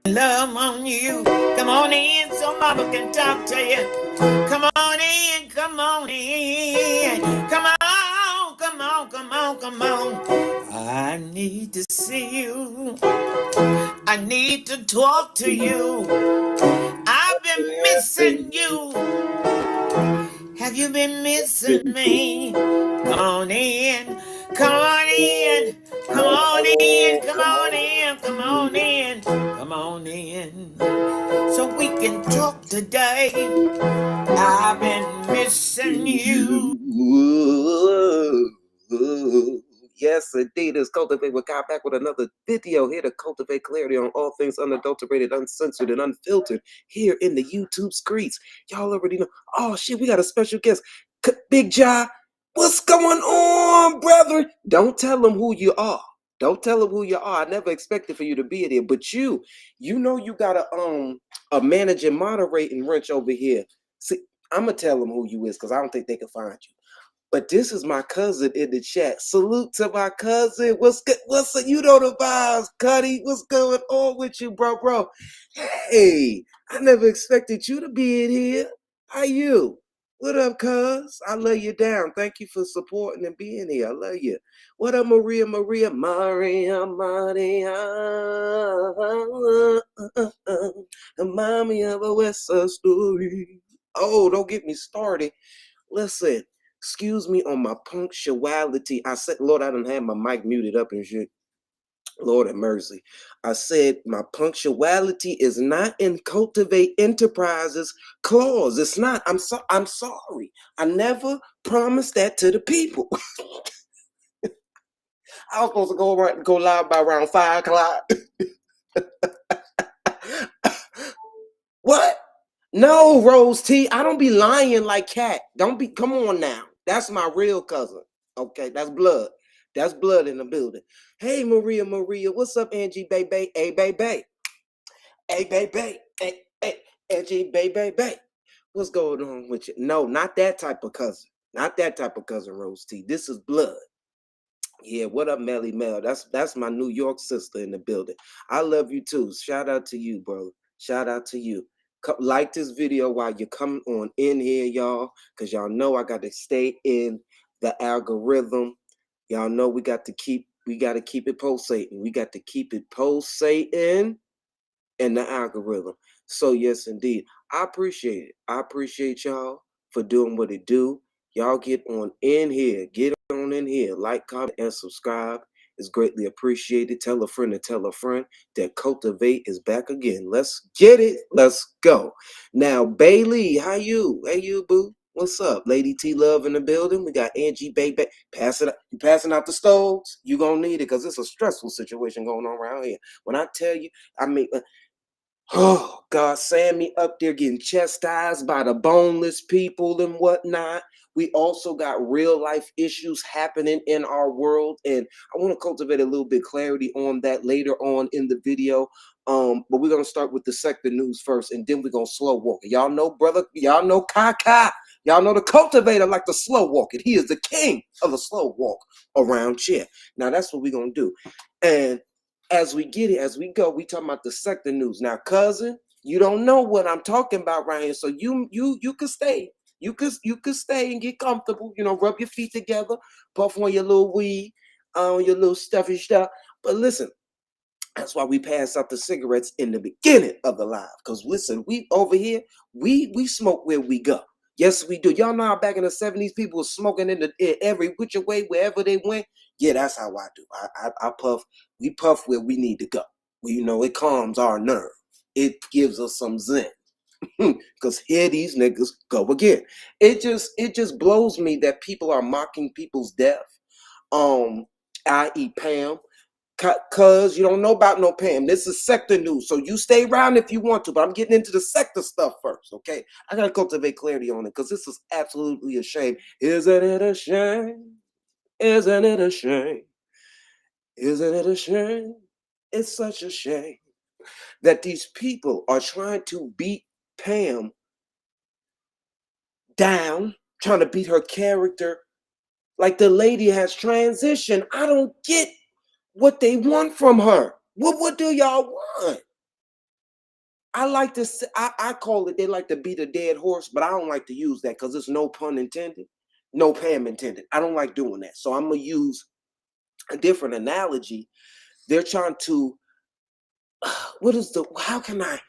Love on you. Come on in so mama can talk to you. Come on in, come on in. Come on, come on, come on, come on. I need to see you. I need to talk to you. I've been missing you. Have you been missing me? Come on in, come on in, come on in, come on in, come on in, come on in. So we can talk today. I've been missing you. Yes, indeed. It's Cultivate with God back with another video here to cultivate clarity on all things unadulterated, uncensored, and unfiltered here in the YouTube streets. Y'all already know. Oh, shit, we got a special guest. Big Ja, what's going on, brother? Don't tell them who you are. Don't tell them who you are. I never expected for you to be here, but you know you got a managing moderating wrench over here. See, I'm gonna tell them who you is because I don't think they can find you. But this is my cousin in the chat. Salute to my cousin. What's good? What's up? You know the vibes, Cuddy. What's going on with you, bro? Hey, I never expected you to be in here. How you? What up, cuz? I love you down. Thank you for supporting and being here. I love you. What up, Maria? Remind me of a West Side Story. Oh, don't get me started. Listen, excuse me on my punctuality. I said, Lord, I done had my mic muted up and shit. Lord have mercy. I said my punctuality is not in Cultivate Enterprises clause. It's not. I'm sorry. I never promised that to the people. I was supposed to go live by around 5 o'clock. What? No, Rose T. I don't be lying like cat. Come on now. That's my real cousin. Okay, that's blood. That's blood in the building. Hey, Maria, what's up, Angie, baby? Hey, baby. Hey, baby. Hey, Angie, baby. What's going on with you? No, not that type of cousin. Not that type of cousin, Rose T. This is blood. Yeah, what up, Melly Mel? That's my New York sister in the building. I love you too. Shout out to you, bro. Shout out to you. Like this video while you're coming on in here, y'all, because y'all know I got to stay in the algorithm. Y'all know we got to keep it pulsating. We got to keep it pulsating in the algorithm. So yes, indeed. I appreciate it. I appreciate y'all for doing what it do. Y'all get on in here. Get on in here. Like, comment, and subscribe. It's greatly appreciated. Tell a friend to tell a friend that Cultivate is back again. Let's get it. Let's go. Now, Bailey, how you? Hey, you, boo. What's up? Lady T Love in the building. We got Angie Baby. You passing out the stoves? You gonna need it because it's a stressful situation going on around here. When I tell you, I mean, oh, God, Sammy up there getting chastised by the boneless people and whatnot. We also got real life issues happening in our world. And I want to cultivate a little bit clarity on that later on in the video. But we're going to start with the sector news first, and then we're going to slow walk it. Y'all know, brother, y'all know Kaka. Y'all know the cultivator like the slow walk it. He is the king of the slow walk around here. Now, that's what we're going to do. And as we get it, as we go, we talking about the sector news. Now, cousin, you don't know what I'm talking about right here, so you could stay. You could stay and get comfortable. You know, rub your feet together, puff on your little weed, on your little stuffy stuff. But listen, that's why we pass out the cigarettes in the beginning of the live. Because listen, we over here, we smoke where we go. Yes, we do. Y'all know how back in the 70s people were smoking in every which way, wherever they went. Yeah, that's how I do. I puff. We puff where we need to go. It calms our nerve. It gives us some zen. Because here these niggas go again. It just blows me that people are mocking people's death. I.e. Pam. Cause you don't know about no Pam. This is sector news. So you stay around if you want to, but I'm getting into the sector stuff first, okay? I gotta cultivate clarity on it because this is absolutely a shame. Isn't it a shame? Isn't it a shame? Isn't it a shame? It's such a shame that these people are trying to beat Pam down, trying to beat her character like the lady has transitioned. I don't get what they want from her. What do y'all want? I like to say, I call it, they like to beat a dead horse, but I don't like to use that because there's no pun intended, no Pam intended. I don't like doing that. So I'm going to use a different analogy. They're trying to, how can I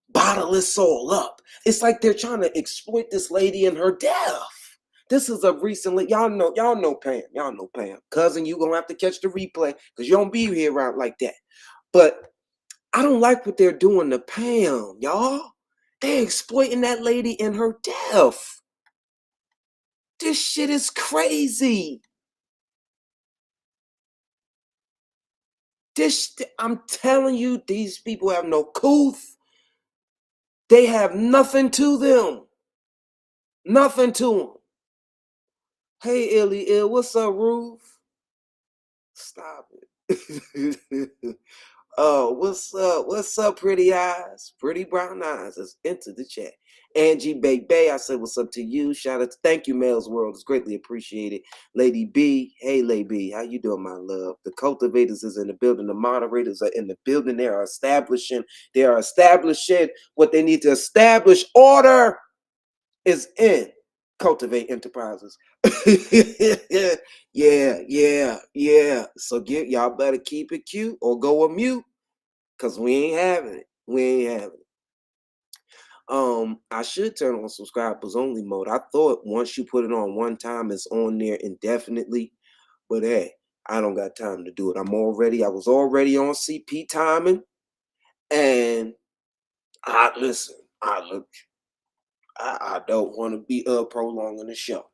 bottle this all up? It's like they're trying to exploit this lady in her death. This is a recently, y'all know Pam. Cousin, you gonna have to catch the replay because you don't be here around like that. But I don't like what they're doing to Pam, y'all. They're exploiting that lady in her death. This shit is crazy. I'm telling you, these people have no couth. They have nothing to them. Nothing to them. Hey, Illy Ill, what's up, Ruth? Stop it. Oh, what's up? What's up, pretty eyes? Pretty brown eyes. Let's enter the chat. Angie Bay, I said what's up to you. Shout out to thank you, Males World. It's greatly appreciated. Lady B, hey Lady B, how you doing, my love? The cultivators is in the building. The moderators are in the building. They are establishing what they need to establish. Order is in Cultivate Enterprises. yeah. So y'all better keep it cute or go on mute. Cause we ain't having it. I should turn on subscribers only mode. I thought once you put it on one time, it's on there indefinitely. But hey, I don't got time to do it. I was already on CP timing. And I don't want to be prolonging the show.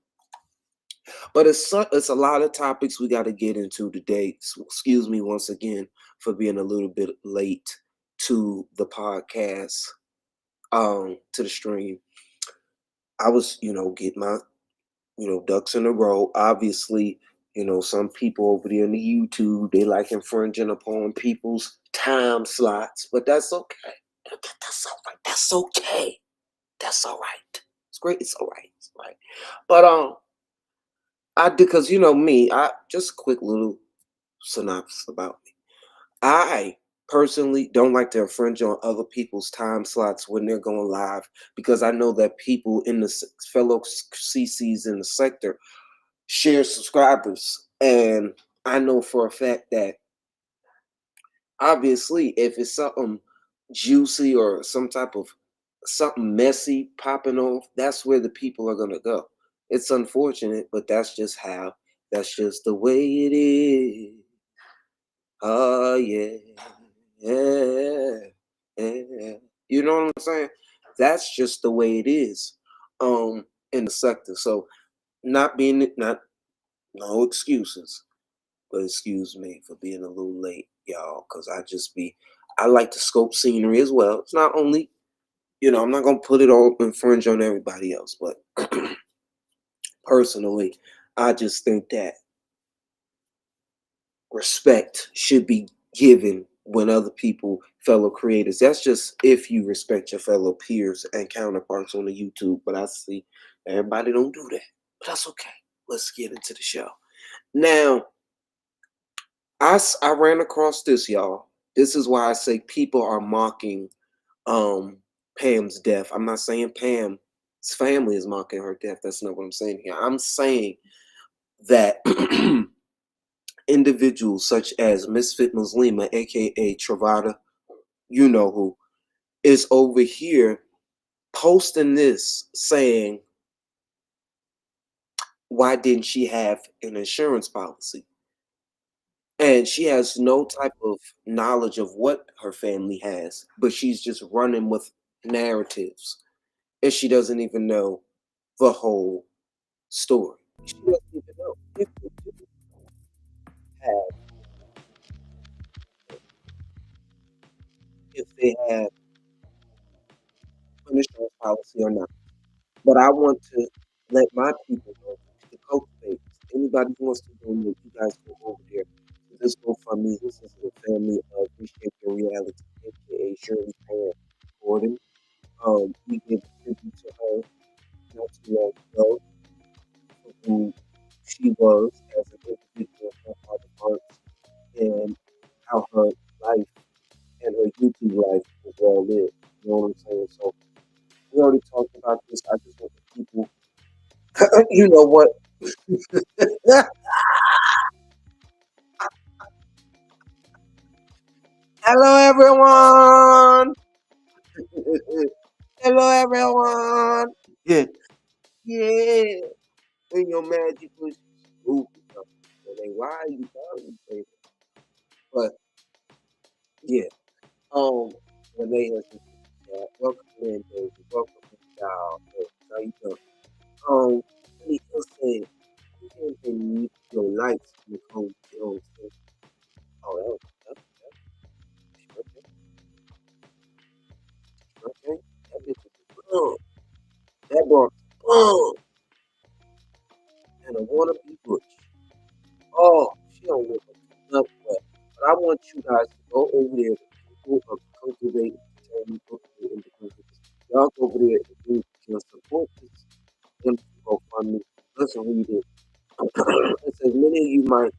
But it's a lot of topics we got to get into today. So excuse me once again for being a little bit late to the podcast, to the stream. I was, get my, ducks in a row. Obviously, some people over there in the YouTube, they like infringing upon people's time slots, but that's okay. That's all right. That's okay. That's all right. It's great. It's all right. It's all right. But I do, because me, I just a quick little synopsis about me. I personally don't like to infringe on other people's time slots when they're going live, because I know that people in the fellow CCs in the sector share subscribers. And I know for a fact that obviously if it's something juicy or some type of something messy popping off, that's where the people are going to go. It's unfortunate, but that's just the way it is. Oh, yeah. You know what I'm saying? That's just the way it is in the sector. So not no excuses, but excuse me for being a little late, y'all, because I like to scope scenery as well. It's not only, I'm not gonna put it all infringe on everybody else, but personally, I just think that respect should be given when other people, fellow creators. That's just if you respect your fellow peers and counterparts on the YouTube. But I see everybody don't do that. But that's okay. Let's get into the show. Now, I ran across this, y'all. This is why I say people are mocking Pam's death. I'm not saying Pam's family is mocking her death. That's not what I'm saying here. I'm saying that individuals such as Misfit Muslima, aka Travada, you know who, is over here posting this saying, why didn't she have an insurance policy? And she has no type of knowledge of what her family has, but she's just running with narratives. And she doesn't even know the whole story. She doesn't even know if they do have, an insurance policy or not. But I want to let my people know, the cultivators, anybody who wants to donate, you guys go over there to this GoFundMe. This is the family of Reshaping Reality, aka Shirley Pam Gordon. We gave a tribute to her not too long ago, for who she was as an individual, her heart of hearts, and how her life and her YouTube life was well lived. know what I'm saying? So we already talked about this. I just want the people, you know what? Hello, everyone. Hello, everyone. Yeah, yeah. When your magic was stupid. Like, why are you telling me? But yeah, Renee has been welcome in, baby. Welcome in, y'all. Hey, how you doing? Let me just say, you can meet your lights in the cold, you know what I'm saying? Oh, okay. That bitch is bum. That brought bum. And I wanna be butch. Oh, she don't live up to enough, but I want you guys to go over there. The people of Cultivate Cultivate Independence. Y'all go over there and do your support this info fund me. Let's read it. It says many of you might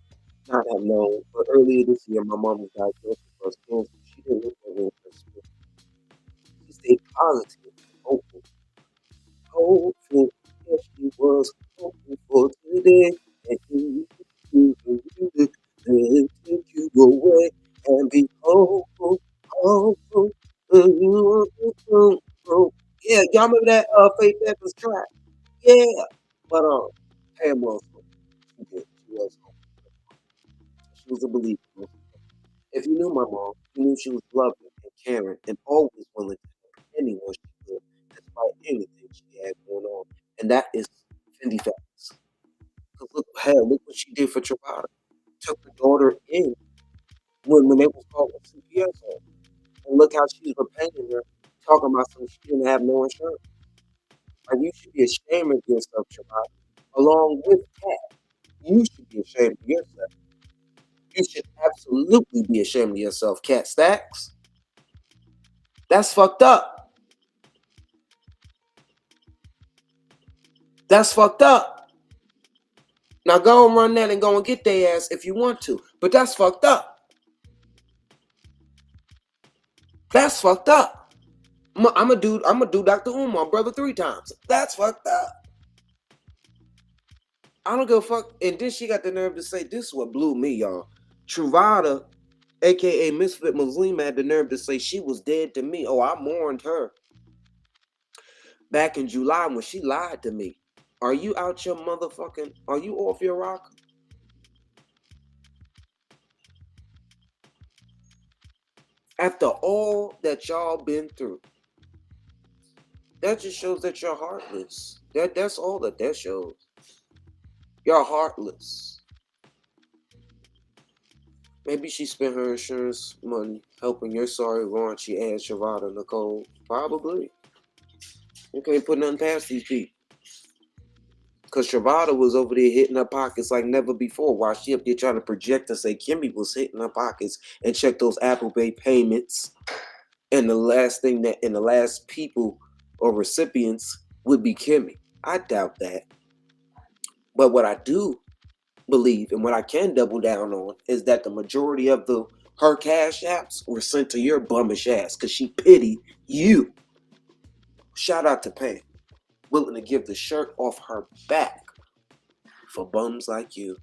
not have known, but earlier this year my mom was diagnosed with breast cancer. She didn't look over in her spirit. She stayed positive and hopeful. Hopeful, yes, she was hopeful for today. And you take you away and be hopeful, hopeful. Yeah, y'all remember that Faith Evans track? Yeah, but Pam was she did. She was she was a believer. If you knew my mom, you knew she was loving and caring and always willing to help anyone she could, despite anything she had going on. And that is Fendi Facts. Because look, hell, look what she did for Travada. Took her daughter in when they was calling CPS on. And look how she's repaying her, talking about something she didn't have no insurance. Like, you should be ashamed of yourself, Travada. Along with Cat, you should be ashamed of yourself. You should absolutely be ashamed of yourself, Cat Stacks. That's fucked up. That's fucked up. Now go and run that and go and get their ass if you want to. But that's fucked up. That's fucked up. I'm a dude. I'm gonna do Dr. Umar, brother, 3 times. That's fucked up. I don't give a fuck. And then she got the nerve to say, this is what blew me, y'all. Truvada, aka Misfit Muslima, had the nerve to say she was dead to me. Oh, I mourned her back in July when she lied to me. Are you out your motherfucking, are you off your rocker? After all that y'all been through, that just shows that you're heartless. That's all that shows. You're heartless. Maybe she spent her insurance money helping your sorry raunchy ass Shavada Nicole. Probably. You can't put nothing past these people. Because Shavada was over there hitting her pockets like never before while she up there trying to project and say Kimmie was hitting her pockets and check those Apple Pay payments. And the last thing that, and the last people or recipients would be Kimmie. I doubt that. But what I do believe and what I can double down on is that the majority of her cash apps were sent to your bummish ass because she pitied you. Shout out to Pam, willing to give the shirt off her back for bums like you.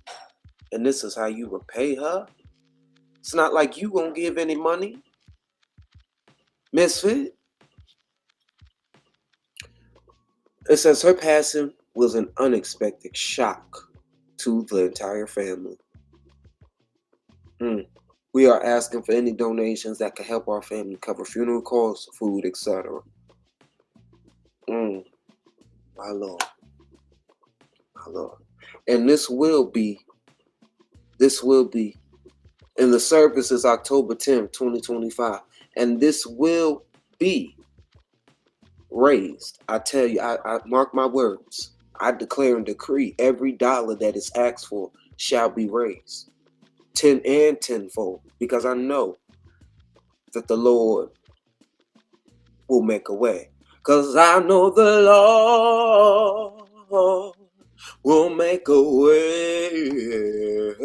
And this is how you repay her? It's not like you gonna give any money. Misfit. It says her passing was an unexpected shock to the entire family. We are asking for any donations that can help our family cover funeral costs, food, etc. My Lord. My Lord. And this will be, and the service is October 10th, 2025. And this will be raised. I tell you, I mark my words. I declare and decree every dollar that is asked for shall be raised. 10 and tenfold. Because I know that the Lord will make a way. Because I know the Lord will make a way.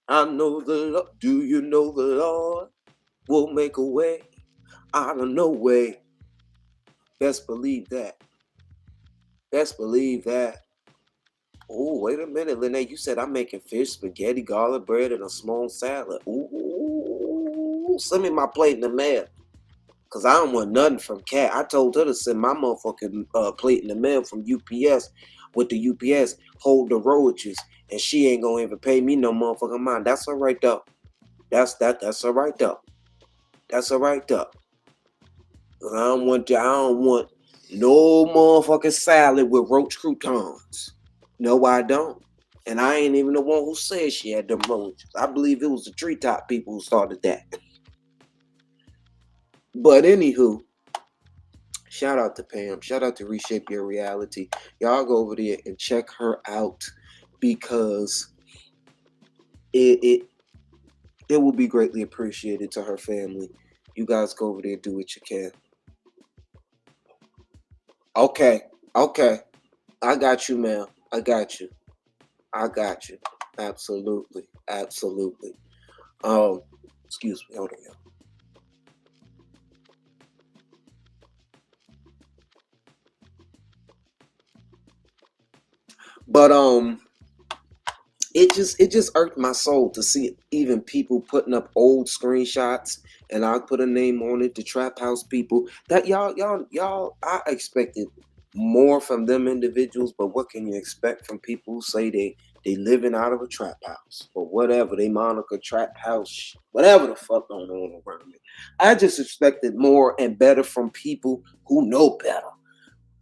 I know the Lord. Do you know the Lord will make a way? Out of no way. Best believe that. Best believe that. Oh, wait a minute, Lene. You said I'm making fish, spaghetti, garlic bread, and a small salad. Ooh, send me my plate in the mail. Cause I don't want nothing from Cat. I told her to send my motherfucking plate in the mail from UPS with the UPS hold the roaches, and she ain't gonna even pay me no motherfucking mind. That's all right though. That's all right though. That's all right though. I don't want no motherfucking salad with roach croutons. No, I don't. And I ain't even the one who said she had them roaches. I believe it was the treetop people who started that. But anywho, shout out to Pam. Shout out to Reshape Your Reality. Y'all go over there and check her out because it will be greatly appreciated to her family. You guys go over there and do what you can. Okay. I got you, ma'am. I got you. Absolutely. Excuse me. Hold on, y'all. But it just irked my soul to see even people putting up old screenshots, and I put a name on it, the Trap House people. That y'all, I expected more from them individuals, but what can you expect from people who say they living out of a trap house or whatever, they moniker trap house, whatever the fuck going on around me. I just expected more and better from people who know better.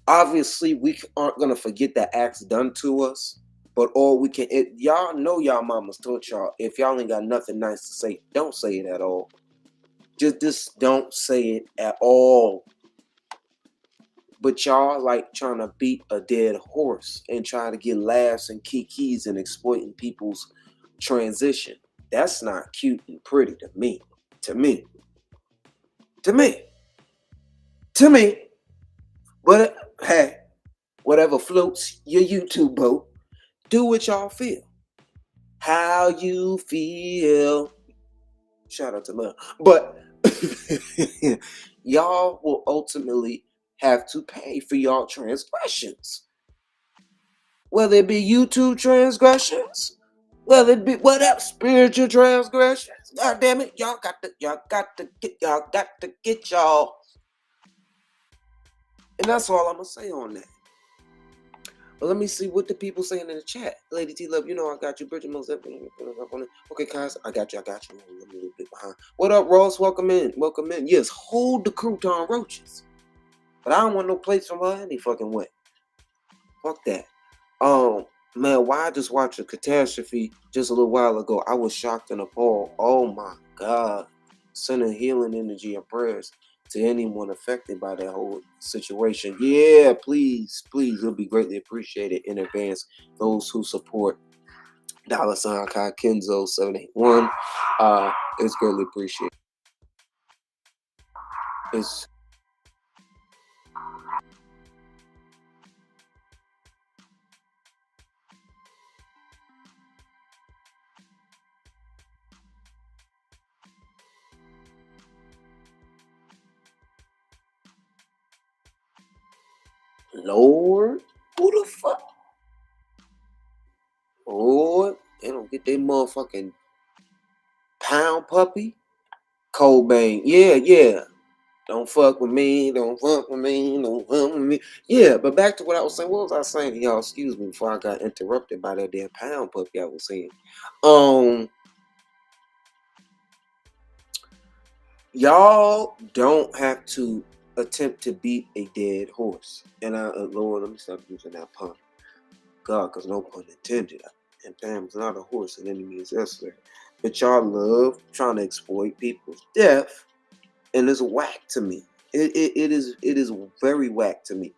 Obviously, we aren't gonna forget the acts done to us, but all we can, y'all know y'all mamas told y'all, if y'all ain't got nothing nice to say, don't say it at all. Just don't say it at all. But y'all like trying to beat a dead horse and trying to get laughs and kikis and exploiting people's transition. That's not cute and pretty to me. To me. To me. To me. But hey, whatever floats your YouTube boat, do what y'all feel. How you feel. Shout out to love. But y'all will ultimately have to pay for y'all transgressions. Whether it be YouTube transgressions, whether it be whatever spiritual transgressions. God damn it, y'all got to get y'all. And that's all I'm gonna say on that. But let me see what the people saying in the chat. Lady T Love, you know I got you. Bridget Mills, okay, guys, I got you. I'm a little bit behind. What up, Ross? Welcome in. Yes, hold the crouton roaches. But I don't want no plates from her any fucking way. Fuck that. Man, why I just watched a catastrophe just a little while ago. I was shocked and appalled. Oh my God. Sending healing energy and prayers to anyone affected by that whole situation. Yeah, please, it'll be greatly appreciated in advance. Those who support $ Kai Kenzo 781, it's greatly appreciated. It's Lord, who the fuck? Lord, they don't get their motherfucking pound puppy. Cobain, yeah. Don't fuck with me. Yeah, but back to what I was saying. What was I saying, y'all? Excuse me before I got interrupted by that damn pound puppy I was saying. Y'all don't have to attempt to beat a dead horse. And Lord, let me stop using that pun. God, because no pun intended. And Pam's not a horse in any means necessary. But y'all love trying to exploit people's death, and it's whack to me. It is very whack to me.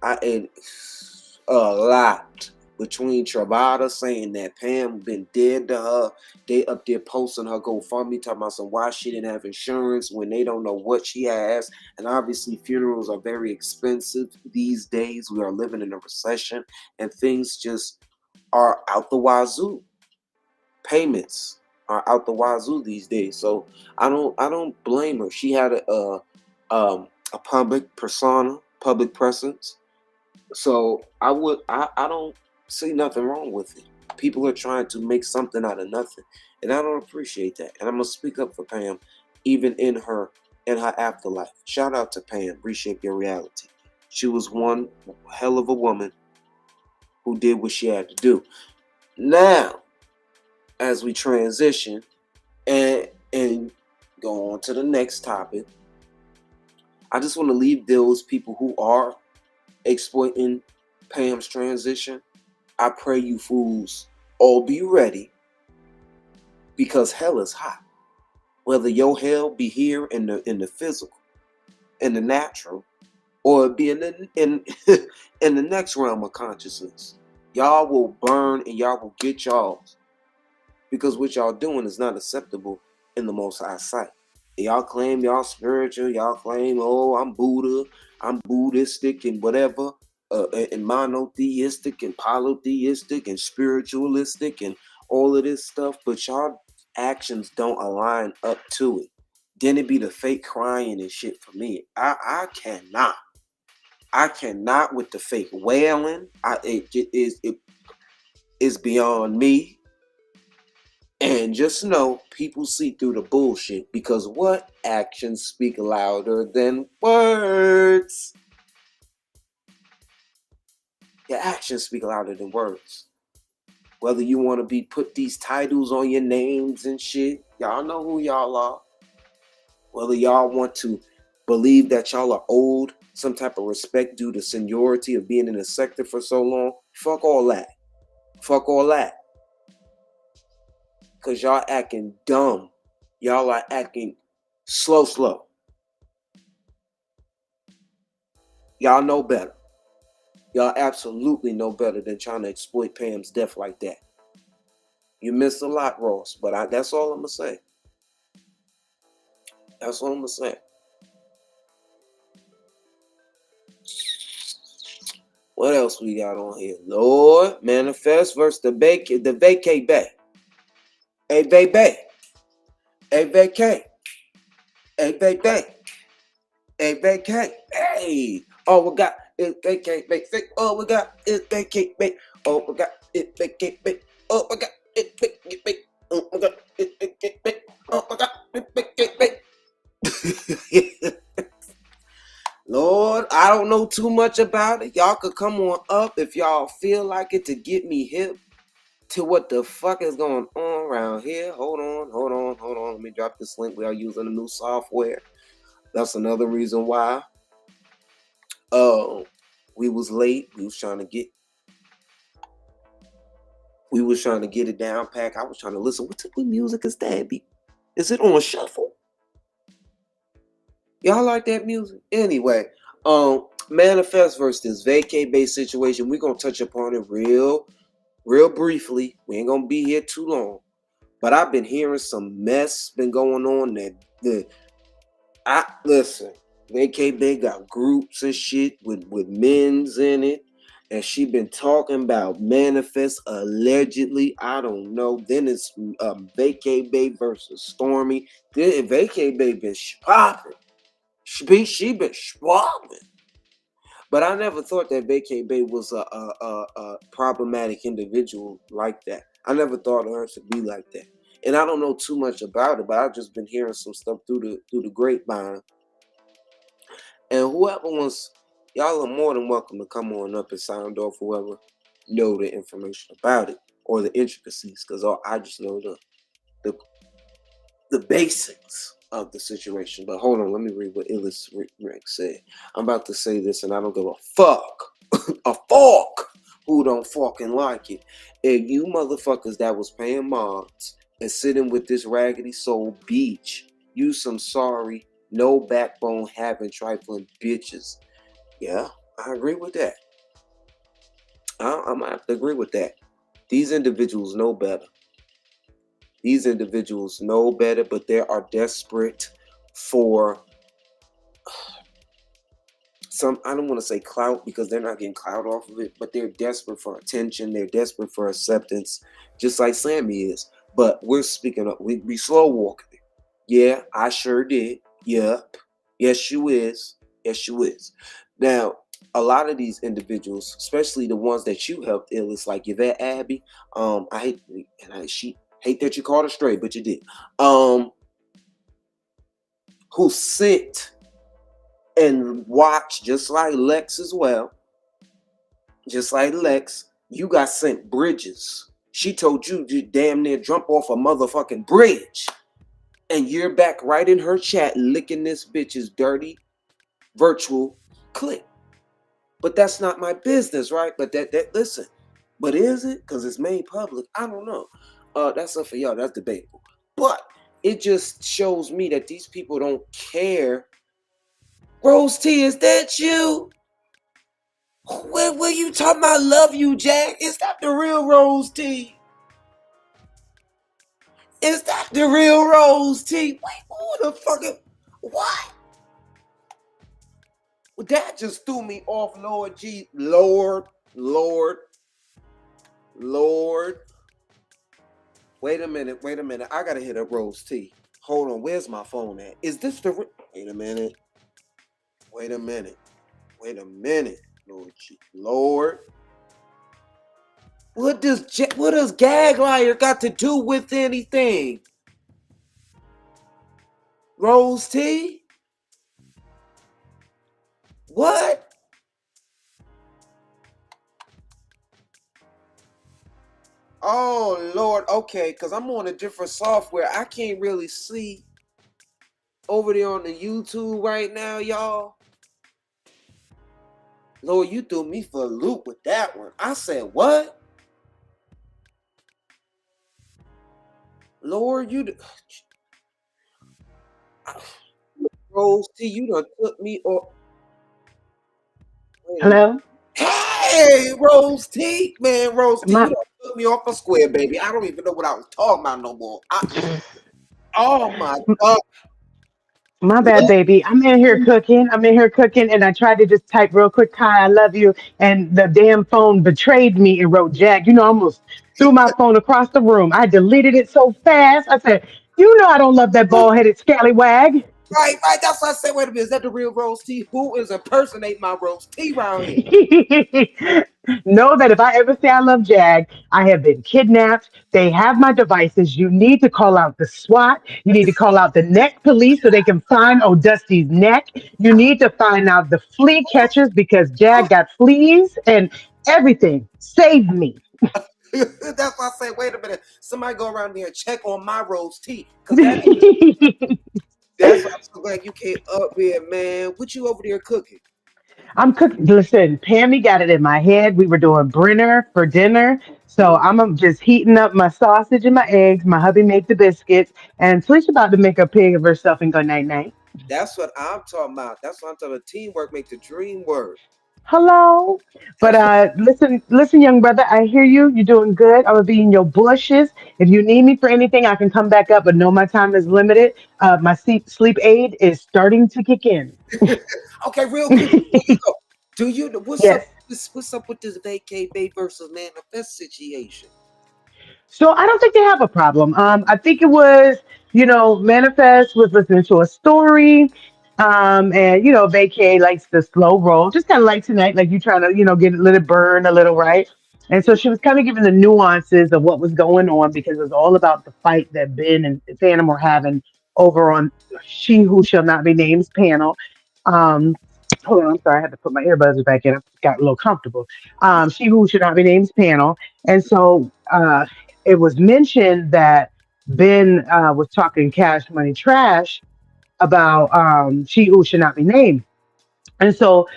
It's a lot between Travada saying that Pam been dead to her. They up there posting her GoFundMe talking about why she didn't have insurance when they don't know what she has. And obviously funerals are very expensive these days. We are living in a recession and things just are out the wazoo. Payments are out the wazoo these days. So I don't blame her. She had a public persona, public presence. So I don't see nothing wrong with it. People are trying to make something out of nothing, and I don't appreciate that. And I'm gonna speak up for Pam, even in her afterlife. Shout out to Pam. Reshape your reality. She was one hell of a woman who did what she had to do. Now, as we transition and go on to the next topic, I just want to leave those people who are exploiting Pam's transition. I pray you fools all be ready, because hell is hot. Whether your hell be here in the physical, in the natural, or it be in in the next realm of consciousness, y'all will burn and y'all will get y'all's, because what y'all doing is not acceptable in the Most High sight. Y'all claim y'all spiritual, y'all claim, oh, I'm Buddha, I'm Buddhistic and whatever, and monotheistic and polytheistic and spiritualistic and all of this stuff, but y'all actions don't align up to it. Then it be the fake crying and shit for me. I cannot with the fake wailing. It is beyond me. And just know, people see through the bullshit, because what? Actions speak louder than words. Your actions speak louder than words. Whether you want to put these titles on your names and shit, y'all know who y'all are. Whether y'all want to believe that y'all are owed some type of respect due to seniority of being in the sector for so long, fuck all that. Fuck all that. Because y'all acting dumb. Y'all are acting slow. Y'all know better. Y'all absolutely know better than trying to exploit Pam's death like that. You missed a lot, Ross, but that's all I'm going to say. That's all I'm going to say. What else we got on here? Lord, Manifest versus the vacay bay. Hey, baby. Hey, vacay. Hey, baby. Hey, vacay. Hey. All we got is vacay bay. All we got is vacay bay. All we got is vacay bay. All we got is vacay bay. Oh my God, it's vacay bay. Oh my God, it's vacay bay. Lord, I don't know too much about it. Y'all could come on up if y'all feel like it to get me hip to what the fuck is going on around here. Hold on. Let me drop this link. We are using a new software. That's another reason why we was late. We was trying to get it down pack. I was trying to listen. What type of music is that? Is it on shuffle? Y'all like that music? Anyway, Manifest versus this vacay-based situation. We're gonna touch upon it real briefly. We ain't gonna be here too long. But I've been hearing some mess been going on listen, vacay got groups and shit with men's in it. And she been talking about Manifest allegedly. I don't know. Then it's Vacay Bae versus Stormy. Then Vacay Bae been popping. She been swapping. But I never thought that Vacay Bae was a problematic individual like that. I never thought of her to be like that. And I don't know too much about it, but I've just been hearing some stuff through the grapevine. And whoever wants, y'all are more than welcome to come on up and sound off, whoever know the information about it or the intricacies, because I just know the basics of the situation. But hold on, let me read what Illis Rick said. I'm about to say this, and I don't give a fuck. A fork who don't fucking like it. And you motherfuckers that was paying mods and sitting with this raggedy soul beach, you some sorry, no backbone having trifling bitches. Yeah, I agree with that. I'm gonna have to agree with that. These individuals know better. These individuals know better, but they are desperate for some, I don't want to say clout, because they're not getting clout off of it, but they're desperate for attention. They're desperate for acceptance, just like Sammy is. But we're speaking of we slow walking it. Yeah, I sure did. Yep. Yes, you is. Yes, you is. Now, a lot of these individuals, especially the ones that you helped ill, it's like Yvette Abby. I hate she hate that you called her straight, but you did. Who sit and watch just like Lex as well. Just like Lex, you got sent bridges. She told you to damn near jump off a motherfucking bridge. And you're back right in her chat licking this bitch's dirty virtual clip. But that's not my business, right? But that listen. But is it? Because it's made public. I don't know. That's up for y'all. That's debatable. But it just shows me that these people don't care. Rose T, is that you? When you talking about love you, Jack? Is that the real Rose T? Is that the real Rose T? Wait, who the fuck? What? Well, that just threw me off, Lord G. Lord. Wait a minute. I gotta hit up Rose T. Hold on, where's my phone at? Is this the... Wait a minute. Lord G. Lord. What does gag liar got to do with anything? Rose T? What? Oh Lord, okay, because I'm on a different software. I can't really see over there on the YouTube right now, y'all. Lord, you threw me for a loop with that one. I said, what? Lord, Rose T, you done took me off. Hello? Hey, Rose T, man, Rose T, you My done took me off a square, baby. I don't even know what I was talking about no more. Oh my God. my bad, baby. I'm in here cooking, and I tried to just type real quick, "Hi, I love you," and the damn phone betrayed me and wrote Jack. I almost threw my phone across the room. I deleted it so fast. I said, I don't love that bald headed scallywag. Right. That's what I said. Wait a minute. Is that the real Rose T? Who is impersonating my Rose T around here? Know that if I ever say I love Jag, I have been kidnapped. They have my devices. You need to call out the SWAT. You need to call out the neck police so they can find Dusty's neck. You need to find out the flea catchers because Jag got fleas and everything. Save me. That's why I say, wait a minute. Somebody go around there and check on my Rose T. Because that's why I'm so glad you came up here, man. What you over there cooking? I'm cooking. Listen, Pammy got it in my head. We were doing Brenner for dinner. So I'm just heating up my sausage and my eggs. My hubby made the biscuits. And Talish about to make a pig of herself and go night night. That's what I'm talking about. That's what I'm talking about. Teamwork make the dream work. Hello. But That's what listen, young brother, I hear you. You're doing good. I'm gonna be in your bushes. If you need me for anything, I can come back up, but no, my time is limited. My sleep aid is starting to kick in. okay, real quick before you go. Do you Yes. what's up with this vacay Bay versus manifest situation? So I don't think they have a problem. I think it was, Manifest was listening to a story. And Vacay likes the slow roll, just kind of like tonight, like you trying to, let it burn a little, right? And so she was kind of giving the nuances of what was going on because it was all about the fight that Ben and Phantom were having over on She Who Shall Not Be Named's panel. Um, Hold on, I'm sorry, I had to put my earbuds back in. I got a little comfortable. She Who Should Not Be Named's panel. And so it was mentioned that Ben was talking cash money trash about She Who Should Not Be Named. And so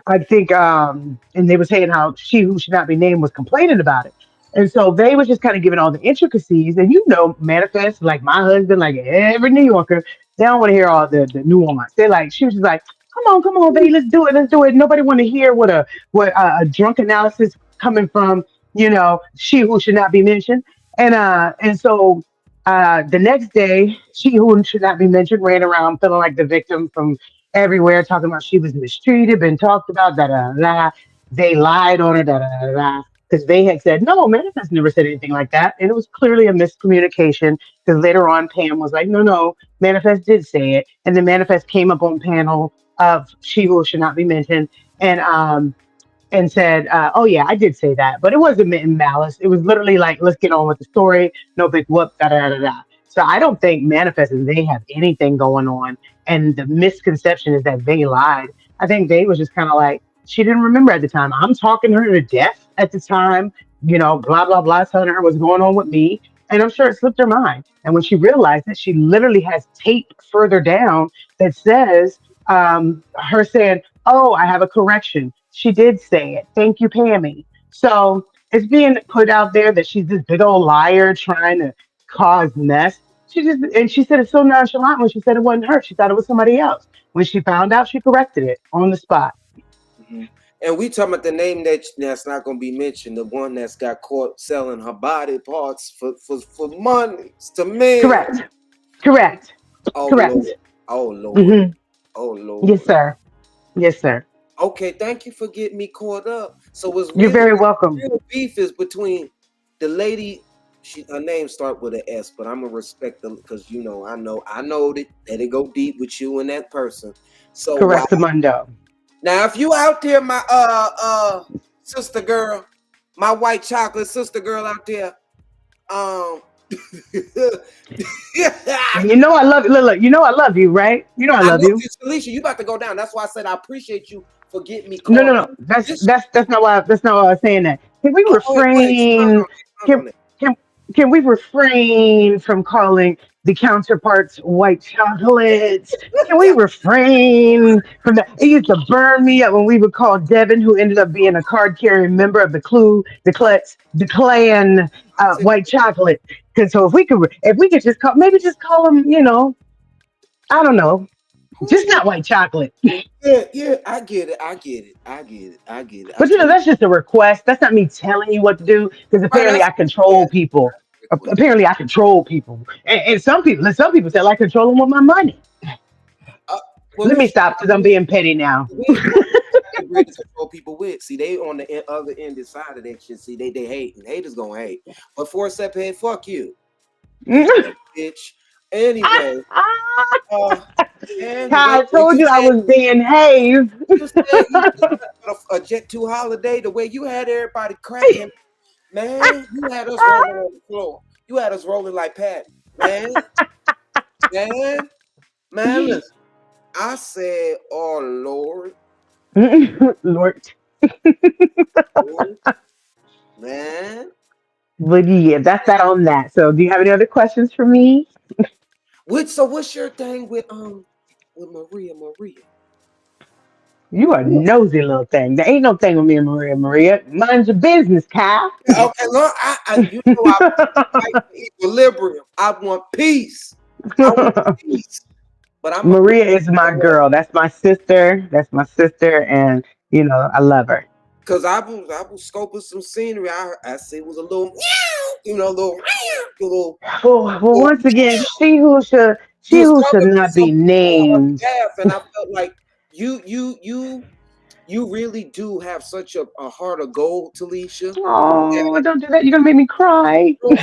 I think, and they were saying how She Who Should Not Be Named was complaining about it. And so they was just kind of giving all the intricacies. And manifest, like my husband, like every New Yorker, they don't want to hear all the nuance. They're like, she was just like, come on, baby, let's do it. Nobody want to hear what a drunk analysis coming from, She Who Should Not Be Mentioned. And so the next day, She Who Should Not Be Mentioned ran around feeling like the victim from everywhere talking about she was mistreated, been talked about, da da da. They lied on her, da da da. because they had said, no, Manifest never said anything like that. And it was clearly a miscommunication because later on, Pam was like, no, no, Manifest did say it. And then Manifest came up on panel of She Who Should Not Be Mentioned. And said, "Oh yeah, I did say that, but it wasn't meant in malice. It was literally like, let's get on with the story. No big whoop, da da da da." So I don't think Manifest and they have anything going on, and the misconception is that they lied. I think they was just kind of like she didn't remember at the time. I'm talking her to death at the time, blah blah blah, telling her what's going on with me, and I'm sure it slipped her mind. And when she realized that, she literally has tape further down that says her saying, "Oh, I have a correction. She did say it. Thank you, Pammy." So it's being put out there that she's this big old liar trying to cause mess. And she said it so nonchalant when she said it wasn't her. She thought it was somebody else. When she found out, she corrected it on the spot. Mhm. And we talking about the name that's not going to be mentioned, the one that's got caught selling her body parts for money to men. Correct. Correct. Oh Lord. Correct. Oh Lord. Hmm. Oh Yes, Lord. sir. Yes, sir. Okay, thank you for getting me caught up. So it's You're really very the welcome. real beef is between the lady. Her name start with an S, but I'm gonna respect them because I know that it go deep with you and that person. So why Correct, Mundo. now if you out there, my sister girl, my white chocolate sister girl out there, um And you know I love you. Look, you know I love you, right? You know I I love love you. you, Alicia. You about to go down. That's why I said I appreciate you for getting me No, caught no, no. up. That's This that's that's not why that's not why I was saying that. Can we go ahead, expound on refrain? it. Expound Can on it. can can we refrain from calling the counterparts white chocolates? Can we refrain from that? It used to burn me up when we would call Devin, who ended up being a card carrying member of the Clue, the I'm, Klutz, the Clan, I'm telling white chocolate. Because so if we could just call them, I don't know, just you. not white chocolate. Yeah, yeah, I get it. I get it. I get it. I get it. I But totally that's just a request. That's not me telling you what to do because right. apparently That's I yeah, control people. quick. Apparently I control people, and some people say I control them with my money. Uh, well, Let me which stop because I'm being petty now. they bring control people with? See, they on the other end side of that shit. See, they hating. Haters gonna hate. But for a step ahead, fuck you, bitch. Anyway, uh, anyway, I told you I was being hazed. you said you got a Jet 2 holiday. The way you had everybody cracking. Man, you had us rolling on the floor. You had us rolling like Pat. Man, man, man, listen. I said, oh Lord. Lord, man. But yeah, that's that on that. So do you have any other questions for me? What's your thing with Maria? You a nosy little thing. There ain't no thing with me and Maria. Maria, mind your business, Kyle. Okay, look, I fight for equilibrium. I want peace. I want peace. But I'm Maria is my girl. That's my sister. That's my sister, and I love her. because I was scoping some scenery. I see it was a little little Well, little once again, she you was who should talking to not some be people on her named. behalf, and I felt like you really do have such a heart of gold, Talisha. Oh, don't do that. You're gonna make me cry. No,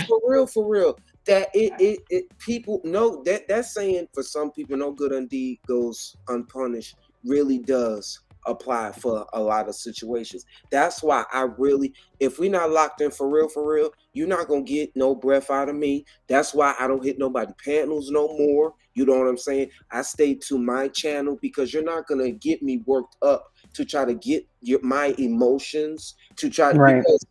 for real. That it people know that saying for some people, no good deed goes unpunished, really does apply for a lot of situations. That's why I really, if we not locked in for real, you're not gonna get no breath out of me. That's why I don't hit nobody panels no more. You know what I'm saying? I stay to my channel because you're not gonna get me worked up to try to get my emotions to try Right. because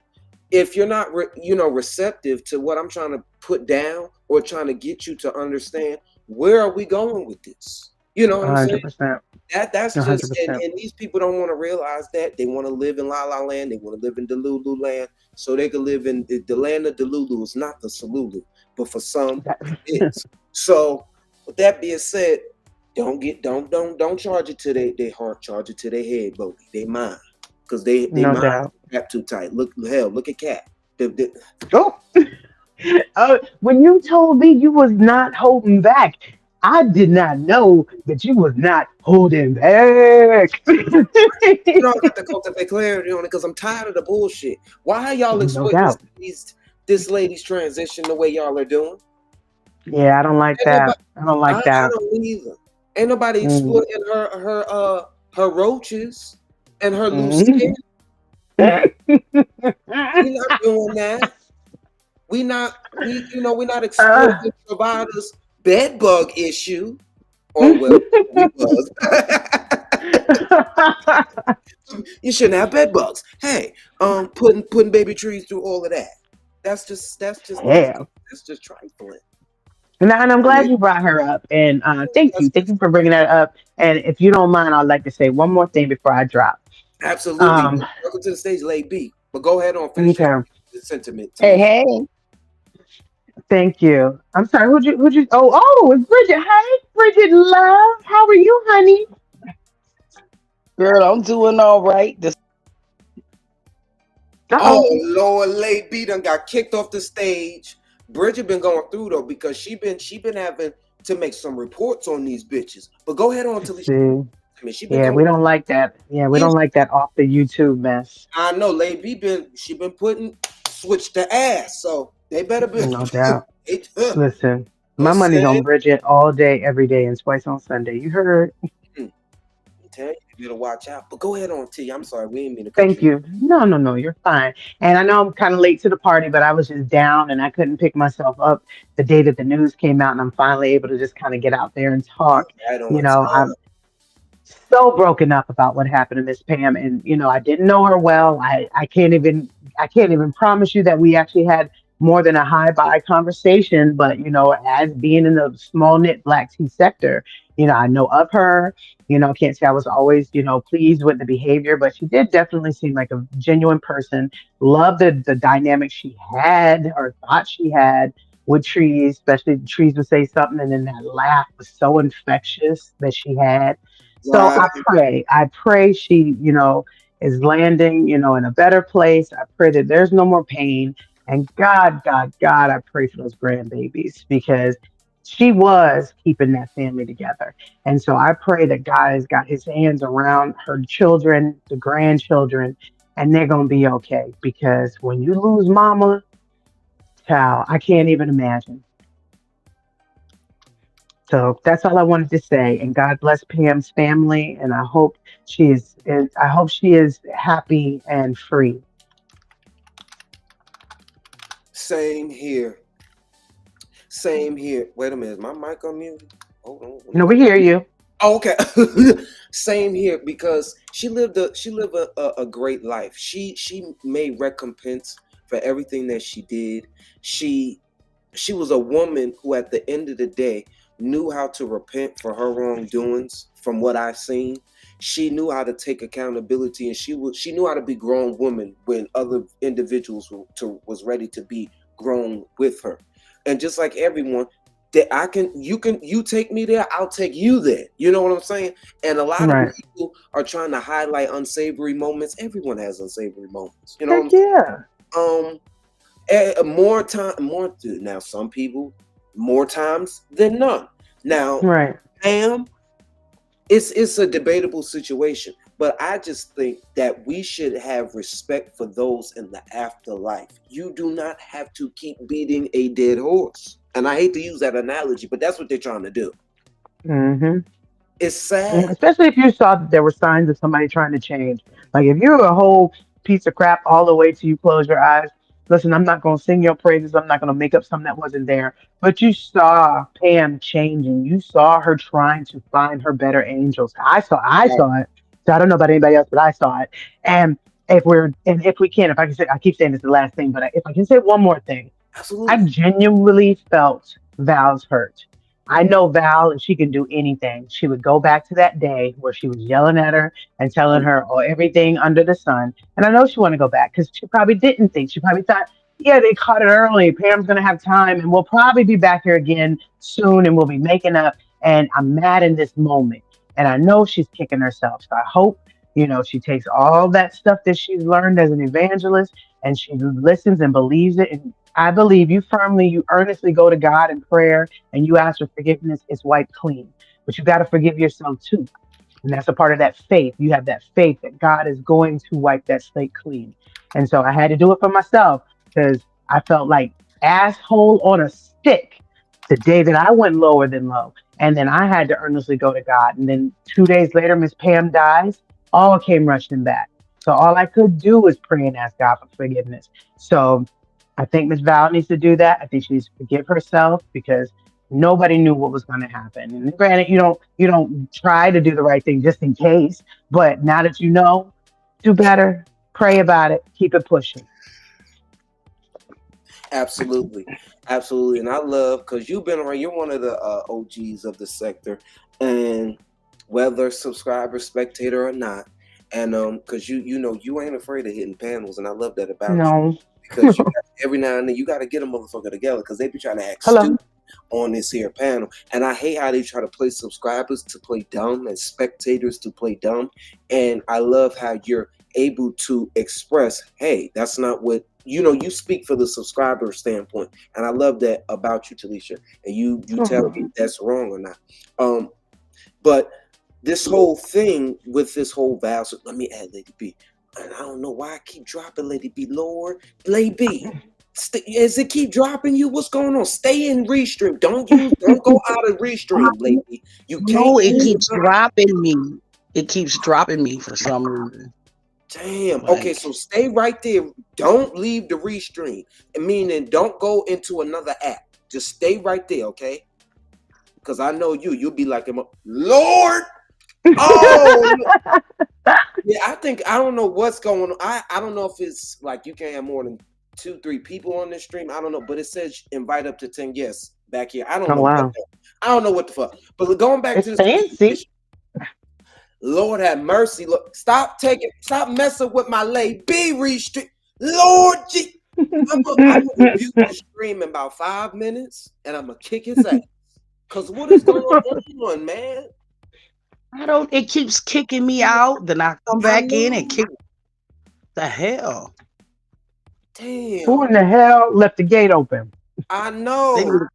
if you're not receptive to what I'm trying to put down or trying to get you to understand, where are we going with this? You know what I'm saying? 100%. That's just 100%. and these people don't want to realize that they want to live in La La Land, they want to live in Delulu Land, so they can live in the land of Delulu is not the Salulu, but for some it is. So with that being said, don't charge it to their heart, charge it to their head, but they mind. Because they No mind doubt. wrapped too tight. Look at Cat. Oh, when you told me you was not holding back, I did not know that you was not holding back. You know, I got to cultivate clarity on it because I'm tired of the bullshit. Why are y'all No exploiting doubt. this lady's transition the way y'all are doing? Yeah, I don't like Ain't that. nobody, I don't I like that. don't either. Ain't nobody Mm. exploiting her roaches and her loose skin. Mm. We not doing that. We're not Uh, exploiting providers' bed bug issue. Or well, we was. You shouldn't have bed bugs. Hey, putting baby trees through all of that. That's just yeah. nonsense. That's just trifling. And I'm glad Really. you brought her up. And thank you. That's Thank just you for bringing that up. And if you don't mind, I'd like to say one more thing before I drop. absolutely. Um, Welcome to the stage, Lady B. But go ahead on, finish your okay. sentiment to Hey, me. hey, Thank you. I'm sorry. It's Bridget. Hey, Bridget, love. How are you, honey? girl, I'm doing all right. Oh Uh-oh. Lord, Lady B done got kicked off the stage. Bridget been going through though because she been having to make some reports on these bitches. But go ahead on till See. I mean she been Yeah, coming. we don't like that. Yeah, we Yeah, don't like that off the YouTube mess. I know Lady B been putting switch to ass, so they better be. No doubt. they, Listen, my money's listen, on Bridget all day, every day, and twice on Sunday. You heard? I'm telling you better watch out. But go ahead on T. I'm sorry, we ain't mean to cut Thank you. you. No, no, no, you're fine. And I know I'm kind of late to the party, but I was just down and I couldn't pick myself up the day that the news came out, and I'm finally able to just kind of get out there and You talk. right on You time. know, I'm so broken up about what happened to Miss Pam, and I didn't know her well. I can't even promise you that we actually had more than a high by conversation, but as being in the small knit black tea sector, I know of her. Can't say I was always pleased with the behavior, but she did definitely seem like a genuine person. Love the dynamic she had or thought she had with Trees, especially Trees would say something, and then that laugh was so infectious that she had. So Right. I pray she, is landing, in a better place. I pray that there's no more pain. And God, God, God, I pray for those grandbabies because she was keeping that family together. And so I pray that God has got his hands around her children, the grandchildren, and they're going to be okay. Because when you lose mama, child, I can't even imagine. So that's all I wanted to say. And God bless Pam's family. And I hope she is happy and free. Same here. Same here. Wait a minute, is my mic on mute? Hold on. Let me We hear you. Oh, okay. Same here because she lived a great life. She made recompense for everything that she did. She she was a woman who at the end of the day knew how to repent for her wrongdoings from what I've seen. She knew how to take accountability and she knew how to be grown woman when other individuals was ready to be grown with her. And just like everyone, that you take me there, I'll take you there. You know what I'm saying? And a lot of Right. people are trying to highlight unsavory moments. Everyone has unsavory moments. You know Heck what yeah. I'm saying? More time, more now. Some people more times than none. Now, Right. Pam, it's a debatable situation, but I just think that we should have respect for those in the afterlife. You do not have to keep beating a dead horse. And I hate to use that analogy, but that's what they're trying to do. Hmm. It's sad. Especially if you saw that there were signs of somebody trying to change. Like if you're a whole piece of crap all the way till you close your eyes, listen, I'm not going to sing your praises. I'm not going to make up something that wasn't there. But you saw Pam changing. You saw her trying to find her better angels. I Right. saw it. So I don't know about anybody else, but I saw it. And if we can, if I can say, I keep saying this is the last thing, but if I can say one more thing, I Absolutely. genuinely felt Val's hurt. I know Val, and she can do anything. She would go back to that day where she was yelling at her and telling her, oh, everything under the sun. And I know she wanted to go back because she probably didn't think. She probably thought, yeah, they caught it early. Pam's going to have time and we'll probably be back here again soon and we'll be making up. And I'm mad in this moment. And I know she's kicking herself. So I hope She takes all that stuff that she's learned as an evangelist and she listens and believes it. And I believe you earnestly go to God in prayer and you ask for forgiveness, it's wiped clean. But you got to forgive yourself too. And that's a part of that faith. You have that faith that God is going to wipe that slate clean. And so I had to do it for myself because I felt like asshole on a stick the day that I went lower than low. And then I had to earnestly go to God. And then 2 days later, Miss Pam dies. All came rushing back. So all I could do was pray and ask God for forgiveness. So I think Miss Val needs to do that. I think she needs to forgive herself because nobody knew what was going to happen. And granted, you don't try to do the right thing just in case, but now that you know, do better, pray about it, keep it pushing. Absolutely, absolutely, and I love because you've been around. You're one of the OGs of the sector, and whether subscriber, spectator, or not, and because you ain't afraid of hitting panels, and I love that about you No. because every now and then you got to get a motherfucker together because they be trying to act Hello. stupid on this here panel, and I hate how they try to play subscribers to play dumb and spectators to play dumb, and I love how you're able to express, hey, that's not what you speak for the subscriber standpoint, and I love that about you, Talisha, and you tell me if that's wrong or not. But this whole thing with this whole vow, so let me add Lady B, and I don't know why I keep dropping Lady B, Lord, Lady B. As it keep dropping you, what's going on? Stay in restream. Don't go out of restream, lady. You can't. No, it keeps dropping me. It keeps dropping me for some reason. Damn. Like, Okay, so stay right there. Don't leave the restream. Meaning, don't go into another app. Just stay right there, okay? Because I know you'll be like, Lord. Oh, yeah. I don't know what's going on. I don't know if it's like you can't have more than 2-3 people on this stream. I don't know, but it says invite up to 10 guests back here. I don't Oh know wow. I don't know what the fuck. But going back It's to fancy. this, Lord have mercy. Look, stop messing with my lady B restream. Lord G. I'm gonna review the stream in about 5 minutes and I'm gonna kick his ass. Cause what is going on, man? it keeps kicking me out. Then I come I back in and know. kick the hell. Who in Damn. the hell left the gate open? I They need know. to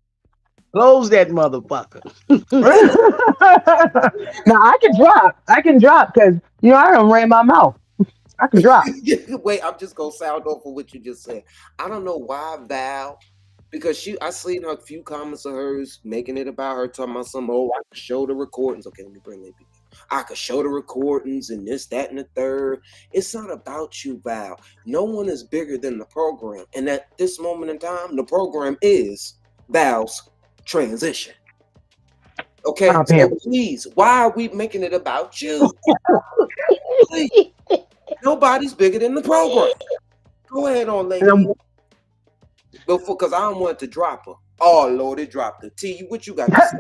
close that motherfucker. Now I can drop because I don't ran my mouth. I can drop. Wait, I'm just gonna sound off of what you just said. I don't know why Val, because I seen her few comments of hers making it about her talking about some I could show the recordings. Okay, let me bring that. I could show the recordings and this, that, and the third. It's not about you, Val. No one is bigger than the program, and at this moment in time, the program is Val's transition. Okay, Oh, so Pam. please, why are we making it about you? Please, nobody's bigger than the program. Go ahead on, lady. Because I don't want it to drop her. Oh, Lord, it dropped her. T, what you got to say?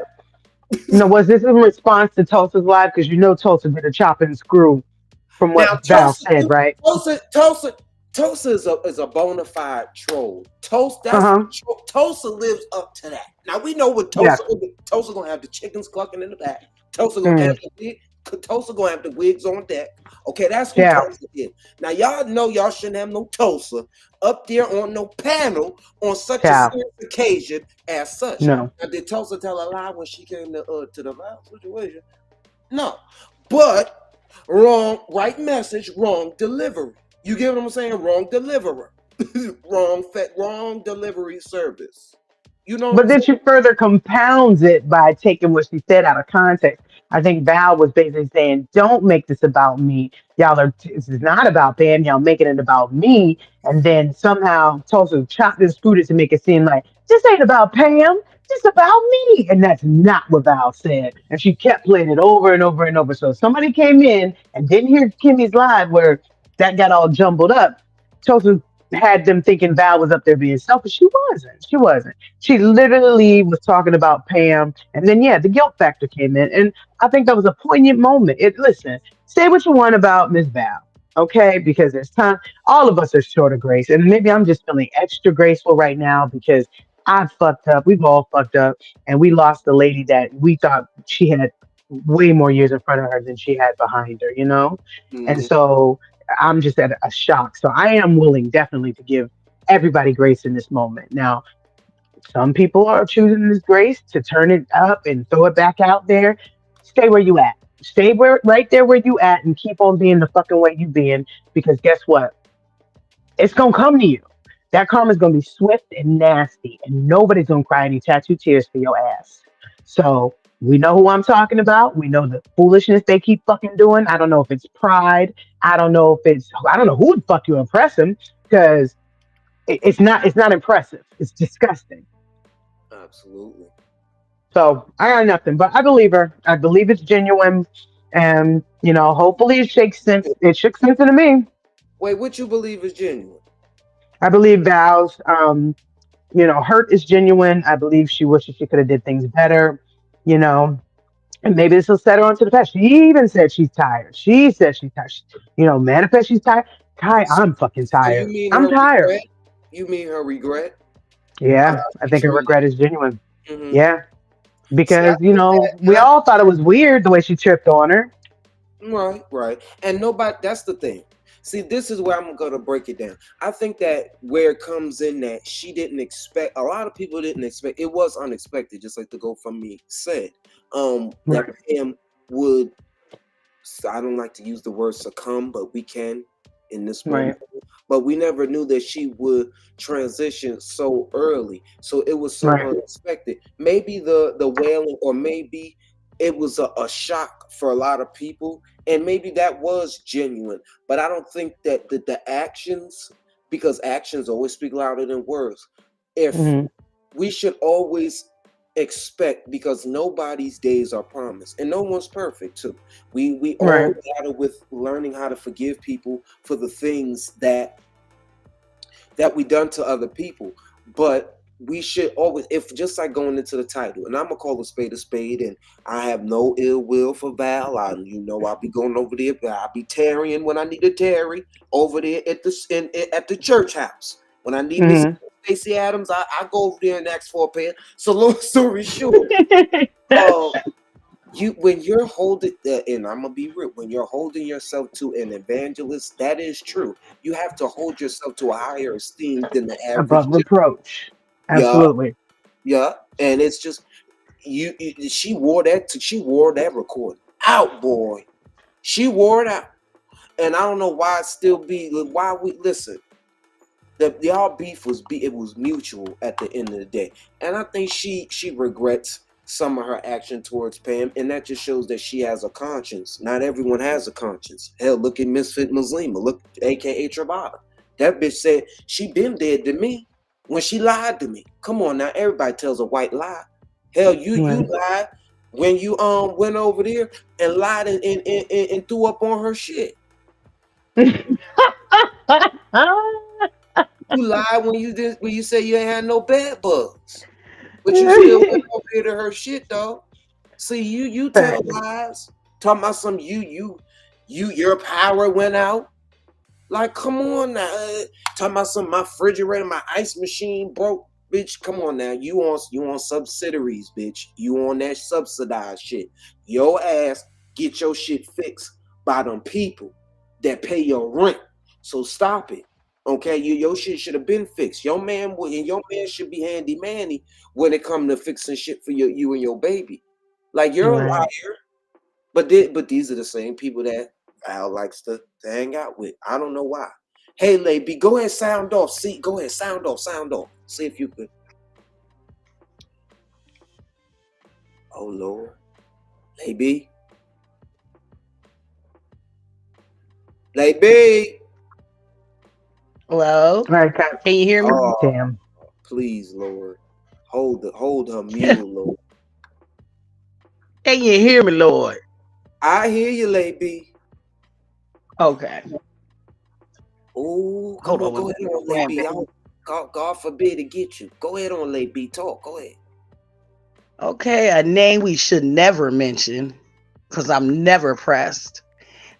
Was this in response to Tulsa's live? Because Tulsa did a chop and screw from what Now, Val said, right? Tulsa is a bona fide troll. Uh huh. Tulsa lives up to that. Now we know what Yeah. Tulsa gonna have the chickens clucking in the back. Tulsa gonna Mm. have Tulsa gonna have the wigs on deck. Okay, that's who Yeah. Tulsa is. Now y'all know y'all shouldn't have no Tulsa up there on no panel on such a Yeah. serious occasion as such. No. Now, did Tulsa tell a lie when she came to the violence situation? No, but right message, wrong delivery. You get what I'm saying? Wrong deliverer, wrong delivery service. You know what But I'm then saying? she further compounds it by taking what she said out of context. I think Val was basically saying, "Don't make this about me. This is not about Pam. Y'all making it about me." And then somehow Tulsa chopped and screwed it to make it seem like this ain't about Pam. This about me. And that's not what Val said. And she kept playing it over and over and over. So if somebody came in and didn't hear Kimmie's live where that got all jumbled up. Tulsa had them thinking Val was up there being selfish. She wasn't. She wasn't. She literally was talking about Pam, and then the guilt factor came in, and I think that was a poignant moment. Listen, say what you want about Miss Val, okay? Because there's time. All of us are short of grace, and maybe I'm just feeling extra graceful right now because I fucked up. We've all fucked up, and we lost the lady that we thought she had way more years in front of her than she had behind her, you know? And Mhm. so I'm just at a shock. So I am willing definitely to give everybody grace in this moment. Now, some people are choosing this grace to turn it up and throw it back out there. Stay where you at. Stay where right there where you at and keep on being the fucking way you being because guess what? It's gonna come to you. That karma's gonna be swift and nasty, and nobody's gonna cry any tattoo tears for your ass. So we know who I'm talking about. We know the foolishness they keep fucking doing. I don't know if it's pride. I don't know if it's I don't know who the fuck you impress them because it's not impressive. It's disgusting. Absolutely. So I got nothing, but I believe her. I believe it's genuine, and hopefully it shakes sense. It shook sense into me. Wait, what you believe is genuine? I believe Val's. Hurt is genuine. I believe she wishes she could have did things better. You know, and maybe this will set her onto the path. She even said she's tired. She said she's tired. Manifest she's tired. Kai, So, I'm fucking so you tired. mean I'm her tired. regret? You mean her regret? I Yeah, I think her truly. regret is genuine. Hmm. Yeah, See, I because think that, we all thought it was weird the way she tripped on her. right, right, and nobody. That's the thing. See, this is where I'm gonna break it down. I think that where it comes in that she didn't expect. A lot of people didn't expect. It was unexpected, just like the Go From Me said. That Right. Pam would. I don't like to use the word succumb, but we can in this Right. moment. But we never knew that she would transition so early. So it was so Right. unexpected. Maybe the wailing, or maybe it was a shock for a lot of people, and maybe that was genuine. But I don't think that the actions, because actions always speak louder than words. If Hmm. we should always expect, because nobody's days are promised and no one's perfect too. We all Right. battle with learning how to forgive people for the things that we done to other people. But we should always, if just like going into the title, and I'm gonna call a spade, and I have no ill will for Val. I'll be going over there, but I'll be tarrying when I need to tarry over there at the church house. When I need Miss Hmm. Stacey Adams, I go over there and ask for a pair. So long story short, uh, when you're holding, and I'm gonna be real, when you're holding yourself to an evangelist, that is true. You have to hold yourself to a higher esteem than the average. Above reproach. Yeah, Absolutely. yeah, and it's just she wore that. She wore that recording out, boy. She wore it out, and I don't know why it still be. Why we listen? The all beef was it was mutual at the end of the day, and I think she regrets some of her action towards Pam, and that just shows that she has a conscience. Not everyone has a conscience. Hell, look at Misfit Muslima, look, aka Travada. That bitch said she been dead to me when she lied to me. Come on now, everybody tells a white lie. Hell, you Right. lied when you went over there and lied and threw up on her shit. You lied when you say you ain't had no bed bugs. But you still went over here to her shit though. See, you tell Facts. lies. Talking about some your power went out. Like, come on now. Talking about some my refrigerator, my ice machine broke. Bitch, come on now. You on subsidiaries, bitch. You on that subsidized shit. Your ass get your shit fixed by them people that pay your rent. So stop it. Okay, your shit should have been fixed. Your man should be handy manny when it come to fixing shit for you and your baby. Like, you're a Right. liar, but these are the same people that Val likes to hang out with. I don't know why. Hey, Lady, go ahead, sound off. See, go ahead, sound off, sound off. See if you could. Oh Lord, Lady, Lady. Hello? All right, Kai. Can you hear me? Oh, Damn. please, Lord, hold her mule, Lord. Can you hear me, Lord? I hear you, Lady. Okay. Oh, Hold come on, on. go ahead on, Lady. God forbid to get you. Go ahead on, Lady. Talk. Go ahead. Okay, a name we should never mention because I'm never pressed.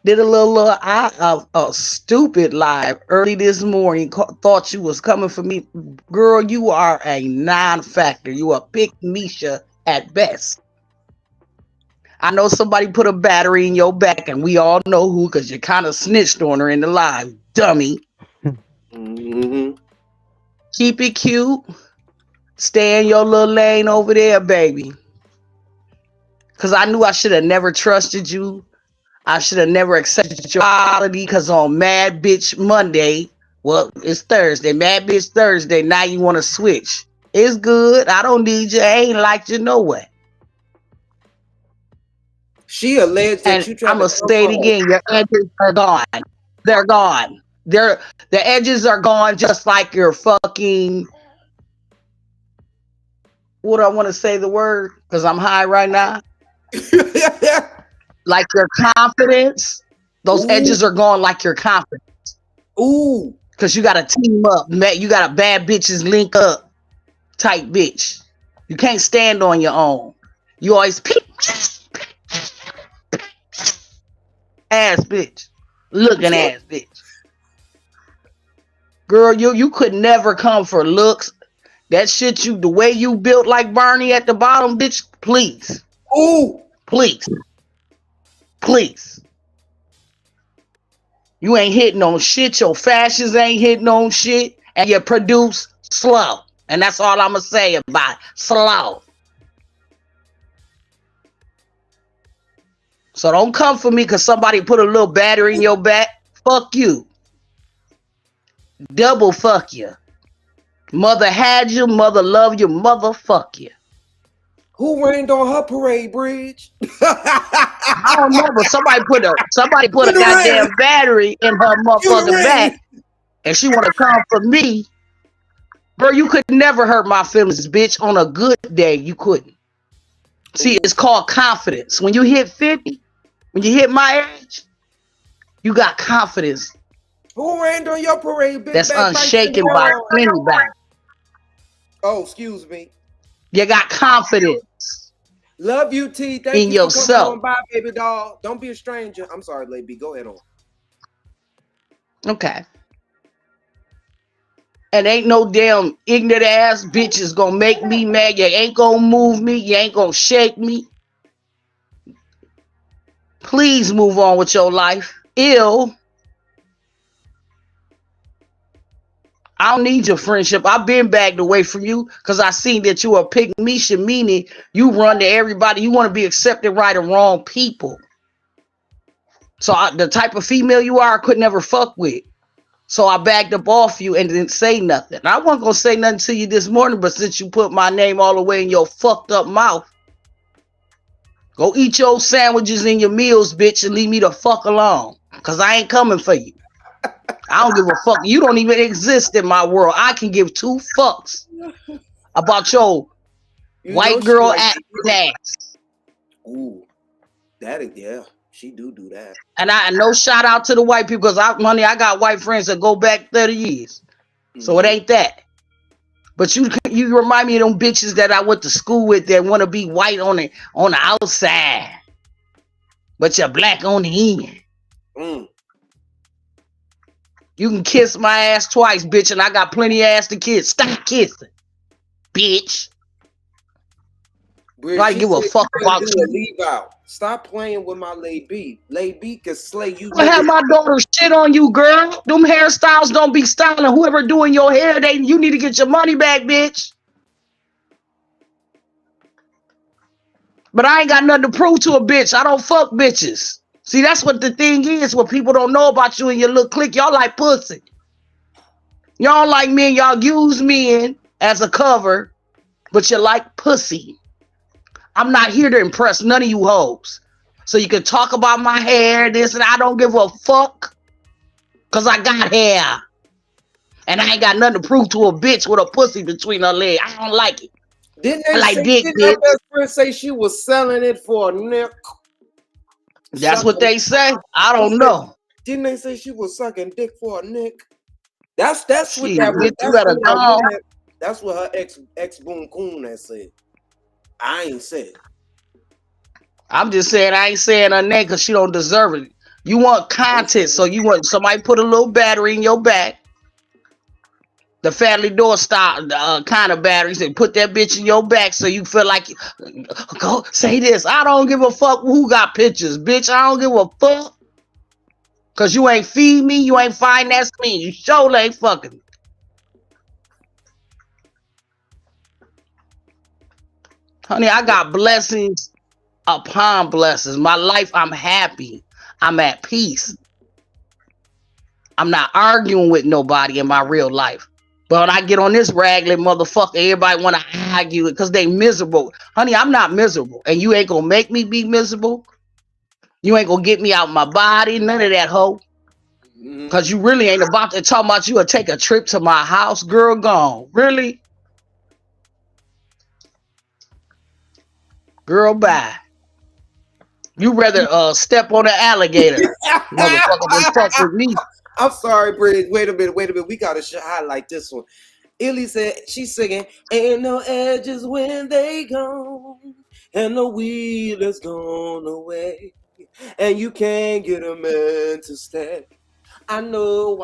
Did a stupid live early this morning. Thought you was coming for me, girl. You are a non-factor. You a pick Misha at best. I know somebody put a battery in your back, and we all know who, because you kind of snitched on her in the live, dummy. Mm-hmm. Keep it cute. Stay in your little lane over there, baby. Because I knew I should have never trusted you. I should have never accepted your quality, because on Mad Bitch Monday, well, it's Thursday, Mad Bitch Thursday, now you want to switch. It's good. I don't need you. I ain't like you no way. She alleged that And you tried I'm to going to come say it for her. again. Your edges are gone. They're gone. The edges are gone, just like your fucking, what do I want to say the word? Because I'm high right now. Like your confidence. Those Ooh, edges are gone like your confidence. ooh. Because you got to team up. You got a bad bitches link up type bitch. You can't stand on your own. You always ass bitch. Looking ass bitch. Girl, you could never come for looks. That shit, the way you built like Barney at the bottom, bitch, please. Ooh. Please. Please. You ain't hitting on shit. Your fashions ain't hitting on shit. And you produce slow. And that's all I'm going to say about it. Slow. So don't come for me because somebody put a little battery in your back. Fuck you. Double fuck you. Mother had you. Mother loved you. Motherfuck you. Who rained on her parade bridge? I don't know, but somebody put a goddamn battery in her motherfucking back, and she want to come for me. Bro, you could never hurt my feelings, bitch. On a good day, you couldn't. See, it's called confidence. When you hit 50, when you hit my age, you got confidence. Who rained on your parade, big That's back unshaken by anybody. Oh, excuse me. You got confidence. Love you, T. Thank in you for yourself. coming on by, baby doll. Don't be a stranger. I'm sorry, Lady B. Go ahead on. Okay. And ain't no damn ignorant ass bitches gonna make me mad. You ain't gonna move me. You ain't gonna shake me. Please move on with your life. Ill. I don't need your friendship. I've been backed away from you because I seen that you are pick me, meaning you run to everybody. You want to be accepted right or wrong people. So the type of female you are, I could never fuck with. So I backed up off you and didn't say nothing. I wasn't going to say nothing to you this morning, but since you put my name all the way in your fucked up mouth, go eat your sandwiches and your meals, bitch, and leave me the fuck alone. Because I ain't coming for you. I don't give a fuck. You don't even exist in my world. I can give two fucks about your white girl like ass. Ooh, that is, yeah. She do that. And I no shout out to the white people because I got white friends that go back 30 years. So it ain't that. But you remind me of them bitches that I went to school with that want to be white on the outside. But you're black on the end. You can kiss my ass twice, bitch, and I got plenty of ass to kiss. Stop kissing, bitch. I give a fuck about you. Leave out. Stop playing with my Lady B. Lady B can slay you. I have my daughter shit on you, girl. Them hairstyles don't be styling. Whoever doing your hair, you need to get your money back, bitch. But I ain't got nothing to prove to a bitch. I don't fuck bitches. See, that's what the thing is. What people don't know about you and your little clique. Y'all like pussy. Y'all like men. Y'all use men as a cover, but you like pussy. I'm not here to impress none of you hoes. So you can talk about my hair, this, and I don't give a fuck. Because I got hair. And I ain't got nothing to prove to a bitch with a pussy between her legs. I don't like it. Didn't bitch. Her best friend say she was selling it for a nick? That's what they say. I don't know. Didn't they say she was sucking dick for a nick? That's what her ex Boom Coon has said. I ain't said. I'm just saying I ain't saying her name because she don't deserve it. You want content, so you want somebody put a little battery in your back The family door style kind of batteries, and put that bitch in your back so you feel like go say this. I don't give a fuck who got pictures, bitch. I don't give a fuck. Cause you ain't feed me, you ain't finance me, you sure ain't fucking me. Honey, I got blessings upon blessings. My life, I'm happy. I'm at peace. I'm not arguing with nobody in my real life. But when I get on this raglan motherfucker, everybody want to argue it because they miserable. Honey, I'm not miserable. And you ain't going to make me be miserable. You ain't going to get me out my body. None of that, hoe. Because you really ain't about to talk about you or take a trip to my house. Girl, gone. Really? Girl, bye. You rather step on an alligator, motherfucker, than fuck with me. I'm sorry, Bridge. Wait a minute. We gotta highlight this one. Illy said she's singing, "Ain't no edges when they gone, and the wheel is gone away, and you can't get a man to stay. I know.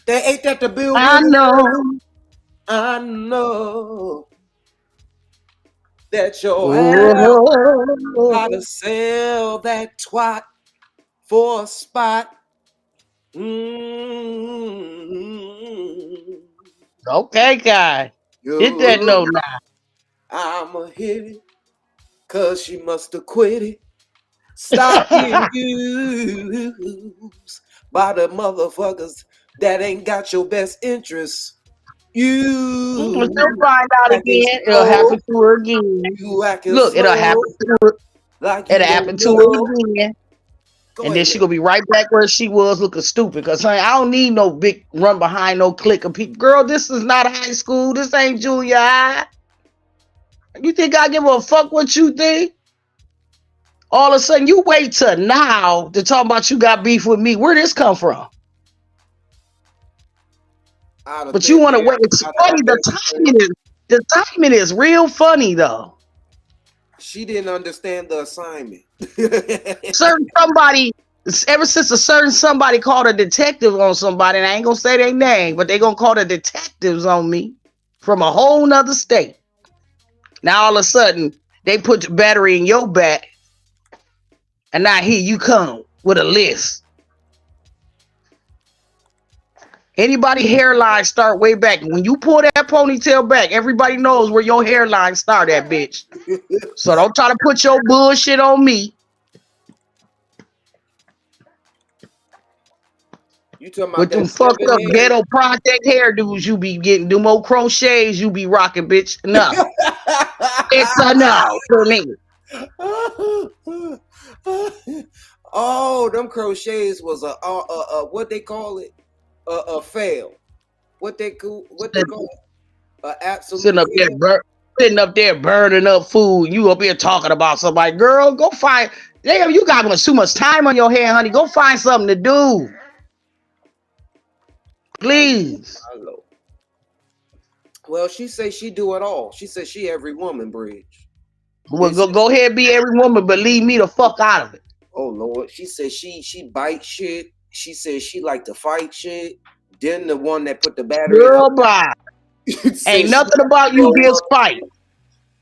They ain't that the Bill I Willie? know. I know that your ass gotta sell that twat for a spot. Okay, guy. Hit that note now. I'ma hit it, cause she must have quit it. Stop getting used by the motherfuckers that ain't got your best interests. You She'll find out acting again. It'll slow. happen to her again. You acting Look, it'll slow happen to her. like you It'll don't happen to know. her again. Go And then ahead. she gonna be right back where she was looking stupid. Cause honey, I don't need no big run behind no clique of people. Girl, this is not high school. This ain't junior high. You think I give a fuck what you think? All of a sudden, you wait till now to talk about you got beef with me. Where this come from? Out of But you thin want to air. wait. It's Out of funny. that. The timing is real funny though. She didn't understand the assignment. Certain somebody, ever since a certain somebody called a detective on somebody, and I ain't gonna say their name, but they gonna call the detectives on me from a whole nother state. Now all of a sudden they put the battery in your back, and now here you come with a list. Anybody hairline start way back. When you pull that ponytail back, everybody knows where your hairline start at, bitch. So don't try to put your bullshit on me. You talking about With that them fucked 7 up head? ghetto project hairdos you be getting, them old crochets you be rocking, bitch. No. It's a no for me. Oh, them crochets was a what they call it? A fail. What they call it? A Sitting absolute up there, fail. sitting up there burning up food. You up here talking about somebody. Girl, go find. Damn, you got too much time on your hands, honey. Go find something to do. Please. Hello. Well, she say she do it all. She said she every woman, Bridge. Well, go ahead, be every woman, but leave me the fuck out of it. Oh Lord. She said she bite shit. She said she like to fight shit. Then the one that put the battery in her Girl, bye. Ain't she nothing about you blow this up. fight.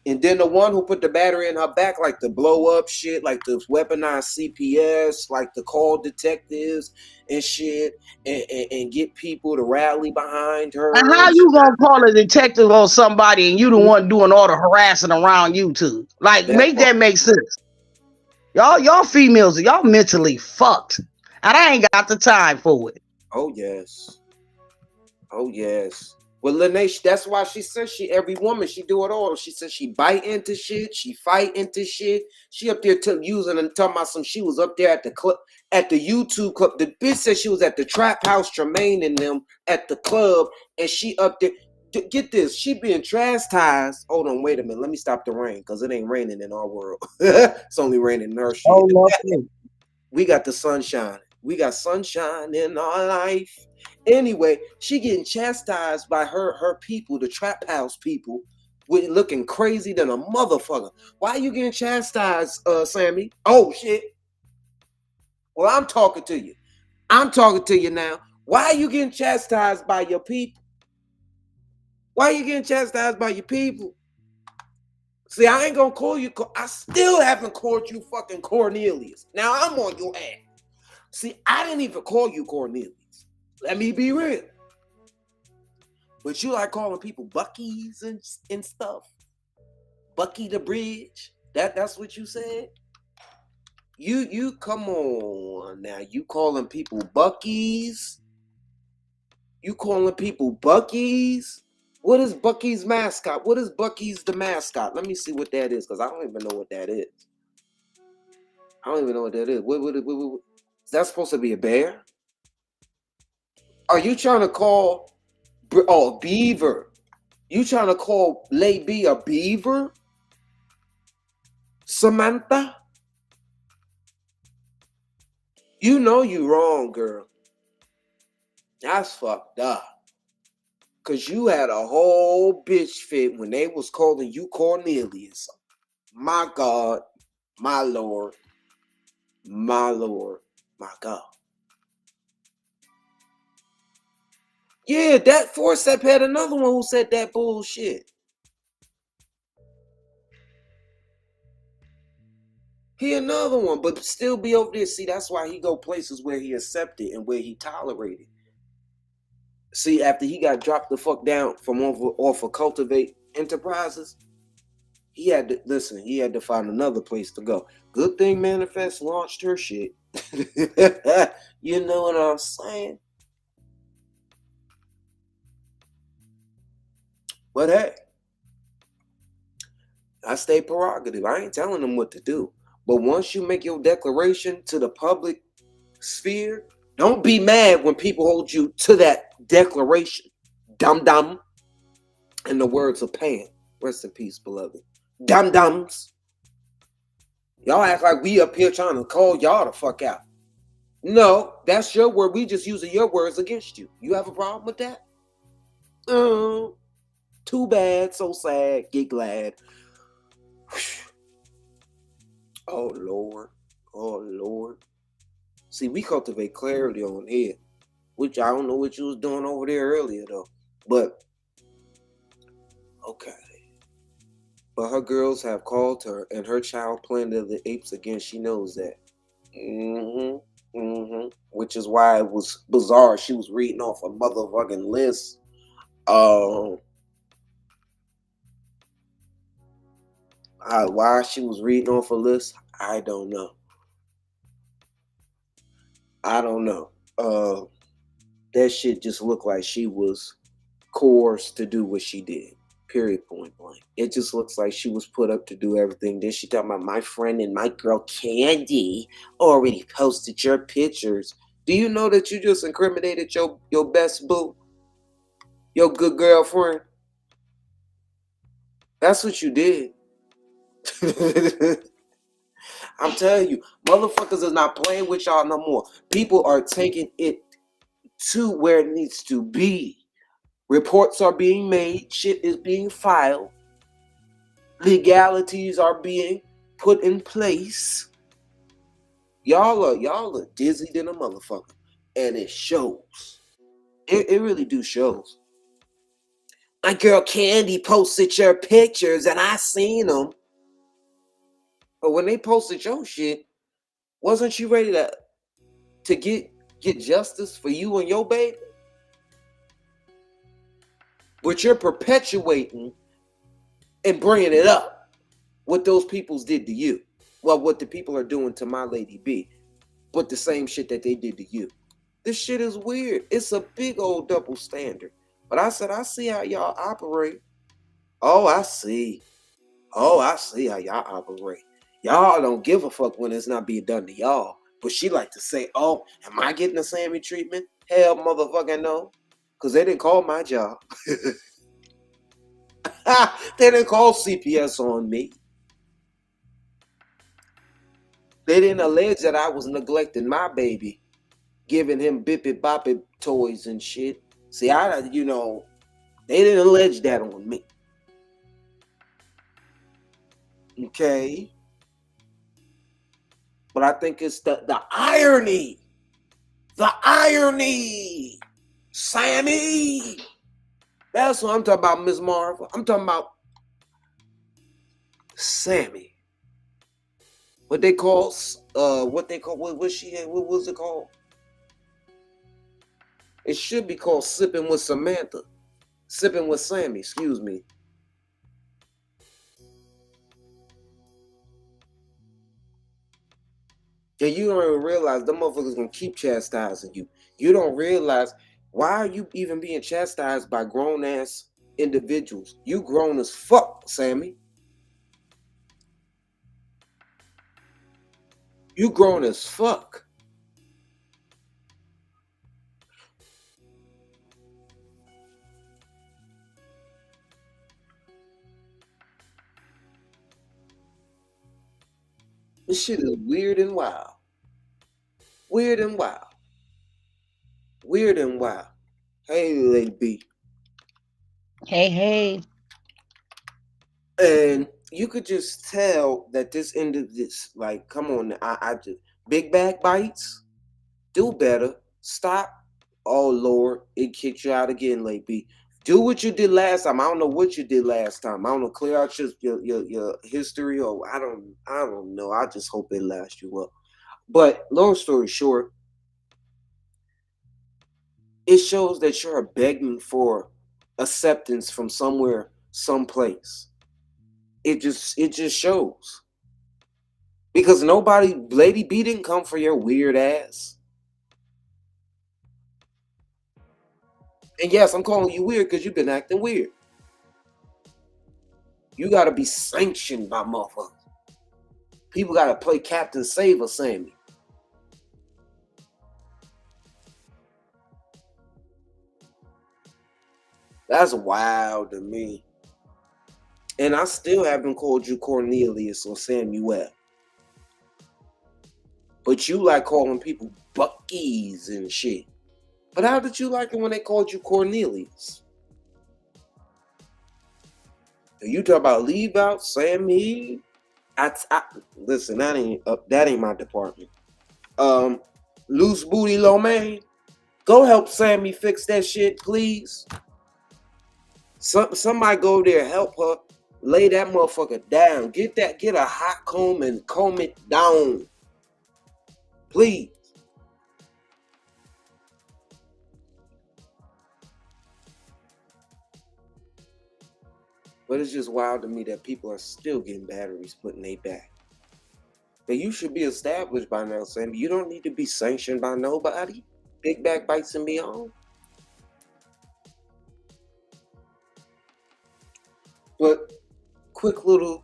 And then the one who put the battery in her back, like the blow up shit, like the weaponized CPS, like the call detectives and shit, and get people to rally behind her. And how you gonna call a detective on somebody and you the one doing all the harassing around you two? Like, make that make sense. Y'all females, y'all mentally fucked. And I ain't got the time for it. Oh yes. Oh yes. Well, Lene, that's why she says she every woman she do it all. She says she bite into shit, she fight into shit. She up there using and talking about some. She was up there at the club, at the YouTube club. The bitch said she was at the trap house, Charlemagne and them at the club, and she up there. Get this, she being chastised. Hold on, wait a minute. Let me stop the rain because it ain't raining in our world. It's only raining in her shit. Oh, no. We got the sunshine. We got sunshine in our life. Anyway, she getting chastised by her people, the trap house people, with looking crazy than a motherfucker. Why are you getting chastised, Sammy? Oh shit. Well, I'm talking to you. I'm talking to you now. Why are you getting chastised by your people? Why are you getting chastised by your people? See, I ain't gonna call you. I still haven't called you fucking Cornelius. Now I'm on your ass. See, I didn't even call you Cornelius. Let me be real. But you like calling people Buckies and stuff. Bucky the Bridge. That's what you said. You come on now. You calling people Buckies? You calling people Buckies? What is Bucky's mascot? What is Bucky's the mascot? Let me see what that is, because I don't even know what that is. I don't even know what that is. What is that supposed to be a bear? Are you trying to call beaver? You trying to call Lay B a beaver? Samantha? You know you wrong, girl. That's fucked up. Cause you had a whole bitch fit when they was calling you Cornelius. My God, my Lord, my Lord, my God. Yeah, that Forcep had another one who said that bullshit. He another one, but still be over there. See, that's why he go places where he accepted and where he tolerated. See, after he got dropped the fuck down from off of Cultivate Enterprises, he had to listen. He had to find another place to go. Good thing Manifest launched her shit. You know what I'm saying? But hey, I stay prerogative. I ain't telling them what to do. But once you make your declaration to the public sphere, don't be mad when people hold you to that declaration. Dum-dum. In the words of Pam. Rest in peace, beloved. Dum-dums. Y'all act like we up here trying to call y'all the fuck out. No, that's your word. We just using your words against you. You have a problem with that? Too bad, so sad, get glad. Oh, Lord. Oh, Lord. See, we cultivate clarity on here, which I don't know what you was doing over there earlier, though. But, okay. But her girls have called her, and her child Planet of the Apes again. She knows that. Which is why it was bizarre. She was reading off a motherfucking list. Why she was reading off a list, I don't know. I don't know. That shit just looked like she was coerced to do what she did. Period, point blank. It just looks like she was put up to do everything. Then she talking about my friend and my girl Candy already posted your pictures. Do you know that you just incriminated your best boo? Your good girlfriend? That's what you did. I'm telling you, motherfuckers is not playing with y'all no more. People are taking it to where it needs to be. Reports are being made. Shit is being filed. Legalities are being put in place. Y'all are dizzy than a motherfucker. And it shows. It really do shows. My girl Candy posted your pictures and I seen them. But when they posted your shit, wasn't you ready to get justice for you and your baby? But you're perpetuating and bringing it up what those peoples did to you. Well, what the people are doing to my lady B, but the same shit that they did to you. This shit is weird. It's a big old double standard. But I said, I see how y'all operate. Oh, I see. Oh, I see how y'all operate. Y'all don't give a fuck when it's not being done to y'all. But she like to say, oh, am I getting the Sammy treatment? Hell, motherfucking no. Because they didn't call my job. They didn't call CPS on me. They didn't allege that I was neglecting my baby, giving him bippy boppy toys and shit. See, they didn't allege that on me. Okay. But I think it's the irony. The irony. Sammy. That's what I'm talking about, Miss Marvel. I'm talking about Sammy. What was it called? It should be called Sipping with Samantha. Sipping with Sammy, excuse me. And you don't even realize them motherfuckers gonna keep chastising you. You don't realize why are you even being chastised by grown ass individuals? You grown as fuck, Sammy. You grown as fuck. This shit is weird and wild. Weird and wild. Weird and wild. Hey, Lady B. Hey. And you could just tell that this end of this, like, come on, I just big back bites. Do better. Stop. Oh Lord, it kicked you out again, Lady B. Do what you did last time. I don't know what you did last time. I don't know. Clear out your history, or I don't know. I just hope it lasts you up. But long story short, it shows that you're begging for acceptance from somewhere, someplace. It just shows. Because Lady B didn't come for your weird ass. And yes, I'm calling you weird because you've been acting weird. You gotta be sanctioned by motherfuckers. People gotta play Captain Saver, Sammy. That's wild to me. And I still haven't called you Cornelius or Samuel. But you like calling people Buckies and shit. But how did you like it when they called you Cornelius? You talk about leave out, Sammy. Listen, that ain't my department. Loose booty low man. Go help Sammy fix that shit, please. Somebody go there, help her. Lay that motherfucker down. Get a hot comb and comb it down. Please. But it's just wild to me that people are still getting batteries put in their back. But you should be established by now, Sammy. You don't need to be sanctioned by nobody. Big back bites and beyond. But quick little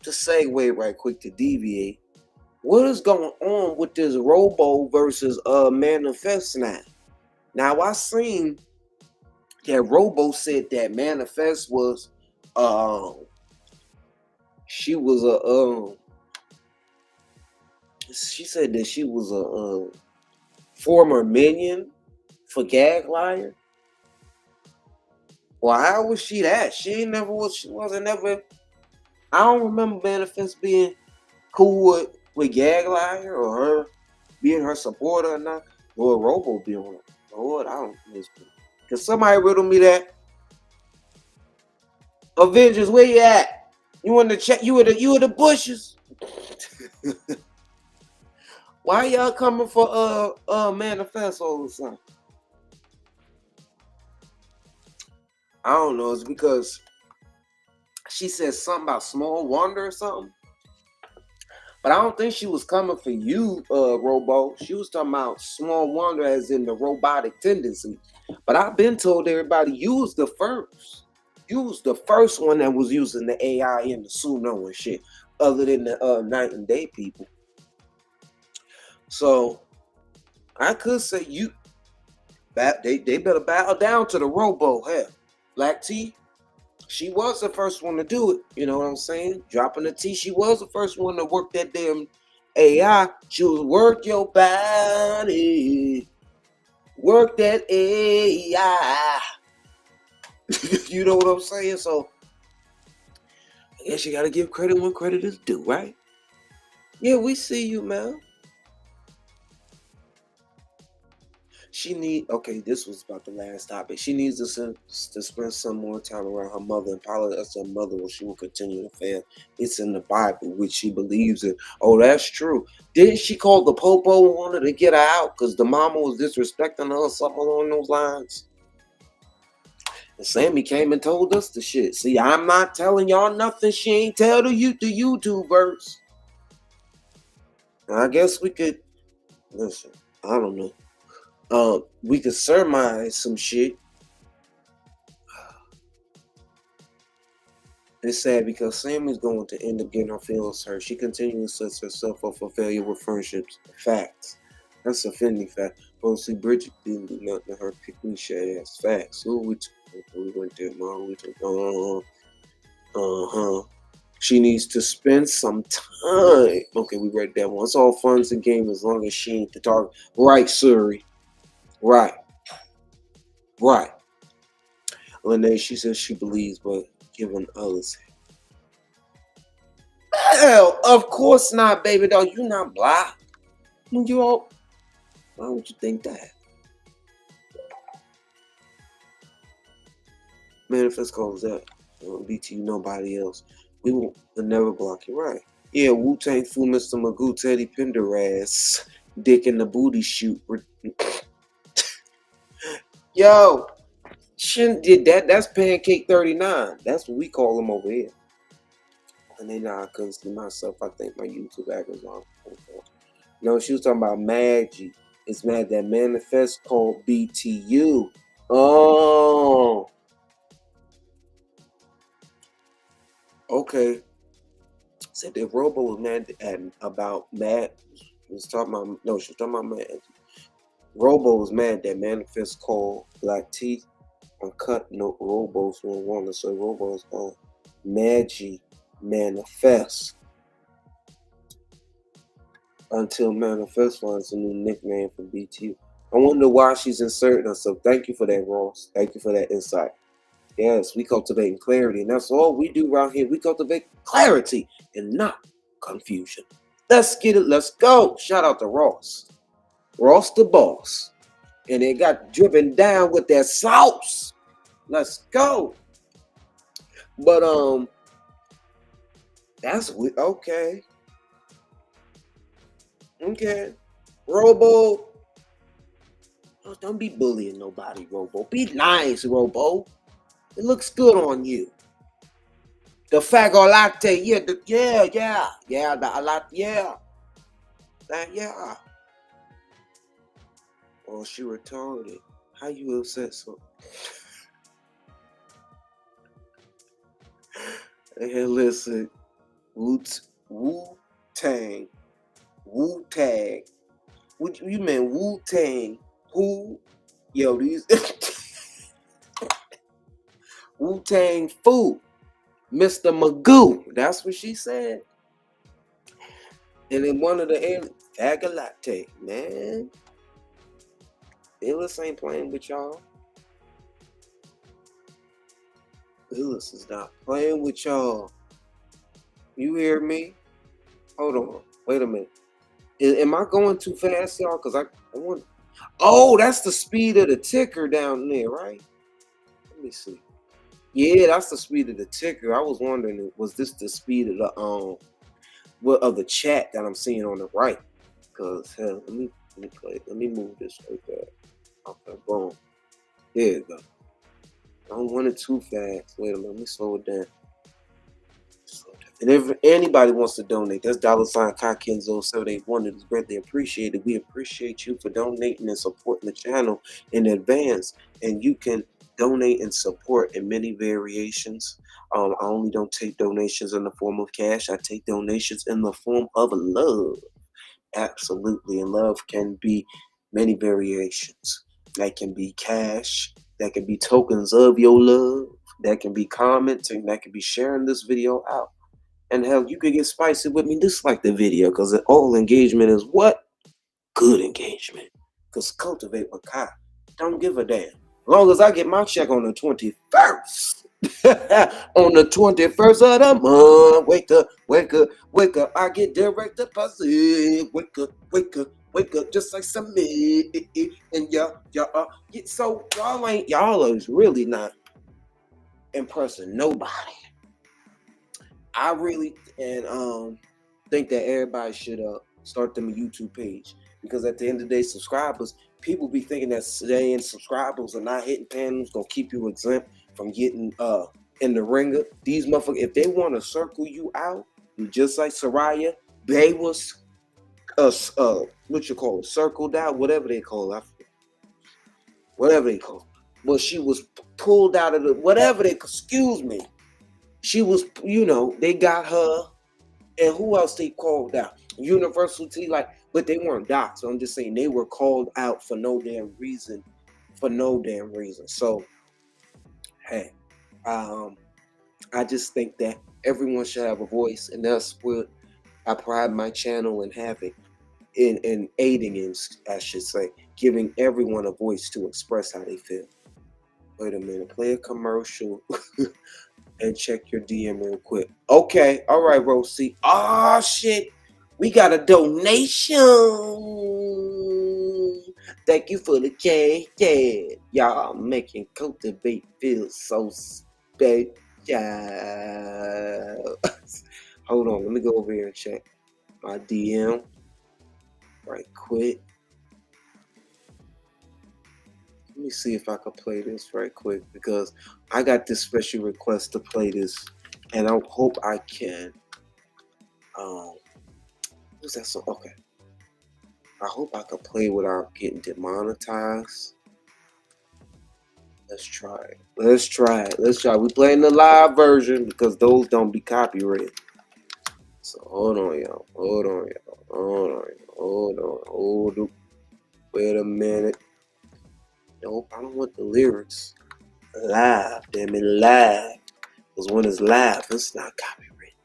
to segue right quick to deviate. What is going on with this Robo versus Manifest now? Now I seen that Robo said that Manifest was she said that she was a former minion for Gag Liar. Well, how was she that? She wasn't never. I don't remember Manifest being cool with Gag Liar or her being her supporter or not. Or Robo being on it. Lord, I don't know. Can somebody riddle me that? Avengers, where you at? You in the chat? You in the bushes? Why y'all coming for Manifest all the time? I don't know. It's because she said something about Small Wonder or something. But I don't think she was coming for you, Robo. She was talking about Small Wonder as in the robotic tendency. But I've been told everybody you was the first. You was the first one that was using the AI and the Suno and shit, other than the night and day people. So I could say they better bow down to the Robo. Hell, Black T, she was the first one to do it. You know what I'm saying? Dropping the T, she was the first one to work that damn AI. She was work your body, work that AI. You know what I'm saying? So I guess you gotta give credit when credit is due, right? Yeah, we see you, man. Okay, this was about the last topic. She needs to spend some more time around her mother and apologize to her mother, or she will continue to fail. It's in the Bible, which she believes in. Oh, that's true. Didn't she call the popo and wanted to get her out because the mama was disrespecting her or something along those lines? And Sammy came and told us the shit. See, I'm not telling y'all nothing she ain't tell the YouTubers. I guess we could listen. I don't know. We could surmise some shit. It's sad because Sammy's going to end up getting her feelings hurt. She continues to set herself up for failure with friendships. Facts. That's offending fact. But see, Bridget didn't do nothing to her pick-me shit ass. Facts. Who we went there, Mom? We took, She needs to spend some time. Okay, we read that one. It's all fun and games as long as she ain't the target. Right, Suri. Right. Lene, she says she believes, but giving others. Hell, of course not, baby doll. You not black. You all. Why would you think that? Manifest calls that. It won't be to you, nobody else. We will never block you, right? Yeah, Wu-Tang Fu, Mr. Magoo, Teddy Pendergrass, Dick in the booty shoot. Yo, shouldn't did that. That's Pancake 39. That's what we call them over here. And then I couldn't see myself. I think my YouTube act was on. No, she was talking about Maggie. It's mad that manifest called BTU. Oh. Okay. Said that Robo was mad about Matt. She was talking about Matt. Robo was mad that manifest called Black Teeth uncut no Robo's from Warner. So Robo is called Maggie Manifest. Until Manifest finds a new nickname for BTU. I wonder why she's inserting herself. Thank you for that, Ross. Thank you for that insight. Yes, we cultivating clarity, and that's all we do around here. We cultivate clarity and not confusion. Let's get it. Let's go. Shout out to Ross. Ross the boss. And it got driven down with that sauce. Let's go. But that's okay. Okay. Robo. Oh, don't be bullying nobody, Robo. Be nice, Robo. It looks good on you. The fago latte, yeah, the latte, yeah. Oh, she retarded. How you upset so? Hey, listen, Wu-Tang. What you mean Wu-Tang? Who? Yo, these Wu-Tang Fu, Mr. Magoo. That's what she said. And then one of the Fagalate, man. Illis ain't playing with y'all. Illis is not playing with y'all. You hear me? Hold on. Wait a minute. Am I going too fast, y'all? Because I want. Oh, that's the speed of the ticker down there, right? Let me see. Yeah, that's the speed of the ticker. I was wondering, was this the speed of the chat that I'm seeing on the right? Because hell, let me move this right there. Okay, boom. There you go. I don't want it too fast. Wait a minute, let me slow it down. And if anybody wants to donate, that's $Kenzo7881. It is greatly appreciated. We appreciate you for donating and supporting the channel in advance. And you can donate and support in many variations. I only don't take donations in the form of cash. I take donations in the form of love. Absolutely. And love can be many variations. That can be cash. That can be tokens of your love. That can be commenting. That can be sharing this video out. And hell, you could get spicy with me. Dislike the video because all engagement is what? Good engagement. Because cultivate with Kai. Don't give a damn. As long as I get my check on the 21st. On the 21st of the month, wake up, wake up, wake up. I get direct deposit. Wake up, wake up, wake up, just like Sammy. And y'all, so y'all is really not impressing nobody. I really think that everybody should start them a YouTube page, because at the end of the day, subscribers, people be thinking that staying subscribers and not hitting panels gonna keep you exempt from getting in the ringer. These motherfuckers, if they want to circle you out, just like Soraya, they was what you call it, circled out, whatever they call it, whatever they call it. But she was pulled out of the whatever they, excuse me. She was, they got her, and who else they called out? Universal T, but they weren't docs. So I'm just saying they were called out for no damn reason. So, hey, I just think that everyone should have a voice, and that's what I pride my channel in having, in aiding in, I should say, giving everyone a voice to express how they feel. Wait a minute, play a commercial and check your DM real quick. Okay, all right, Rosie. Oh shit, we got a donation. Thank you for the cash. Y'all making Cultivate feel so special. Hold on, let me go over here and check my DM right quick. Let me see if I can play this right quick, because I got this special request to play this, and I hope I can. What's that song? Okay. I hope I can play without getting demonetized. Let's try it. We playing the live version because those don't be copyrighted. So hold on, y'all. Hold on. Wait a minute. Nope, I don't want the lyrics. Live, damn it, live. Because when it's live, it's not copyrighted.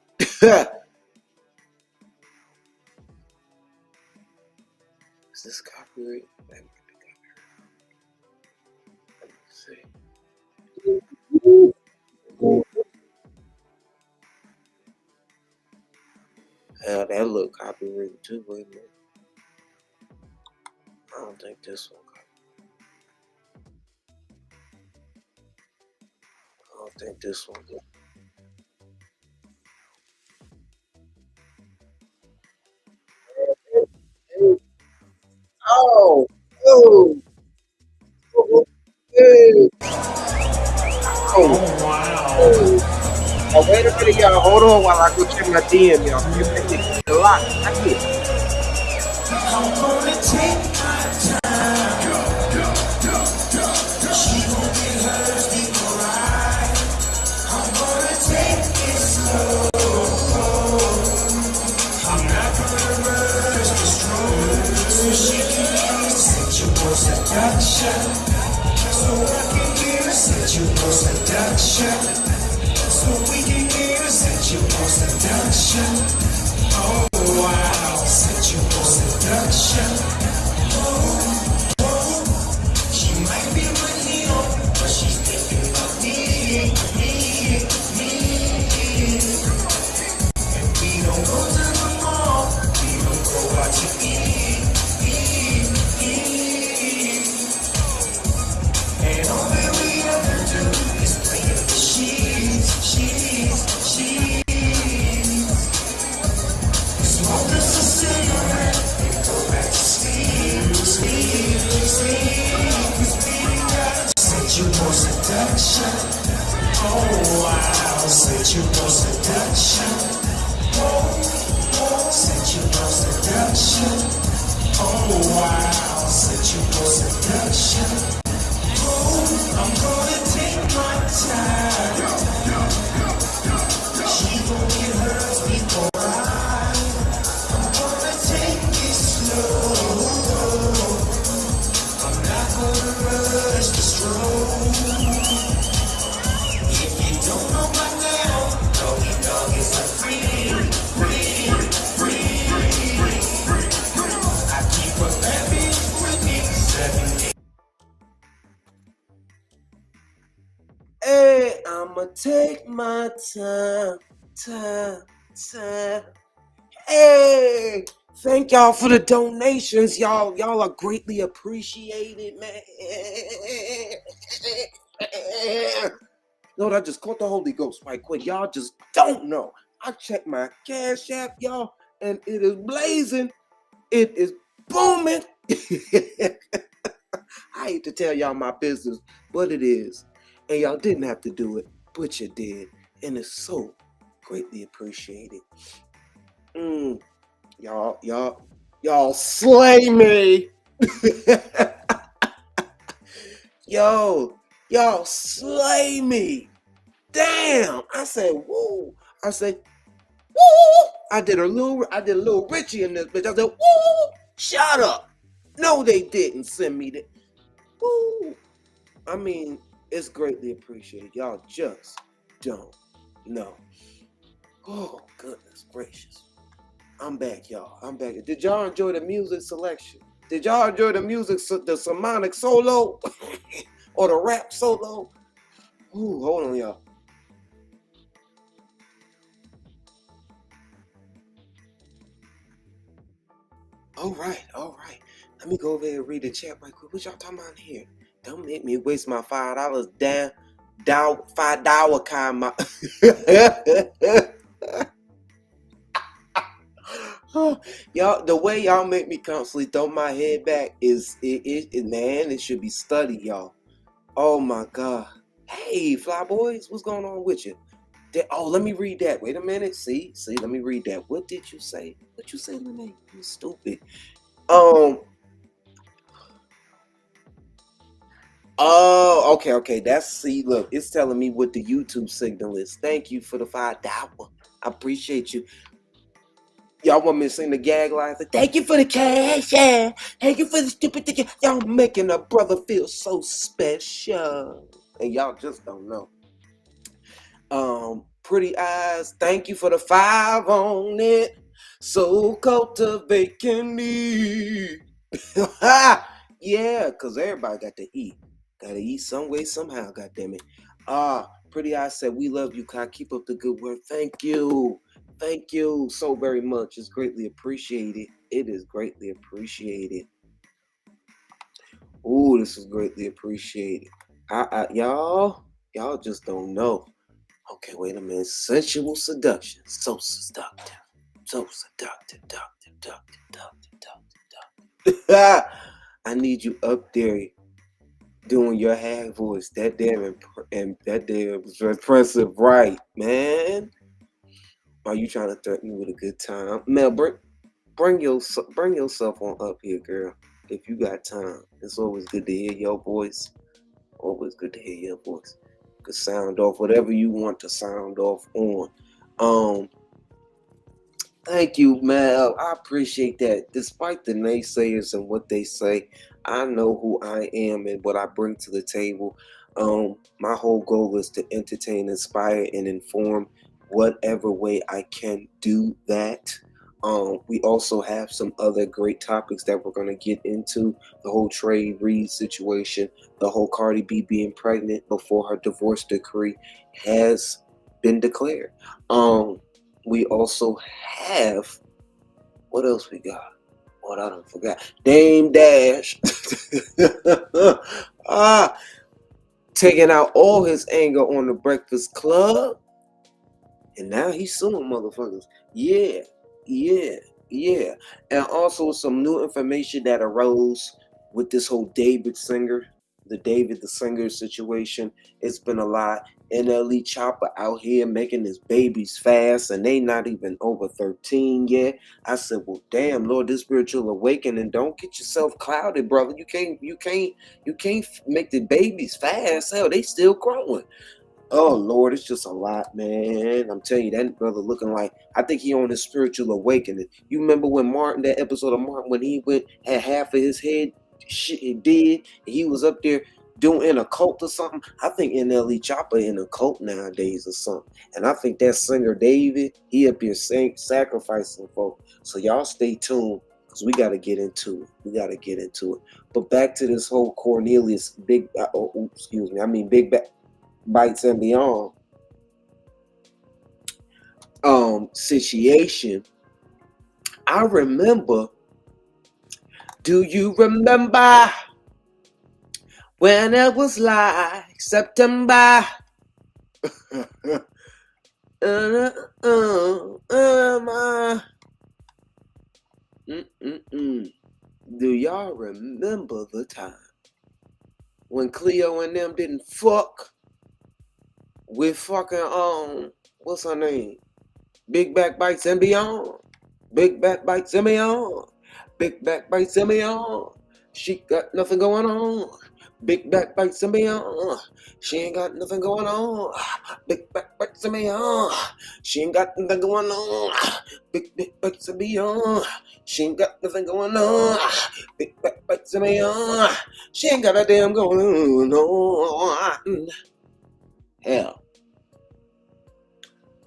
Is this copyrighted? That might be copyrighted. Let me see. Hell, that look copyrighted too. Wait a minute. I don't think this one copyrighted. I don't think this one did. Oh, hey. Wow. Oh, wait a minute, y'all. Hold on while I go check my DM, y'all. It's a lot. That's it. I'm gonna take my time. She gon' get hers before I'm gonna take it slow. I'm not gonna rush the stroke, so she can sensual seduction. So I can hear sensual seduction. So we can hear sensual seduction. Oh wow, sensual seduction. She might be my hero, but she's thinking of me. And we don't go to the mall, we don't go out to eat. And all that we ever do is play with the sheets. Smoke us a cigarette and go back to sleep. Sensual seduction. Oh wow, sensual seduction. Oh, sensual seduction. Oh wow, sensual seduction. I'm gonna take my time. She gon' get hers before I'm gonna take it slow. I'm not gonna rush the stroke. If you don't know by now, doggy is a free. I keep a baby with me 7 days. Yeah, I'ma take my time. Hey, thank y'all for the donations. Y'all are greatly appreciated, man. Lord, I just caught the Holy Ghost right quick. Y'all just don't know. I checked my Cash App, y'all, and it is blazing. It is booming. I hate to tell y'all my business, but it is. And y'all didn't have to do it, but you did. And it's so greatly appreciated. Y'all slay me. Y'all slay me. Damn. I said, woo. I said, woo. I did a little Richie in this bitch. I said, woo. Shut up. No, they didn't send me that. Woo. I mean, it's greatly appreciated. Y'all just don't know. Oh, goodness gracious. I'm back, y'all. I'm back. Did y'all enjoy the music selection? Did y'all enjoy the music, the sermonic solo? Or the rap solo? Ooh, hold on, y'all. All right. Let me go over here and read the chat right quick. What y'all talking about here? Don't make me waste my $5 down. $5 kind my y'all, the way y'all make me constantly throw my head back is man, it should be studied, y'all. Oh my God. Hey, Fly Boys, what's going on with you? Let me read that. Wait a minute. See, let me read that. What did you say? What you say, Lene? You stupid. Oh, okay. Look, it's telling me what the YouTube signal is. Thank you for the $5. I appreciate you. Y'all want me to sing the gag lines? Thank you for the cash, yeah. Thank you for the stupid thing. Y'all making a brother feel so special. And y'all just don't know. Pretty Eyes, thank you for the 5 on it. So cultivating me. Yeah, because everybody got to eat. Gotta eat some way, somehow, goddammit. Pretty Eyes said, we love you, Kai. Keep up the good work. Thank you. Thank you so very much. It's greatly appreciated. It is greatly appreciated. Ooh, this is greatly appreciated. Y'all just don't know. Okay, wait a minute. Sensual seduction. So seductive. I need you up there doing your hag voice. That damn impressive, right, man? Are you trying to threaten me with a good time? Mel, bring yourself on up here, girl. If you got time. It's always good to hear your voice. Always good to hear your voice. You can sound off whatever you want to sound off on. Thank you, Mel. I appreciate that. Despite the naysayers and what they say, I know who I am and what I bring to the table. My whole goal is to entertain, inspire, and inform whatever way I can do that. We also have some other great topics that we're going to get into. The whole Trey Reed situation, the whole Cardi B being pregnant before her divorce decree has been declared. We also have, what else we got? What I don't forgot. Dame Dash. Taking out all his anger on the Breakfast Club. And now he's suing motherfuckers. Yeah. And also some new information that arose with this whole David the Singer situation. It's been a lot. NLE Chopper out here making his babies fast, and they not even over 13 yet. I said, well, damn, Lord, this spiritual awakening, don't get yourself clouded, brother. You can't make the babies fast. Hell, they still growing. Oh Lord, it's just a lot, man. I'm telling you, that brother looking like, I think he on his spiritual awakening. You remember when that episode of Martin, when he had half of his head shit he did, and he was up there doing in a cult or something. I think NLE Chopper in a cult nowadays or something. And I think that singer David, he up here sacrificing folks. So y'all stay tuned, because we got to get into it. But back to this whole Cornelius Big Bag. bites and beyond situation, I remember, do you remember when it was like September? Do y'all remember the time when Cleo and them didn't fuck with fucking what's her name? Big Back Bites and Beyond. Big Back Bites and Beyond. Big Back Bites and Beyond. She got nothing going on. Big Back Bites and Beyond. She ain't got nothing going on. Big Back Bites and Beyond. She ain't got nothing going on. Big Bites and Beyond. She ain't got nothing going on. Big Back Bites and Beyond. She ain't got a damn going on. Hell.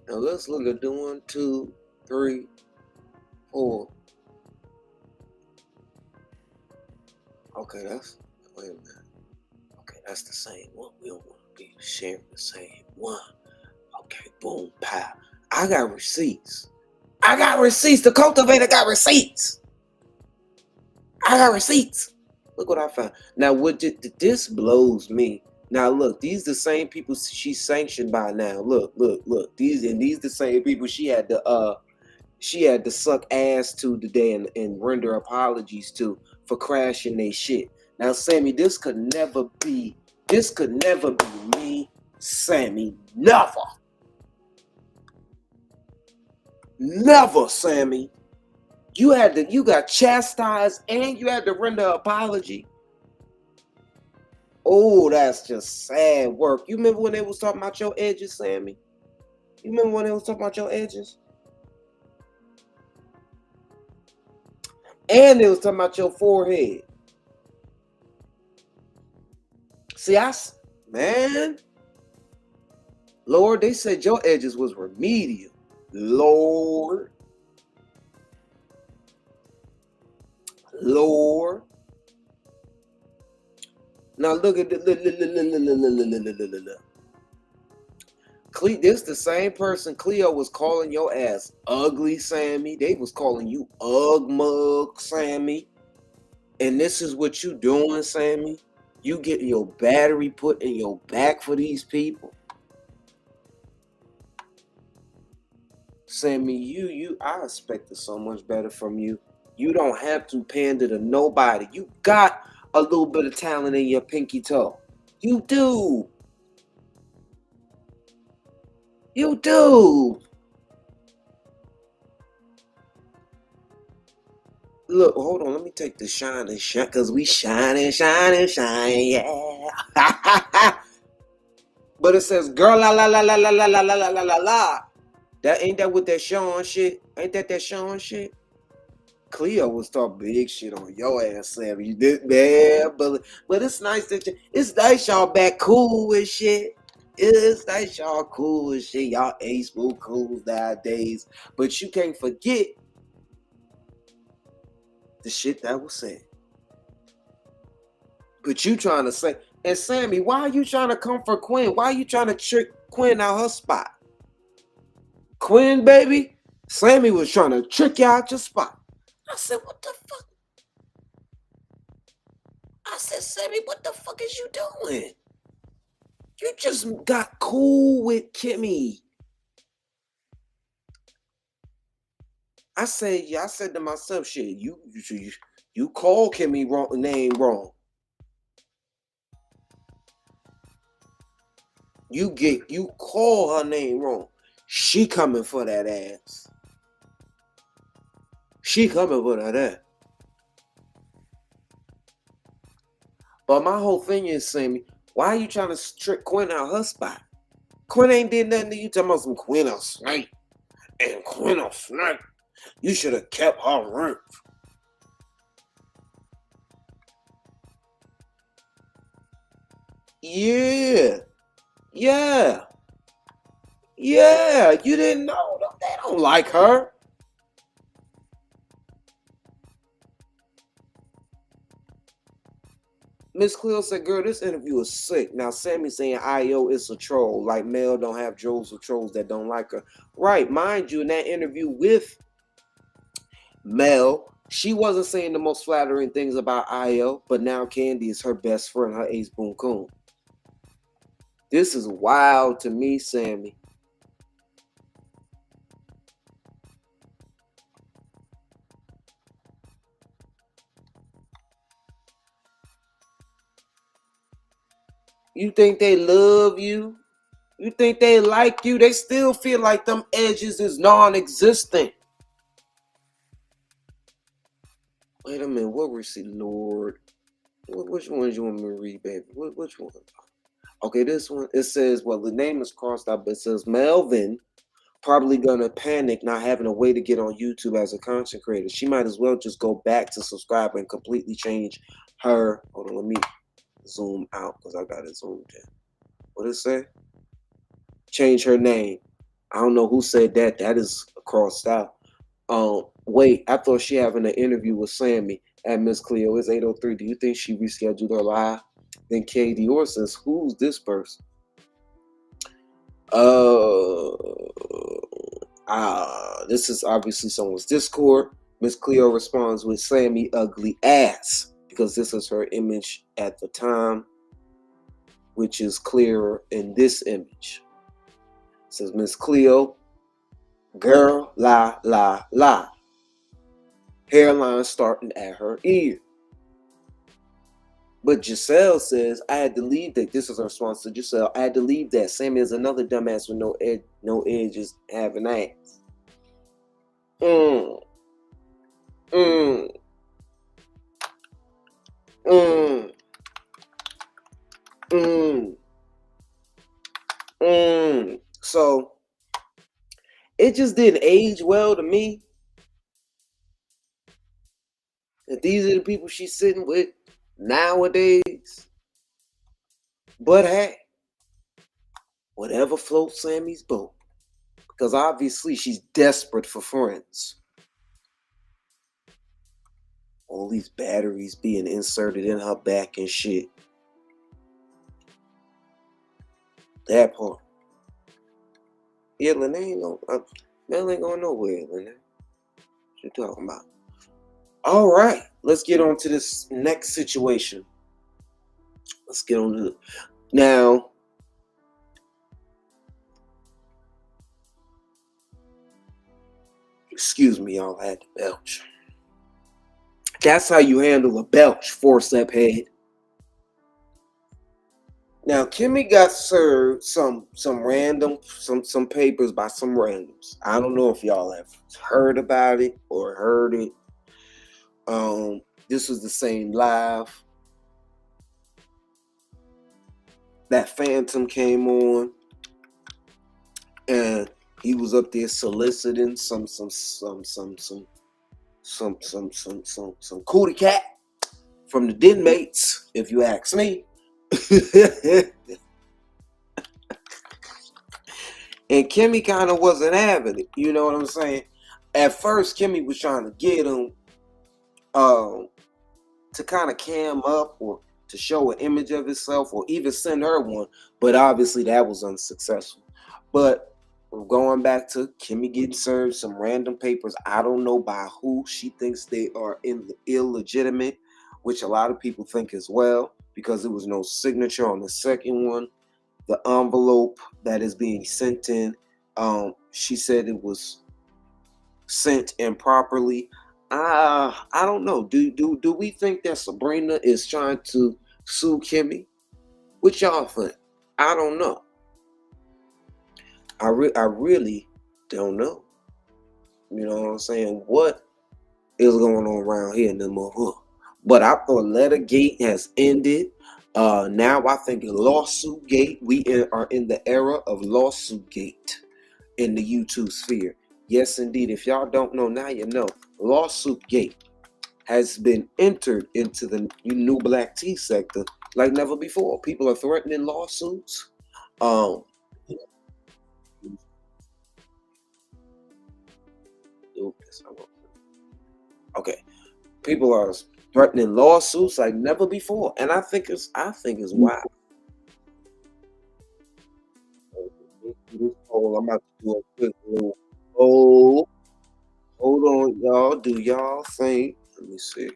Now let's look at 1, 2, 3, 4. Okay, wait a minute. Okay, that's the same one. We don't want to be sharing the same one. Okay, boom, pow. I got receipts. The cultivator got receipts. I got receipts. Look what I found. Now, this blows me. Now, look, these the same people she's sanctioned by now. Look. These the same people she had to suck ass to today and render apologies to for crashing their shit. Now, Sammy, this could never be me, Sammy. Never, Sammy. You got chastised and you had to render an apology. Oh, that's just sad work. You remember when they was talking about your edges, Sammy? You remember when they was talking about your edges? And they was talking about your forehead. See, man, Lord, they said your edges was remedial. Lord. Now look at this the same person Cleo was calling your ass ugly, Sammy. They was calling you mug, Sammy. And this is what you doing, Sammy. You getting your battery put in your back for these people. Sammy, I expected so much better from you. You don't have to pander to nobody. You got a little bit of talent in your pinky toe. You do. Look, hold on. Let me take the shine, because we shine, yeah. But it says, girl, la, la, la, la, la, la, la, la, la, la, la. Ain't that with that Sean shit? Ain't that Sean shit? Cleo was talking big shit on your ass, Sammy. You did, man. But it's nice it's nice y'all back cool with shit. It's nice y'all cool with shit. Y'all ace boo cool nowadays. But you can't forget the shit that was said. But you trying to say, and Sammy, why are you trying to come for Quinn? Why are you trying to trick Quinn out her spot? Quinn, baby, Sammy was trying to trick you out your spot. I said, what the fuck? I said, Sammy, what the fuck is you doing? You just got cool with Kimmie. I said to myself, shit, you call Kimmie name wrong. You call her name wrong. She coming for that ass. She coming for that ass. But my whole thing is, Sammy, why are you trying to trick Quinn out her spot? Quinn ain't did nothing to you. Talking about some Quinn a snake. And Quinn a snake. You should have kept her root. Yeah. You didn't know. They don't like her. Miss Cleo said, girl, this interview is sick. Now, Sammy saying IO is a troll. Like, Mel don't have trolls or trolls that don't like her. Right. Mind you, in that interview with Mel, she wasn't saying the most flattering things about IO, but now Candy is her best friend, her ace boon coon. This is wild to me, Sammy. You think they love you? You think they like you? They still feel like them edges is non-existent. Wait a minute. What was she, Lord? Which ones you want me to read, baby? Which one? Okay, this one. It says, well, the name is crossed out, but it says Melvin probably gonna panic not having a way to get on YouTube as a content creator. She might as well just go back to subscribe and completely change her. Hold on, let me zoom out because I got it zoomed in. What did it say? Change her name. I don't know who said that. That is crossed out. Wait, I thought she having an interview with Sammy at Miss Cleo. It's 8:03. Do you think she rescheduled her live? Then K Dior says, who's this person? This is obviously someone's Discord. Miss Cleo responds with Sammy ugly ass because this is her image at the time, which is clearer in this image. It says Miss Cleo, girl, lie, lie, lie. Hairline starting at her ear. But Giselle says, I had to leave that. This is her response to Giselle. I had to leave that. Sammy is another dumbass with no edges, having ass. So it just didn't age well to me. That these are the people she's sitting with nowadays. But hey, whatever floats Sammy's boat. Because obviously she's desperate for friends. All these batteries being inserted in her back and shit. That part. Yeah, Lene ain't going. Mel ain't going nowhere, Lene. What you talking about? All right, let's get on to this next situation. Let's get on to it. Now, excuse me, y'all, I had to belch. That's how you handle a belch, forcep head. Now, Kimmie got served some random papers by some randoms. I don't know if y'all have heard about it or heard it. This was the same live that Phantom came on, and he was up there soliciting some cootie cat from the den mates, if you ask me. And Kimmie kind of wasn't having it, you know what I'm saying? At first, Kimmie was trying to get him to kind of cam up or to show an image of himself or even send her one, but obviously that was unsuccessful. But going back to Kimmie getting served some random papers, I don't know by who. She thinks they are illegitimate, which a lot of people think as well, because there was no signature on the second one. The envelope that is being sent in, she said it was sent improperly. I don't know. Do we think that Sabrina is trying to sue Kimmie? What y'all think? I don't know. I really don't know. You know what I'm saying? What is going on around here in the motherfucker? But I thought letter gate has ended. Now I think lawsuit gate. We are in the era of lawsuit gate in the YouTube sphere. Yes, indeed. If y'all don't know, now you know. Lawsuit gate has been entered into the new black tea sector like never before. People are threatening lawsuits. Okay. People are threatening lawsuits like never before. And I think it's wild. This poll, I'm about to do a quick little poll. Hold on, y'all. Do y'all think? Let me see.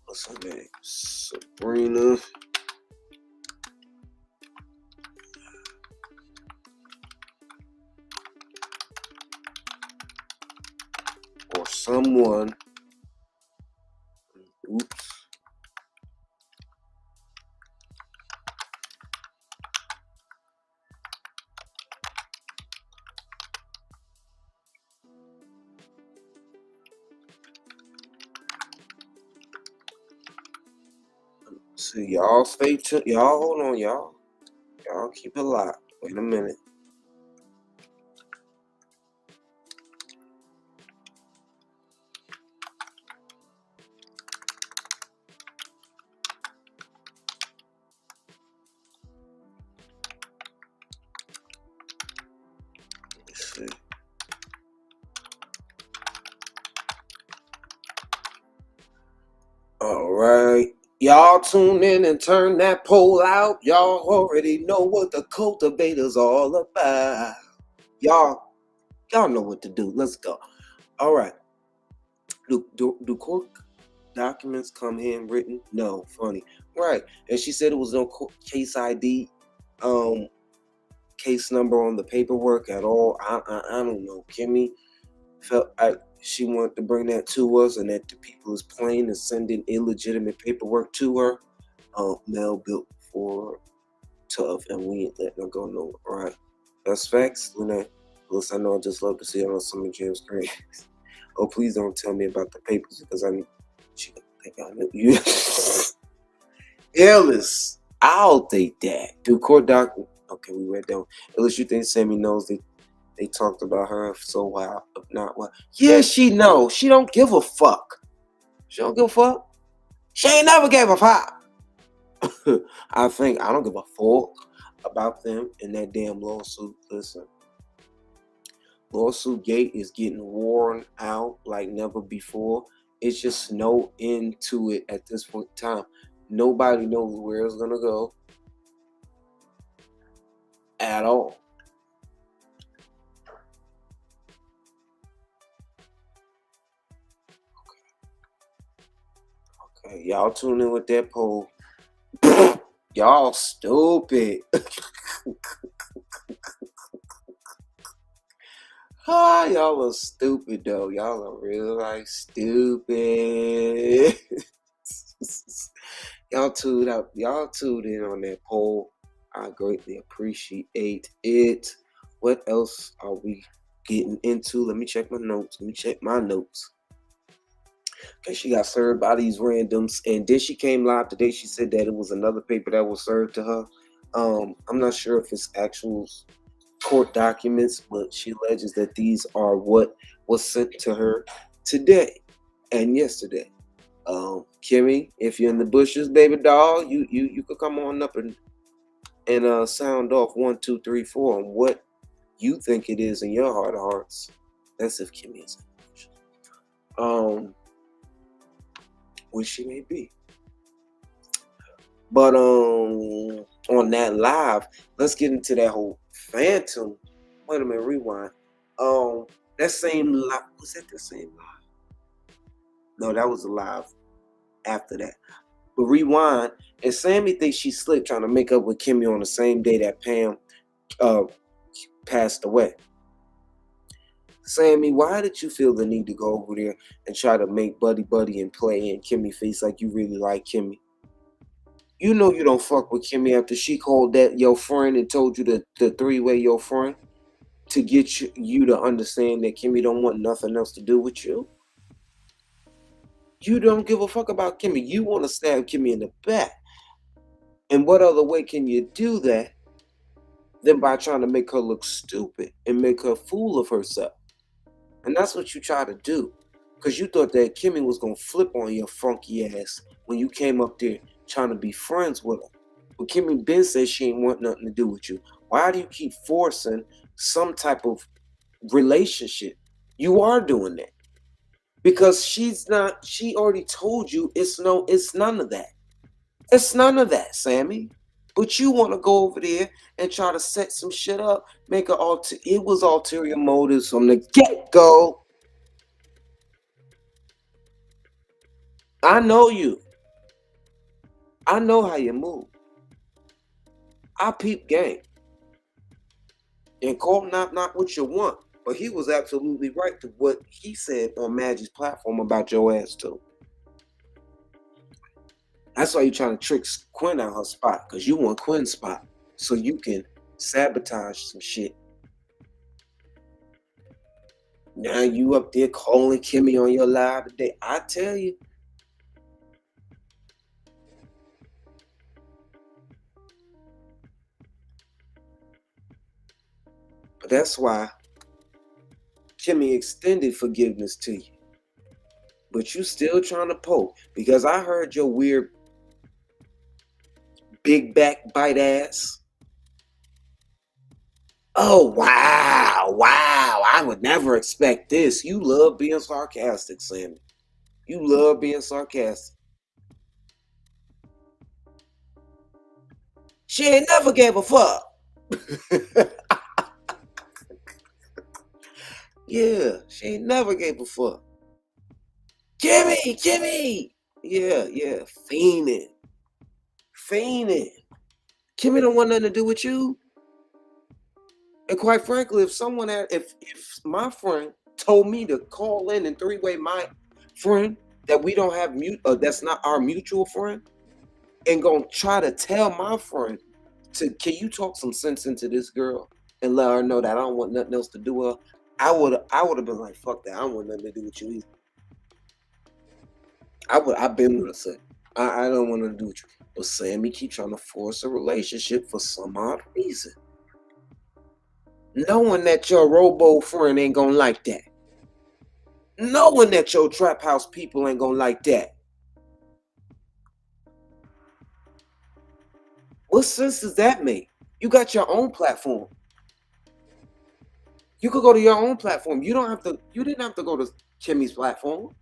What's her name? Sabrina. Or someone. Oops. See, y'all stay tuned. Y'all hold on, y'all. Y'all keep it locked. Wait a minute. Let's see. All right. Y'all tune in and turn that poll out. Y'all already know what the cultivator's all about. Y'all know what to do. Let's go. All right. Do court documents come handwritten? No. Funny. Right. And she said it was no case ID, case number on the paperwork at all. I don't know. Kimmie felt like she wanted to bring that to us, and that the people is playing and sending illegitimate paperwork to her. Mel built for tough, and we ain't letting her go nowhere. Right? That's facts. Listen, I know I just love to see it on some of Jim's screen. Oh, please don't tell me about the papers because she think I knew you. Ellis, I'll take that. Do court doc? Okay, we read that. Ellis, you think Sammy knows they talked about her so wild, if not what? Yeah, she knows. She don't give a fuck. She don't give a fuck. She ain't never gave a fuck. I don't give a fuck about them in that damn lawsuit. Listen, lawsuit gate is getting worn out like never before. It's just no end to it at this point in time. Nobody knows where it's gonna go at all. Okay, y'all tune in with that poll. Y'all stupid. Y'all are stupid though. Y'all are real like stupid. Y'all tuned in on that poll. I greatly appreciate it. What else are we getting into? Let me check my notes. Okay, she got served by these randoms, and then she came live today. She said that it was another paper that was served to her. I'm not sure if it's actual court documents, but she alleges that these are what was sent to her today and yesterday. Kimmie, if you're in the bushes, baby doll, you could come on up and sound off 1, 2, 3, 4 on what you think it is in your heart of hearts. That's if Kimmie is in the bushes. Which she may be. But on that live, let's get into that whole phantom. Wait a minute, rewind. That same live, was that the same live? No, that was a live after that. But rewind, and Sammy thinks she slipped trying to make up with Kimmie on the same day that Pam passed away. Sammy, why did you feel the need to go over there and try to make buddy and play in Kimmie face like you really like Kimmie? You know you don't fuck with Kimmie after she called that your friend and told you the three-way your friend to get you to understand that Kimmie don't want nothing else to do with you. You don't give a fuck about Kimmie. You want to stab Kimmie in the back. And what other way can you do that than by trying to make her look stupid and make her a fool of herself? And that's what you try to do. Because you thought that Kimmie was going to flip on your funky ass when you came up there trying to be friends with her. But Kimmie Ben says she ain't want nothing to do with you. Why do you keep forcing some type of relationship? You are doing that. Because she already told you it's none of that. It's none of that, Sammy. But you want to go over there and try to set some shit up, make it was ulterior motives from the get-go. I know you. I know how you move. I peep game. And call not what you want. But he was absolutely right to what he said on Maggie's platform about your ass too. That's why you're trying to trick Quinn out her spot, because you want Quinn's spot so you can sabotage some shit. Now you up there calling Kimmie on your live today. I tell you. But that's why Kimmie extended forgiveness to you. But you still trying to poke, because I heard your weird big back bite ass. Oh, wow. I would never expect this. You love being sarcastic, Sammy. You love being sarcastic. She ain't never gave a fuck. Yeah, she ain't never gave a fuck. Kimmie! Yeah, fiending. Kimmie don't want nothing to do with you. And quite frankly, if my friend told me to call in and three-way my friend that we don't have that's not our mutual friend, and gonna try to tell my friend can you talk some sense into this girl and let her know that I don't want nothing else to do with her, I would have been like, fuck that, I don't want nothing to do with you either. I've been with her said, I don't want nothing to do with you. But Sammy keep trying to force a relationship for some odd reason. Knowing that your robo friend ain't gonna like that. Knowing that your trap house people ain't gonna like that. What sense does that make? You got your own platform. You could go to your own platform. You didn't have to go to Kimmie's platform.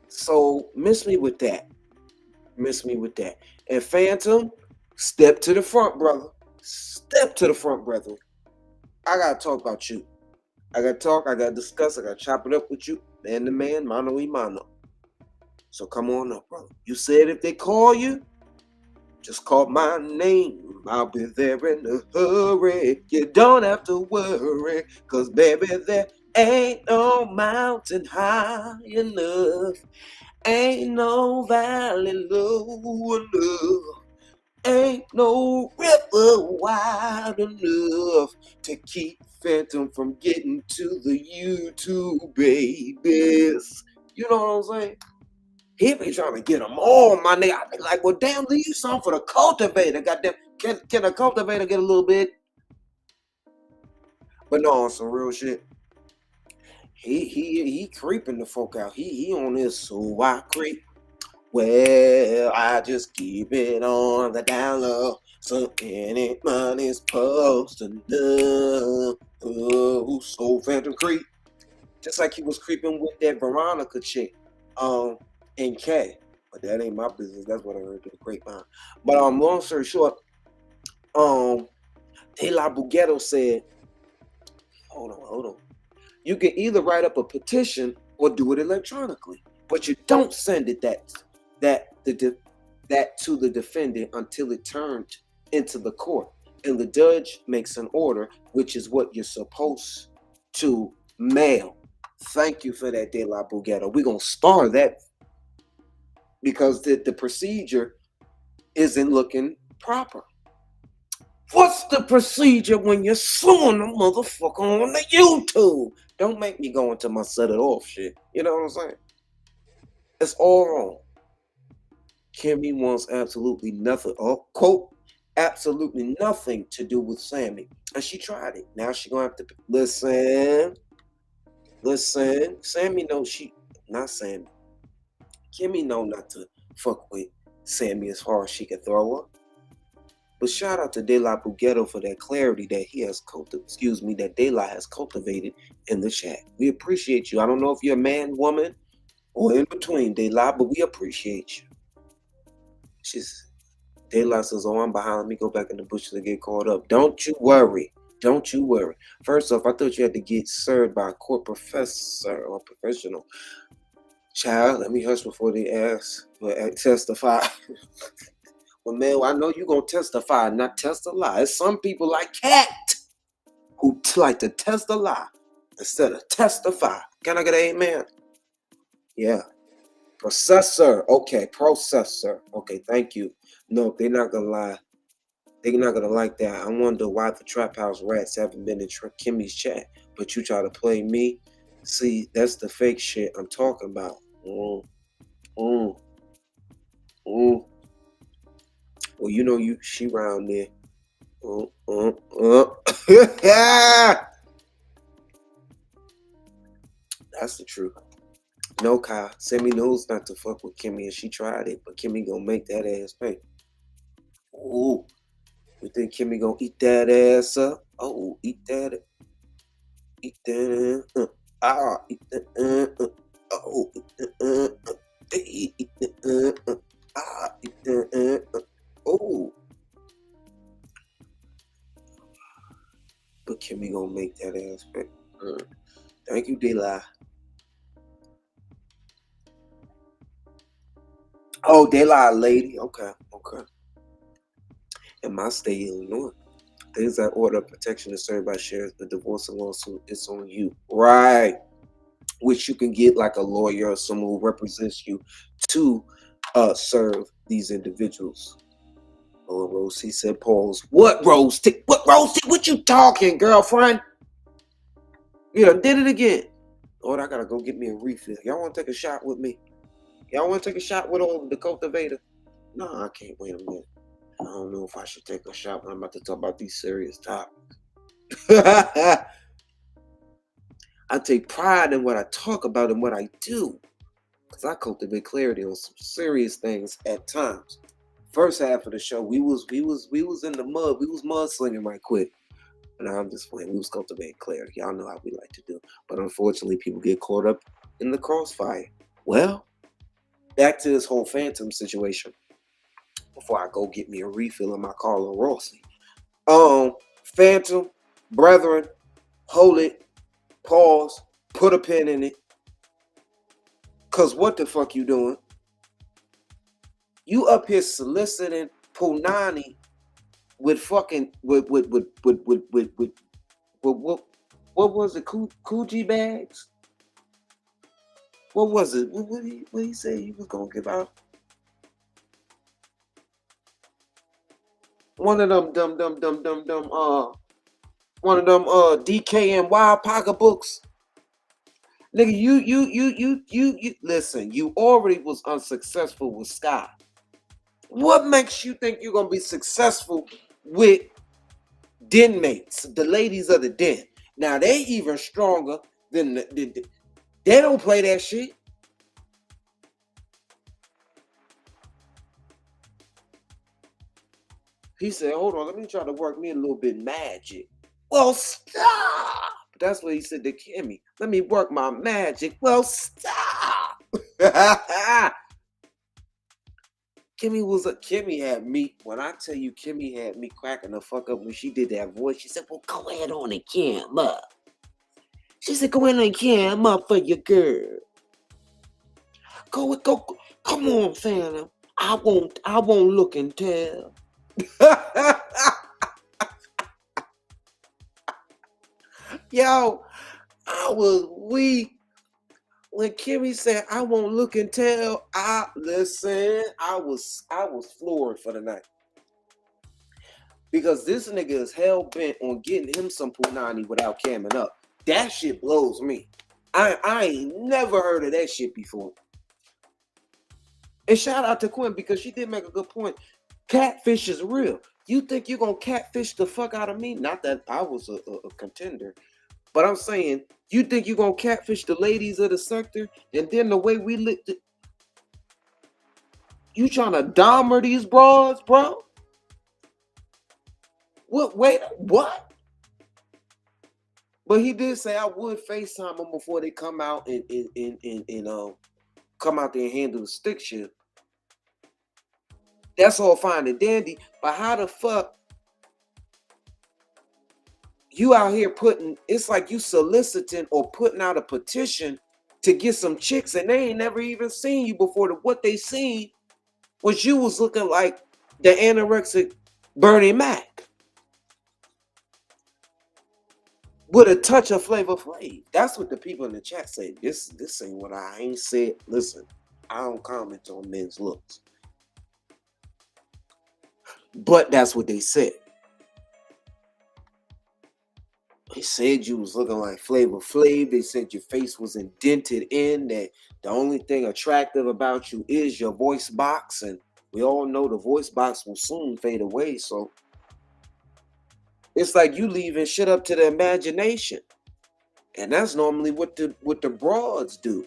So miss me with that. And Phantom, step to the front, brother. I gotta talk about you. I gotta discuss, I gotta chop it up with you. Man to man, mano y mano. So come on up, brother. You said if they call you, just call my name. I'll be there in a hurry. You don't have to worry, cause baby, there ain't no mountain high enough. Ain't no valley low enough. Ain't no river wide enough to keep Phantom from getting to the YouTube babies. You know what I'm saying? He be trying to get them all, my nigga. I be like, well, damn, leave some for the cultivator. Goddamn, can a cultivator get a little bit? But no, on some real shit. He creeping the folk out. He on this, so I creep. Well, I just keep it on the down low. So any money's posted up. Oh, so Phantom creep. Just like he was creeping with that Veronica chick. And K. But that ain't my business. That's what I heard through the grapevine. But long story short, De La Bugetto said, hold on. You can either write up a petition or do it electronically, but you don't send it that to the defendant until it turned into the court, and the judge makes an order, which is what you're supposed to mail. Thank you for that, De La Bugetto. We're gonna star that because the procedure isn't looking proper. What's the procedure when you're suing a motherfucker on the YouTube? Don't make me go into my set it off shit. You know what I'm saying? It's all wrong. Kimmie wants absolutely nothing, quote, absolutely nothing to do with Sammy. And she tried it. Now she gonna have to listen. Sammy knows not Sammy. Kimmie know not to fuck with Sammy as far as she can throw her. But shout out to De La Bugetto for that clarity that he has that De La has cultivated in the chat. We appreciate you. I don't know if you're a man, woman, or in between, De La, but we appreciate you. De La says, oh, I'm behind. Let me go back in the bushes and get caught up. Don't you worry. Don't you worry. First off, I thought you had to get served by a court professor or professional. Child, let me hush before they ask. Testify. Well, man, I know you're going to testify, not test a lie. There's some people like Cat who like to test a lie instead of testify. Can I get an amen? Yeah. Processor. Okay, processor. Okay, thank you. No, they're not going to lie. They're not going to like that. I wonder why the Trap House Rats haven't been in Kimmie's chat, but you try to play me. See, that's the fake shit I'm talking about. Well, you know she round there. That's the truth. No, Kyle. Sammy knows not to fuck with Kimmie, and she tried it, but Kimmie gonna make that ass pay. Ooh. You think Kimmie gonna eat that ass up? Oh, eat that. Eat that. Eat that. Oh, eat that. Eat that. Eat that. Oh. But Kimmie gonna make that ass pay. Thank you, De-La. Oh, De-La lady. Okay. In my state, Illinois, things like order of protection is served by sheriff. The divorce lawsuit is on you. Right. Which you can get like a lawyer or someone who represents you to serve these individuals. Oh, Rosie said, pause. What, Rosie? What you talking, girlfriend? You done did it again. Lord, I gotta go get me a refill. Y'all want to take a shot with me? Y'all want to take a shot with old the cultivator? No, I can't. Wait a minute. I don't know if I should take a shot when I'm about to talk about these serious topics. I take pride in what I talk about and what I do, because I cultivate clarity on some serious things at times. First half of the show, we was in the mud. We was mudslinging right quick. And I'm just playing. We was cultivating clarity. Y'all know how we like to do. But unfortunately, people get caught up in the crossfire. Well, back to this whole phantom situation. Before I go get me a refill in my Carlo Rossi. Phantom, brethren, hold it, pause, put a pin in it. Cause what the fuck you doing? You up here soliciting punani with fucking with what was it? Coogee bags? What was it? What he say he was gonna give out? One of them DK and Wild pocketbooks. Nigga, you listen, you already was unsuccessful with Sky. What makes you think you're gonna be successful with den mates, the ladies of the den? Now they even stronger than they don't play that shit. He said, hold on, let me try to work me a little bit magic. Well, stop. That's what he said to Kimmie. Let me work my magic. Well, stop. Kimmie had me, when I tell you Kimmie had me cracking the fuck up when she did that voice. She said, well, go ahead on and cam up. She said, go ahead and cam up for your girl. Go, come on, Phantom. I won't look and tell. Yo, I was weak when Kimmie said I won't look and tell. I was floored for the night, because this nigga is hell bent on getting him some punani without camming up. That shit blows me. I ain't never heard of that shit before. And shout out to Quinn, because she did make a good point. Catfish is real. You think you're gonna catfish the fuck out of me? Not that I was a contender, but I'm saying, you think you're gonna catfish the ladies of the sector, and then the way we lit you trying to dahmer these broads, bro? What? Wait, what? But he did say I would FaceTime them before they come out and come out there and handle the stick shift. That's all fine and dandy. But how the fuck you out here putting? It's like you soliciting or putting out a petition to get some chicks, and they ain't never even seen you before. What they seen was you was looking like the anorexic Bernie Mac with a touch of Flavor Flav. That's what the people in the chat say. This ain't what I ain't said. Listen, I don't comment on men's looks, but that's what they said. They said you was looking like Flavor Flav. They said your face was indented in. That the only thing attractive about you is your voice box, and we all know the voice box will soon fade away. So it's like you leaving shit up to the imagination. And that's normally what the broads do.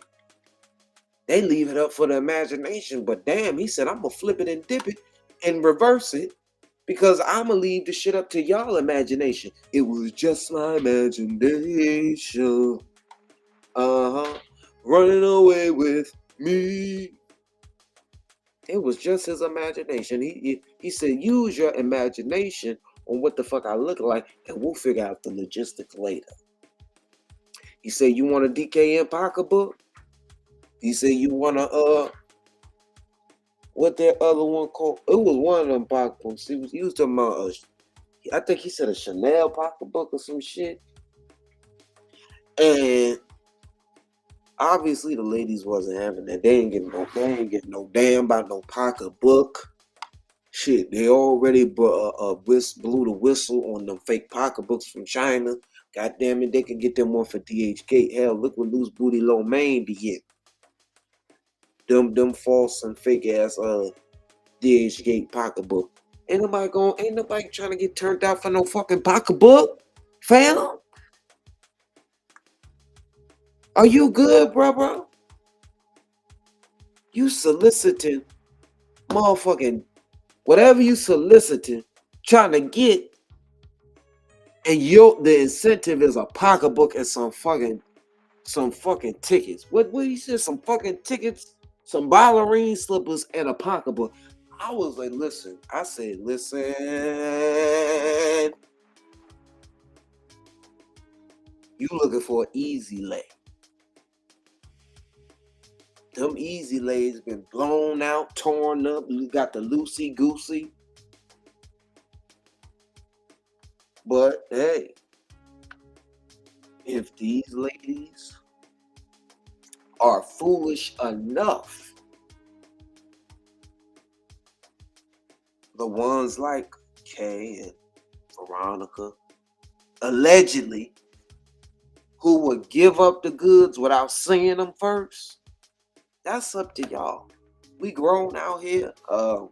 They leave it up for the imagination. But damn, he said, I'm going to flip it and dip it and reverse it because I'm going to leave the shit up to y'all imagination. It was just my imagination. Running away with me. It was just his imagination. He said, use your imagination on what the fuck I look like, and we'll figure out the logistics later. He said, you want a DKN pocketbook? He said, you want a, what that other one called? It was one of them pocketbooks. He was talking about, I think he said a Chanel pocketbook or some shit. And obviously the ladies wasn't having that. They ain't getting no damn about no pocketbook. Shit, they already blew the whistle on them fake pocketbooks from China. God damn it, they can get them one for DHK. Hell, look what Loose Booty Lo Mein be getting. Them false and fake ass DHK pocketbook. Ain't nobody trying to get turned out for no fucking pocketbook, fam. Are you good, bro? You soliciting motherfucking whatever you soliciting, trying to get, and the incentive is a pocketbook and some fucking tickets. What he said? Some fucking tickets, some ballerine slippers, and a pocketbook. I was like, listen. I said, listen. You looking for an easy lay. Them easy lays been blown out, torn up. You got the loosey-goosey. But hey, if these ladies are foolish enough, the ones like Kay and Veronica, allegedly, who would give up the goods without seeing them first, that's up to y'all. We grown out here. I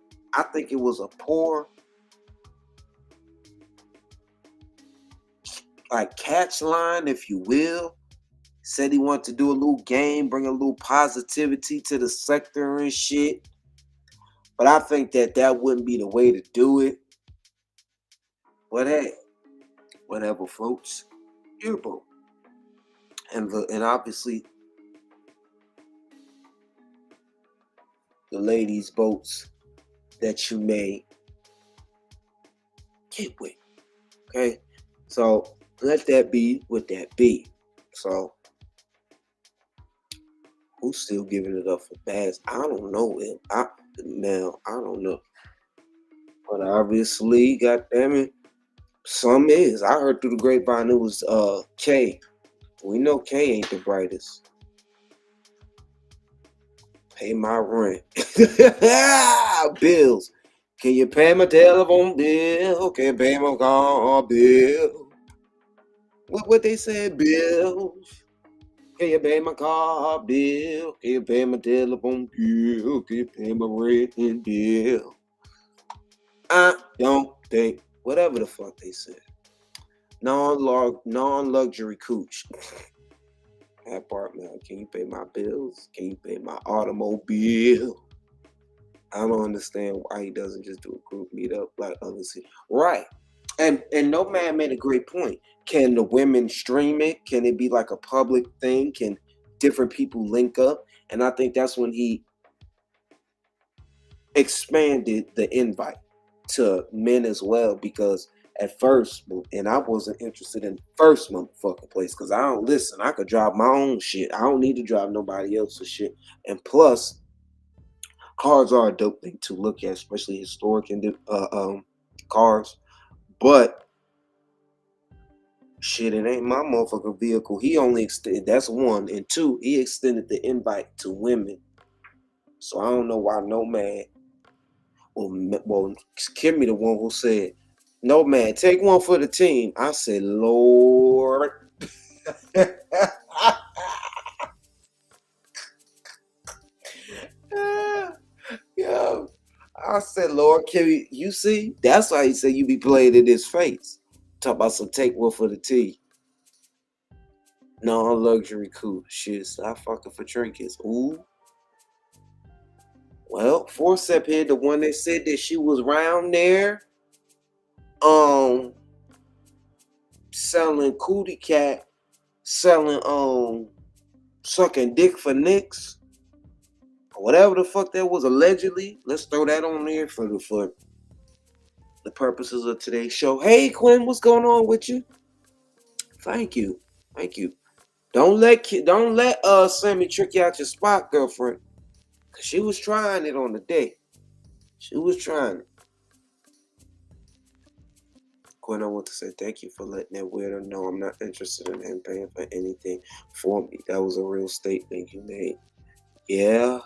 think it was a poor catch line, if you will. Said he wanted to do a little game, bring a little positivity to the sector and shit. But I think that wouldn't be the way to do it. But hey, whatever floats your boat. And obviously the ladies' boats that you may get with. Okay? So let that be what that be. So who's still giving it up for Bass? I don't know. I don't know. But obviously, goddammit, some is. I heard through the grapevine it was K. We know K ain't the brightest. Pay my rent. Bills. Can you pay my telephone bill? Can you pay my car bill? What they said, bills. Can you pay my car bill? Can you pay my telephone bill? Can you pay my rent bill? I don't think, whatever the fuck they said. Non-luxury cooch. That part, man. Can you pay my bills? Can you pay my automobile? I don't understand why he doesn't just do a group meetup like others. Right. And no man made a great point. Can the women stream it? Can it be like a public thing? Can different people link up? And I think that's when he expanded the invite to men as well, because at first, and I wasn't interested in first motherfucking place, because I don't listen. I could drive my own shit. I don't need to drive nobody else's shit. And plus, cars are a dope thing to look at, especially historic and cars. But shit, it ain't my motherfucking vehicle. He only extended, that's one. And two, he extended the invite to women. So I don't know why no man, well, Kimmie the one who said, no man, take one for the team. I said, Lord. Yo, I said, Lord, Kimmie, you see? That's why he said you be playing in his face. Talk about some take one for the team. Non-luxury coupe. Shit, stop fucking for trinkets. Ooh. Well, Forcep here, the one that said that she was round there, selling cootie cat, selling, sucking dick for nicks, or whatever the fuck that was allegedly. Let's throw that on there for the purposes of today's show. Hey, Quinn, what's going on with you? Thank you. Don't let Sammy trick you out your spot, girlfriend. Cause she was trying it on the day. She was trying it. Quinn, I want to say thank you for letting that weirdo know I'm not interested in him paying for anything for me. That was a real statement you made. Yeah.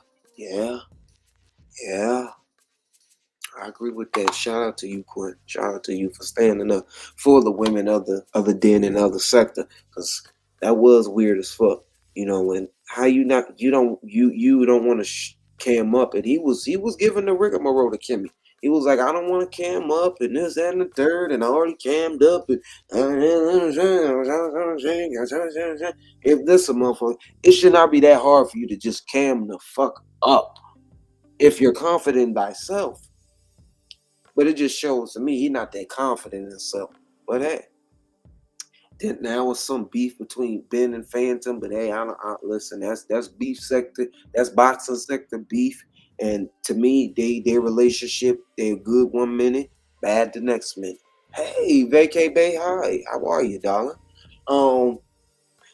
I agree with that. Shout out to you, Quinn. Shout out to you for standing up for the women of the den and other sector. Cause that was weird as fuck. You know, and how you don't want to cam up, and he was giving the rigmarole to Kimmie. He was like, I don't want to cam up and this, that, and the third, and I already cammed up. And if this a motherfucker, it should not be that hard for you to just cam the fuck up if you're confident in thyself. But it just shows to me he's not that confident in himself. But hey, then now was some beef between Ben and Phantom. But hey, I listen. That's beef sector. That's boxing sector beef. And to me, their relationship, they're good 1 minute, bad the next minute. Hey, Vacay Bay, hi. How are you, darling? I'm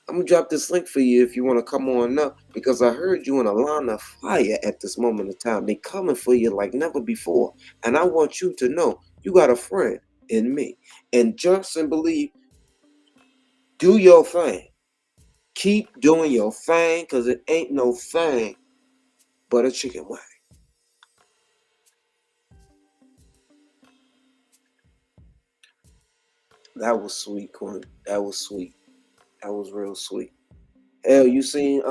gonna drop this link for you if you want to come on up, because I heard you in a line of fire at this moment in time. They coming for you like never before, and I want you to know you got a friend in me. And trust and believe. Do your thing. Keep doing your thing, because it ain't no thing but a chicken wing. That was sweet, Quinn. That was sweet. That was real sweet. Hell, you seen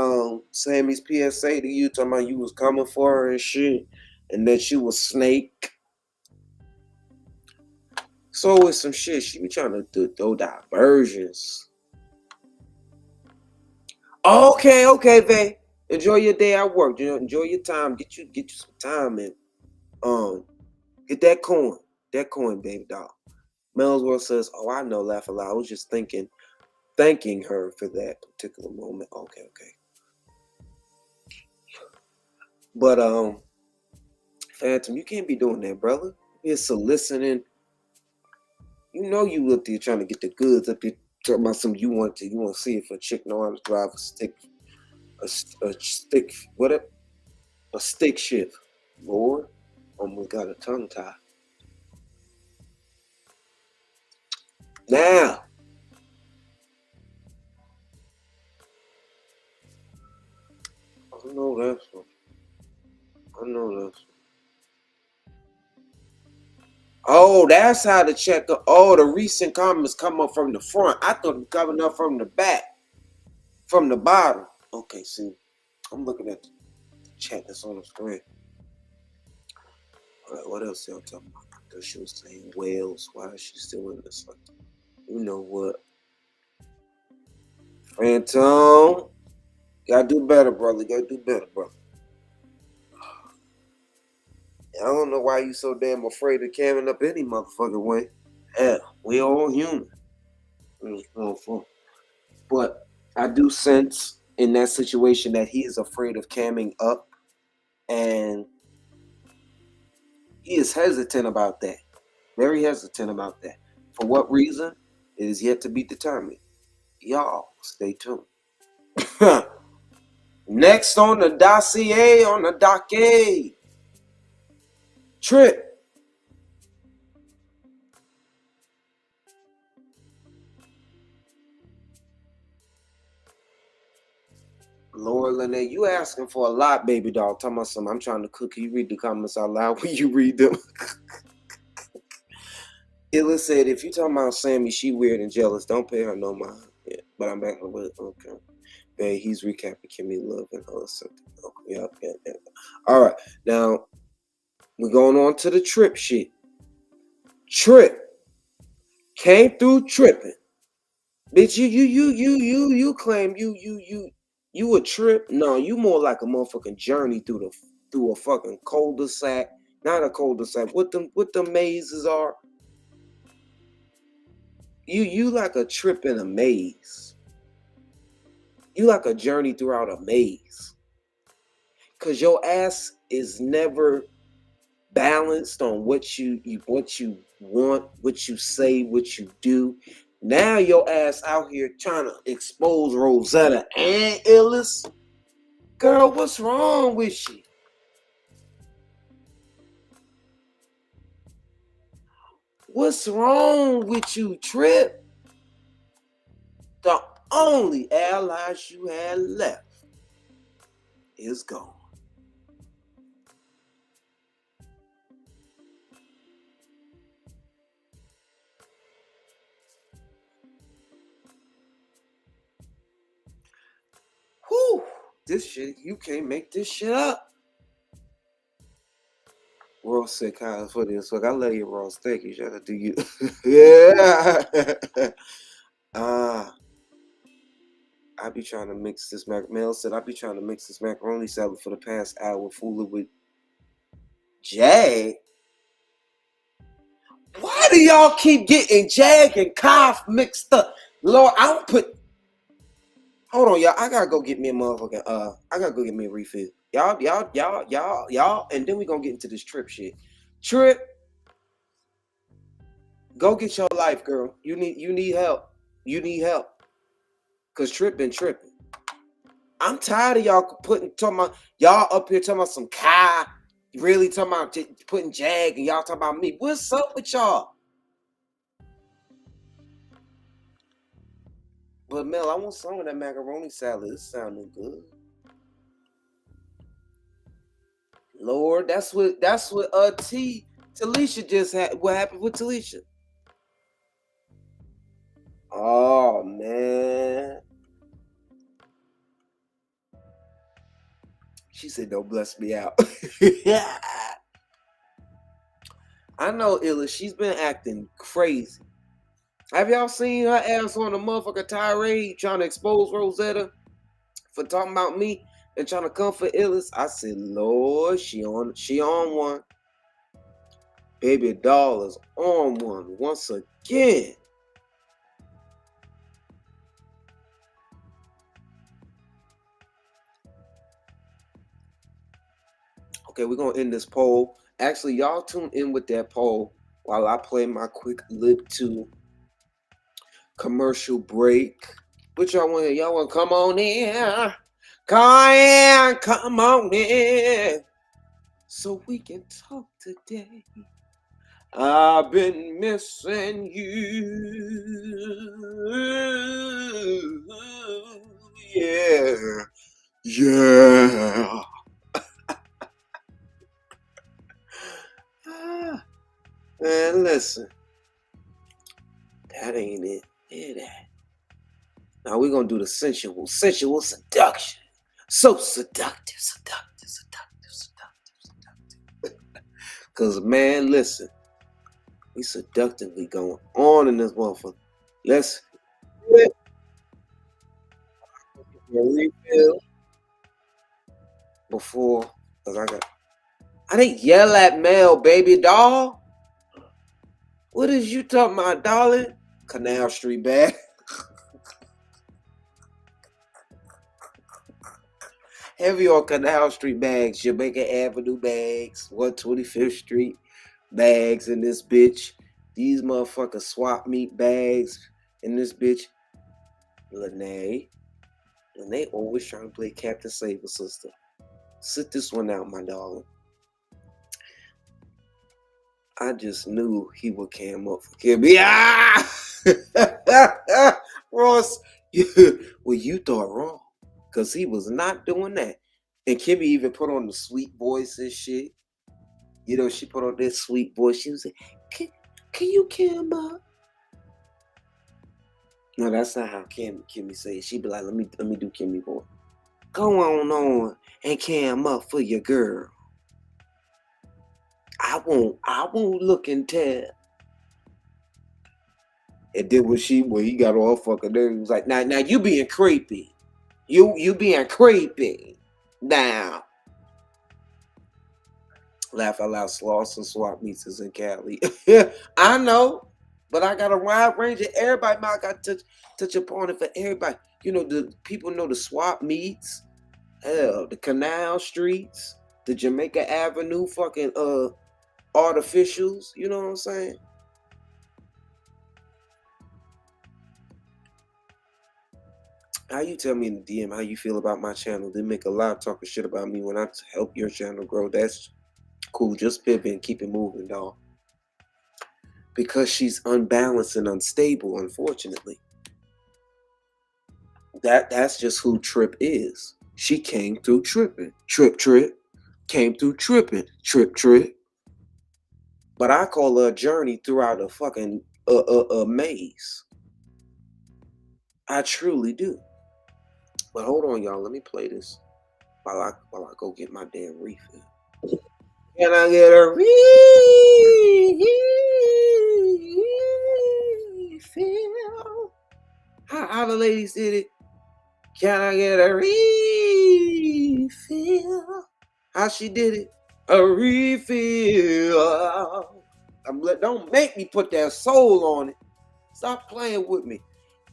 Sammy's PSA to you talking about you was coming for her and shit, and that she was snake. So with some shit, she be trying to throw diversions. Okay, babe. Enjoy your day at work. You know, enjoy your time. Get you some time and get that coin, baby doll. Melsworth says, "Oh, I know, laugh aloud. I was just thanking her for that particular moment." Okay. But Phantom, you can't be doing that, brother. You're soliciting. You know you up there trying to get the goods up there. Talking about something you want to see if a chick know how to drive a stick shift. Lord, almost got a tongue tie. Now, I know that's one. Oh, that's how to check. The recent comments come up from the front. I thought them coming up from the back, from the bottom. Okay, see, I'm looking at the chat that's on the screen. All right, what else y'all talking about? I thought she was saying whales. Why is she still in this? You know what? Phantom, gotta do better, brother. I don't know why you so damn afraid of camming up any motherfucking way. Hell. We all human. But I do sense in that situation that he is afraid of camming up, and he is hesitant about that. Very hesitant about that. For what reason? It is yet to be determined. Y'all stay tuned. Next on the dossier, on the docket, Trip. Lord Lene, you asking for a lot, baby dog. Talking about something. I'm trying to cook. Can you read the comments out loud when you read them? Illa said, if you talking about Sammy, she weird and jealous. Don't pay her no mind. Yeah, but I'm back with it. Okay. Babe, he's recapping Kimmie Love and other something. Oh, yeah. All right. Now, we're going on to the Trip shit. Trip came through tripping. Bitch, you claim you a trip? No, you more like a motherfucking journey through a fucking cul-de-sac. Not a cul-de-sac. What the mazes are? You like a trip in a maze. You like a journey throughout a maze. Cause your ass is never balanced on what you want, what you say, what you do. Now your ass out here trying to expose Rosetta and Illis. Girl, what's wrong with you? What's wrong with you, Trip? The only allies you had left is gone. Whew, this shit, you can't make this shit up. Ross said, Kyle, for this. Look, I love you, Ross. Thank you. Shout out to you. Yeah. I be trying to mix this Mel said, I be trying to mix this macaroni salad for the past hour, fooling with Jag. Why do y'all keep getting Jag and Cough mixed up? Lord, I don't put. Hold on, y'all. I gotta go get me a motherfucking. I gotta go get me a refill. Y'all, and then we gonna get into this Trip shit. Trip, go get your life, girl. You need help. You need help. Cause Trip been tripping. I'm tired of y'all talking about y'all up here talking about some Kai, really talking about putting Jag, and y'all talking about me. What's up with y'all? But Mel, I want some of that macaroni salad. It's sounding good. Lord, that's what Talisha just had. What happened with Talisha? Oh man. She said, don't bless me out. I know Illa, she's been acting crazy. Have y'all seen her ass on the motherfucker tirade trying to expose Rosetta for talking about me and trying to come for Illis? I said, Lord, she on one. Baby doll is on one once again. Okay, we're gonna end this poll. Actually, y'all tune in with that poll while I play my quick lip to commercial break. What y'all want? Y'all want to come on in? Come on in, so we can talk today. I've been missing you. Yeah. Man, listen. That ain't it. Hear that. Now we're gonna do the sensual seduction. So seductive. Cause man, listen. We seductively going on in this motherfucker. Let's refill before, cause I didn't yell at Mel, baby doll. What is you talking about, darling? Canal Street bag. Heavy on Canal Street bags, Jamaica Avenue bags, 125th Street bags in this bitch. These motherfuckers swap meat bags in this bitch. Lene always trying to play Captain Saver, sister. Sit this one out, my darling. I just knew he would cam up for Kimmie. Ah! Ross, well, you thought wrong. Because he was not doing that. And Kimmie even put on the sweet voice and shit. You know, she put on this sweet voice. She was like, can you cam up? No, that's not how Kimmie say it. She'd be like, let me do Kimmie voice. Go on and cam up for your girl. I won't look and tell. And then when he got all fucking there, he was like, now you being creepy. You being creepy. Now. Laugh out loud, sloths and swap meets is in Cali. I know, but I got a wide range of everybody. I got to touch upon it for everybody. You know, the people know the swap meets, hell, the canal streets, the Jamaica Avenue fucking artificials. You know what I'm saying? How you tell me in the DM how you feel about my channel? They make a lot of talking shit about me when I help your channel grow. That's cool. Just pivot and keep it moving, dog. Because she's unbalanced and unstable, unfortunately. That's just who Trip is. She came through tripping. Trip. Came through tripping. Trip. But I call her a journey throughout a fucking maze. I truly do. But hold on, y'all. Let me play this while I go get my damn refill. Can I get a refill? How the ladies did it? Can I get a refill? How she did it? A refill. Don't make me put that soul on it. Stop playing with me.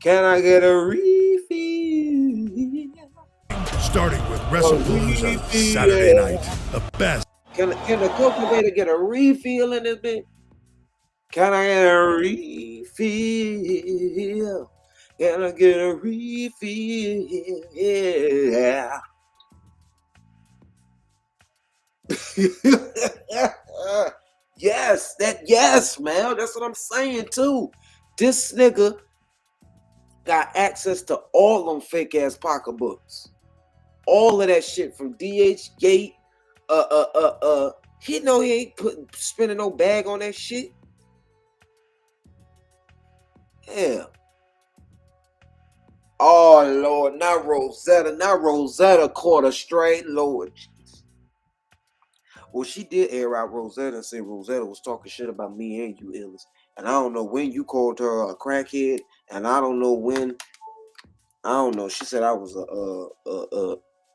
Can I get a refill? Starting with WrestlePalooza Saturday night, the best. Can the cultivator get a refill in this bitch? Can I get a refill? Can I get a refill? Yeah. Yes, man. That's what I'm saying too. This nigga got access to all them fake ass pocketbooks. All of that shit from DH Gate. He know he ain't spending no bag on that shit. Hell. Oh Lord, not Rosetta caught a stray. Lord. Well, she did air out Rosetta and say Rosetta was talking shit about me and you, Illis. And I don't know when you called her a crackhead, and I don't know when. I don't know. She said I was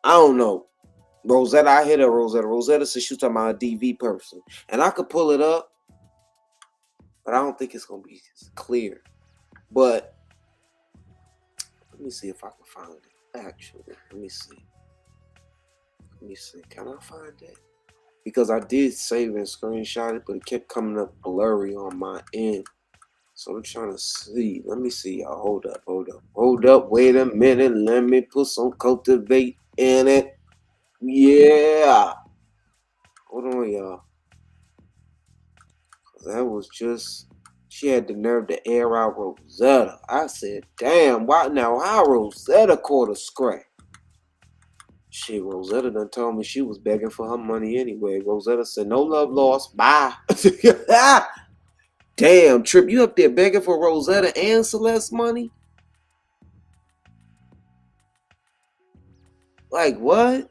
I don't know. Rosetta, I hit her, Rosetta. Rosetta said she was talking about a DV person. And I could pull it up, but I don't think it's going to be clear. But let me see if I can find it. Actually, let me see. Can I find it? Because I did save and screenshot it, but it kept coming up blurry on my end. So I'm trying to see. Let me see, y'all. Hold up. Wait a minute. Let me put some cultivate in it. Yeah. Hold on, y'all. That was just, she had the nerve to air out Rosetta. I said, damn, why now? How Rosetta caught a scratch? Shit, Rosetta done told me she was begging for her money anyway. Rosetta said, no love lost. Bye. Damn, Trip, you up there begging for Rosetta and Celeste's money? Like, what?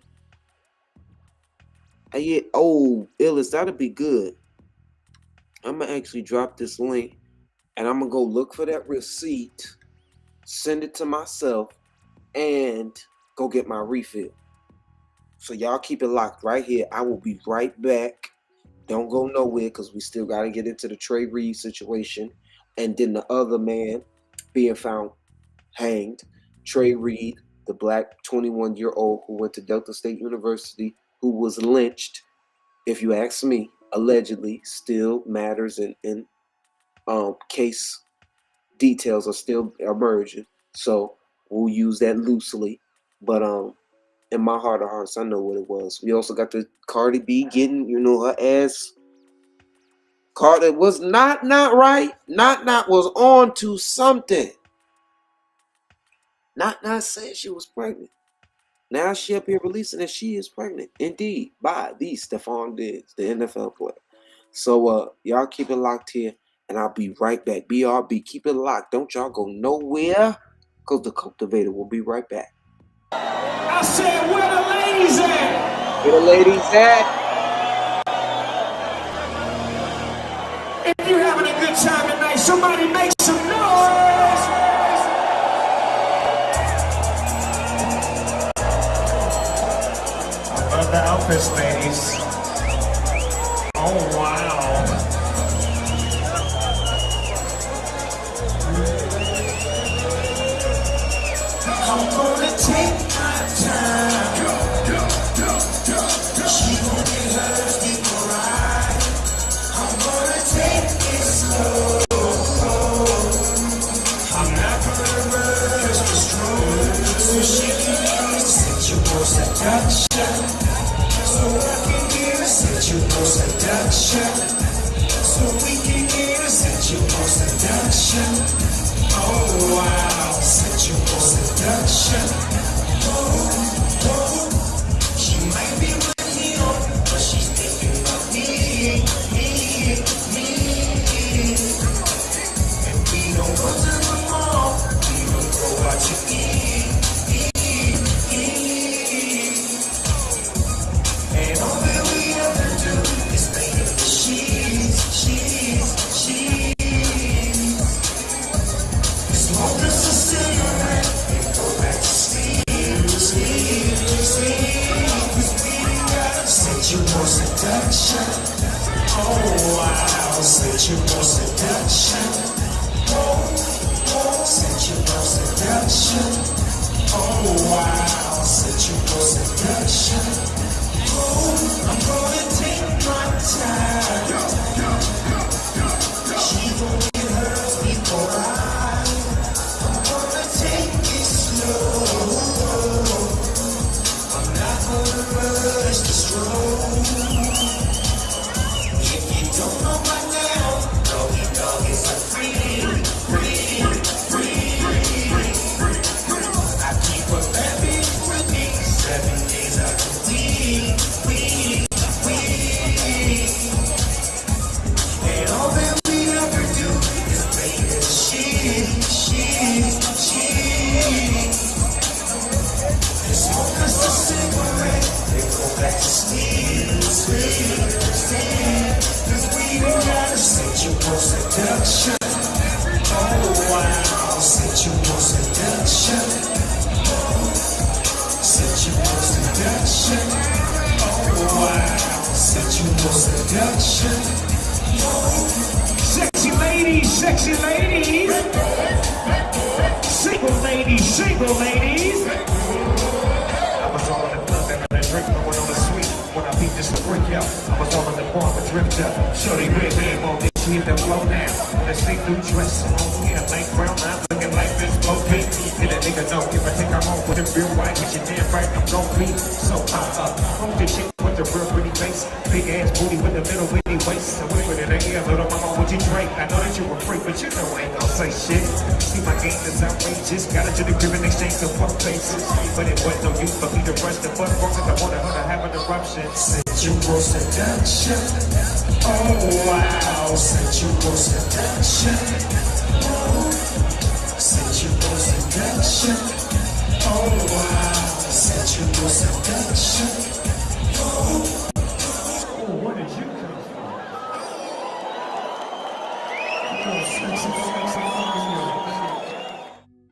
Illis, that'll be good. I'm going to actually drop this link, and I'm going to go look for that receipt, send it to myself, and go get my refill. So y'all keep it locked right here. I will be right back. Don't go nowhere because we still got to get into the Trey Reed situation. And then the other man being found hanged, Trey Reed, the black 21-year-old who went to Delta State University, who was lynched, if you ask me, allegedly, still matters and case details are still emerging. So we'll use that loosely. But in my heart of hearts, I know what it was. We also got the Cardi B getting, her ass. Cardi was not right. Not was on to something. Not said she was pregnant. Now she up here releasing that she is pregnant. Indeed, by the Stefon Diggs, the NFL player. So y'all keep it locked here, and I'll be right back. BRB, keep it locked. Don't y'all go nowhere, because the cultivator will be right back. I said, where the ladies at? Where the ladies at? If you're having a good time tonight, somebody make some noise. I love the outfits, ladies. Oh, wow. I'm gonna take my time. She gon' get hers before I'm gonna take it slow. I'm not gonna rush the stroke. So she can get a sensual seduction. So I can get a sensual seduction. So we can get a sensual seduction. Oh wow, sensual seduction. Oh, she might be with him, but she's thinking of me. And we don't go to the mall, we don't go out to eat. And all that we ever do is lay in the sheets. Smoke us a cigarette and go back to sleep. Cause we got sensual seduction. Oh wow, sensual seduction. Oh, sensual seduction. Oh wow, sensual seduction. Oh, I'm gonna take my time. She gon' get hers before I'm gonna take it slow. I'm not gonna rush the stroke. If you don't know by now, dog is a free. I keep a baby with me 7 days out of the week. And all that we ever do is lay in the sheets. And smoke us a cigarette and go back to sleep. Cause we done got a sensual seduction. Oh wow, sensual seduction. Sensual seduction. Oh wow, sensual seduction. Sexy ladies, single ladies. I was all in the club and I drink, going on the suite. When I beat this brick out, I was all in the bar with drifter. Shorty red hair on this, she hit the flow now. When I see new dress on, in a light brown, I'm looking like this blow pink. And a nigga know if I take her home with a real white, get your damn right, I'm gon' be. So hold this shit with the real pretty face. Big ass booty with the middle bitty waist. So whip it in the air, little mama, what you drink? I know that you were free, but you know I ain't gon' say shit. See my game is outrageous. Got into the crib and exchange some fuck faces. But it wasn't no use for me to rush the butt cause I wanted her to have an eruption. Sensual seduction. Oh wow, sensual seduction. Oh, sensual seduction. Oh wow, sensual seduction. Oh, where did you come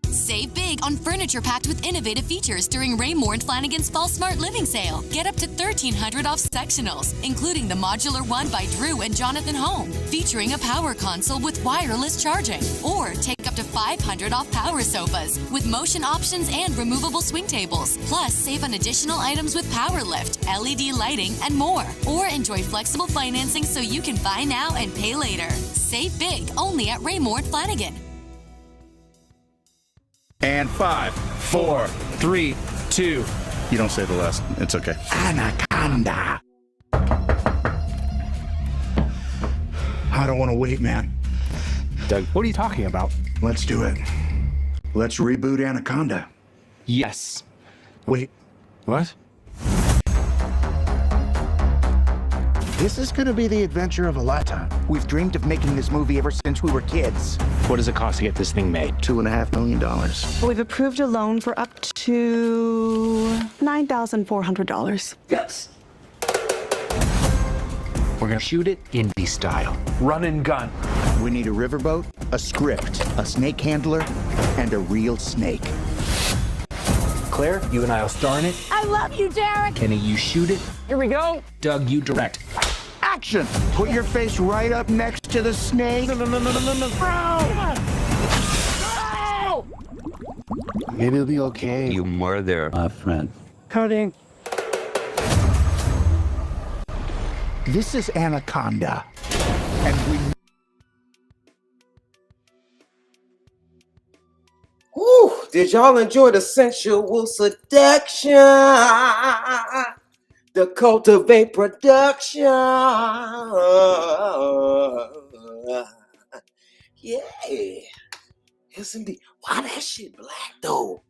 from? Save big on furniture furniture packed with innovative features during Raymore and Flanigan's Fall Smart Living Sale. Get up to $1,300 off sectionals, including the modular one by Drew and Jonathan Home, featuring a power console with wireless charging. Or take up to $500 off power sofas with motion options and removable swing tables. Plus, save on additional items with power lift, LED lighting, and more. Or enjoy flexible financing so you can buy now and pay later. Save big only at Raymore and Flanigan. And 5, 4, 3, 2. You don't say the last. It's okay. Anaconda. I don't want to wait, man. Doug, what are you talking about? Let's do it. Let's reboot Anaconda. Yes. Wait. What? This is going to be the adventure of a lifetime. We've dreamed of making this movie ever since we were kids. What does it cost to get this thing made? $2.5 million. We've approved a loan for up to $9,400. Yes. We're gonna shoot it indie style. Run and gun. We need a riverboat, a script, a snake handler, and a real snake. Claire, you and I'll star in it. I love you, Derek. Kenny, you shoot it. Here we go. Doug, you direct. Action! Put your face right up next to the snake. No. Maybe it'll be okay. You murder my friend. Cutting. This is Anaconda. And we... Woo! Did y'all enjoy the sensual seduction? The cultivate production. Yeah. Yes, indeed. Why that shit black though?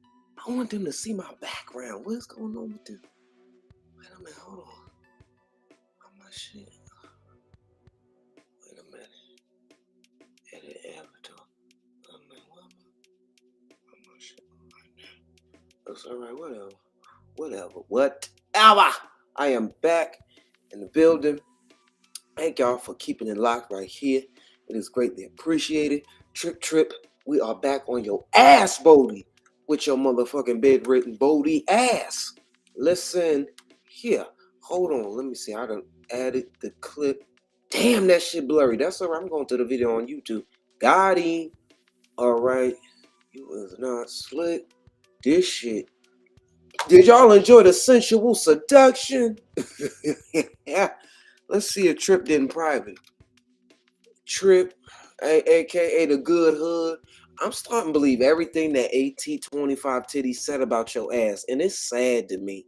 I want them to see my background. What's going on with this? Wait a minute, hold on. Oh my shit. Wait a minute. Edit avatar. Oh man, why am my shit right now? That's alright, whatever. I am back in the building. Thank y'all for keeping it locked right here. It is greatly appreciated. Trip, we are back on your ass, Bodie, with your motherfucking bedridden Bodie ass. Listen here. Hold on. Let me see. I done added the clip. Damn, that shit blurry. That's all right. I'm going to the video on YouTube. Got him. All right. You was not slick. This shit. Did y'all enjoy the sensual seduction? Yeah. Let's see if Trip did in private. Trip, a.k.a. the good hood. I'm starting to believe everything that AT25 Titty said about your ass, and it's sad to me.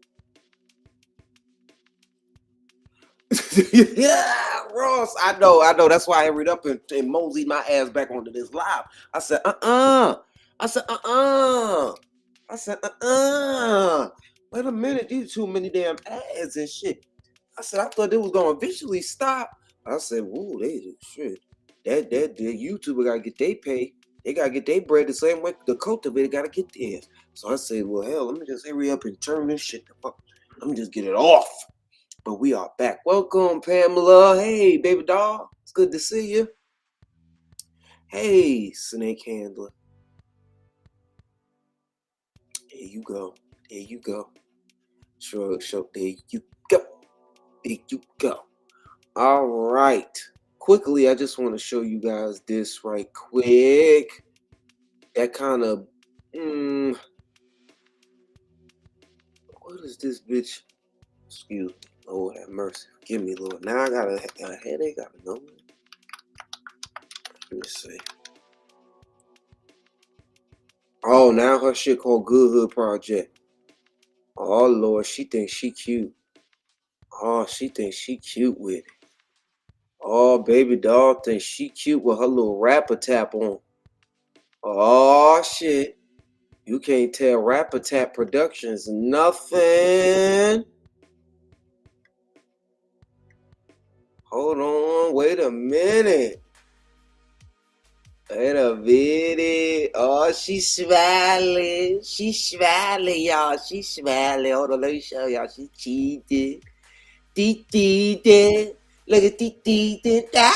Yeah, Ross, I know. That's why I hurried up and moseyed my ass back onto this live. I said, Wait a minute, these too many damn ads and shit. I said, I thought they was gonna eventually stop. I said, whoa, they shit. That YouTuber gotta get their pay. They gotta get their bread the same way the cultivator gotta get theirs. So I said, well, hell, let me just hurry up and turn this shit the fuck. Let me just get it off. But we are back. Welcome, Pamela. Hey, baby doll. It's good to see you. Hey, snake handler. There you go. Sure. There you go. All right. Quickly, I just want to show you guys this right quick. That kind of, what is this bitch? Excuse me. Lord have mercy. Forgive me, Lord. Now I got a headache. I don't know. Let me see. Oh, now her shit called Good Hood Project. Oh, Lord. She thinks she cute. Oh, she thinks she cute with it. Oh, baby doll thinks she cute with her little rapper tap on. Oh, shit. You can't tell Rapper Tap Productions nothing. Hold on. Wait a minute. Oh, she's smiling. She's smiling, y'all. She's smiling. Hold on. Let me show y'all. She cheated. Dee. Look at Dee. Ah!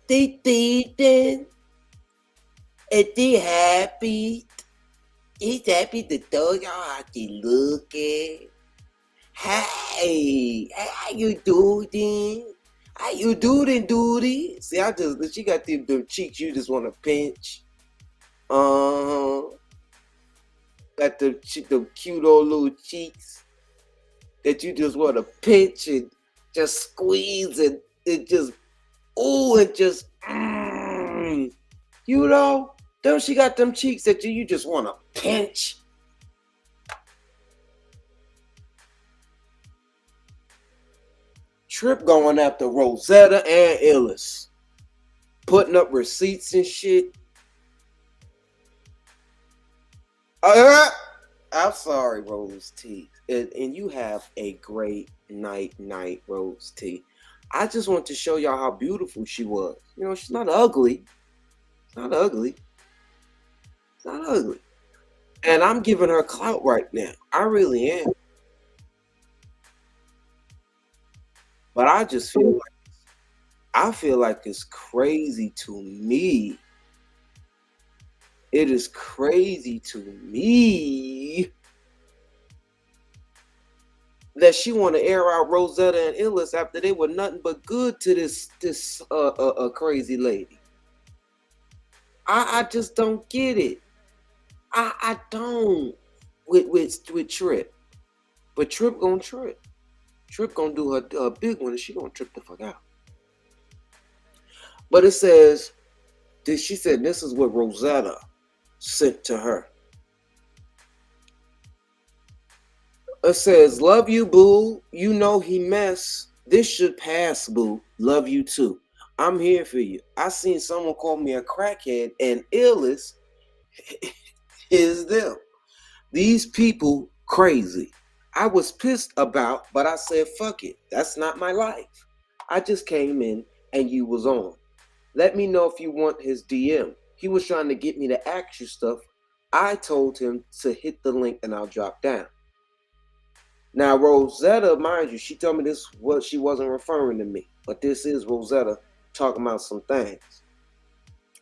they teething, and they happy. He's happy to throw y'all out there looking. Hey, how you doing? How you doing, duty? See, she got them cheeks you just want to pinch. Got the cute old little cheeks that you just want to pinch and just squeeze and it just, and just, you know, don't she got them cheeks that you just want to pinch? Trip going after Rosetta and Illis, putting up receipts and shit. I'm sorry, Rose T. And you have a great night, Rose T. I just want to show y'all how beautiful she was. You know, she's not ugly. Not ugly. Not ugly. And I'm giving her clout right now. I really am. But I just feel like it's crazy to me. It is crazy to me that she want to air out Rosetta and Illis after they were nothing but good to this crazy lady. I just don't get it. I don't with Trip. But Trip gonna trip. Trip gonna do her big one and she gonna trip the fuck out. But it says, she said this is what Rosetta sent to her. It says, love you, boo. You know he mess. This should pass, boo. Love you too. I'm here for you. I seen someone call me a crackhead and Illis is them. These people crazy. I was pissed about, but I said, fuck it. That's not my life. I just came in and you was on. Let me know if you want his DM. He was trying to get me to ask you stuff. I told him to hit the link and I'll drop down. Now, Rosetta, mind you, she told me this was she wasn't referring to me. But this is Rosetta talking about some things.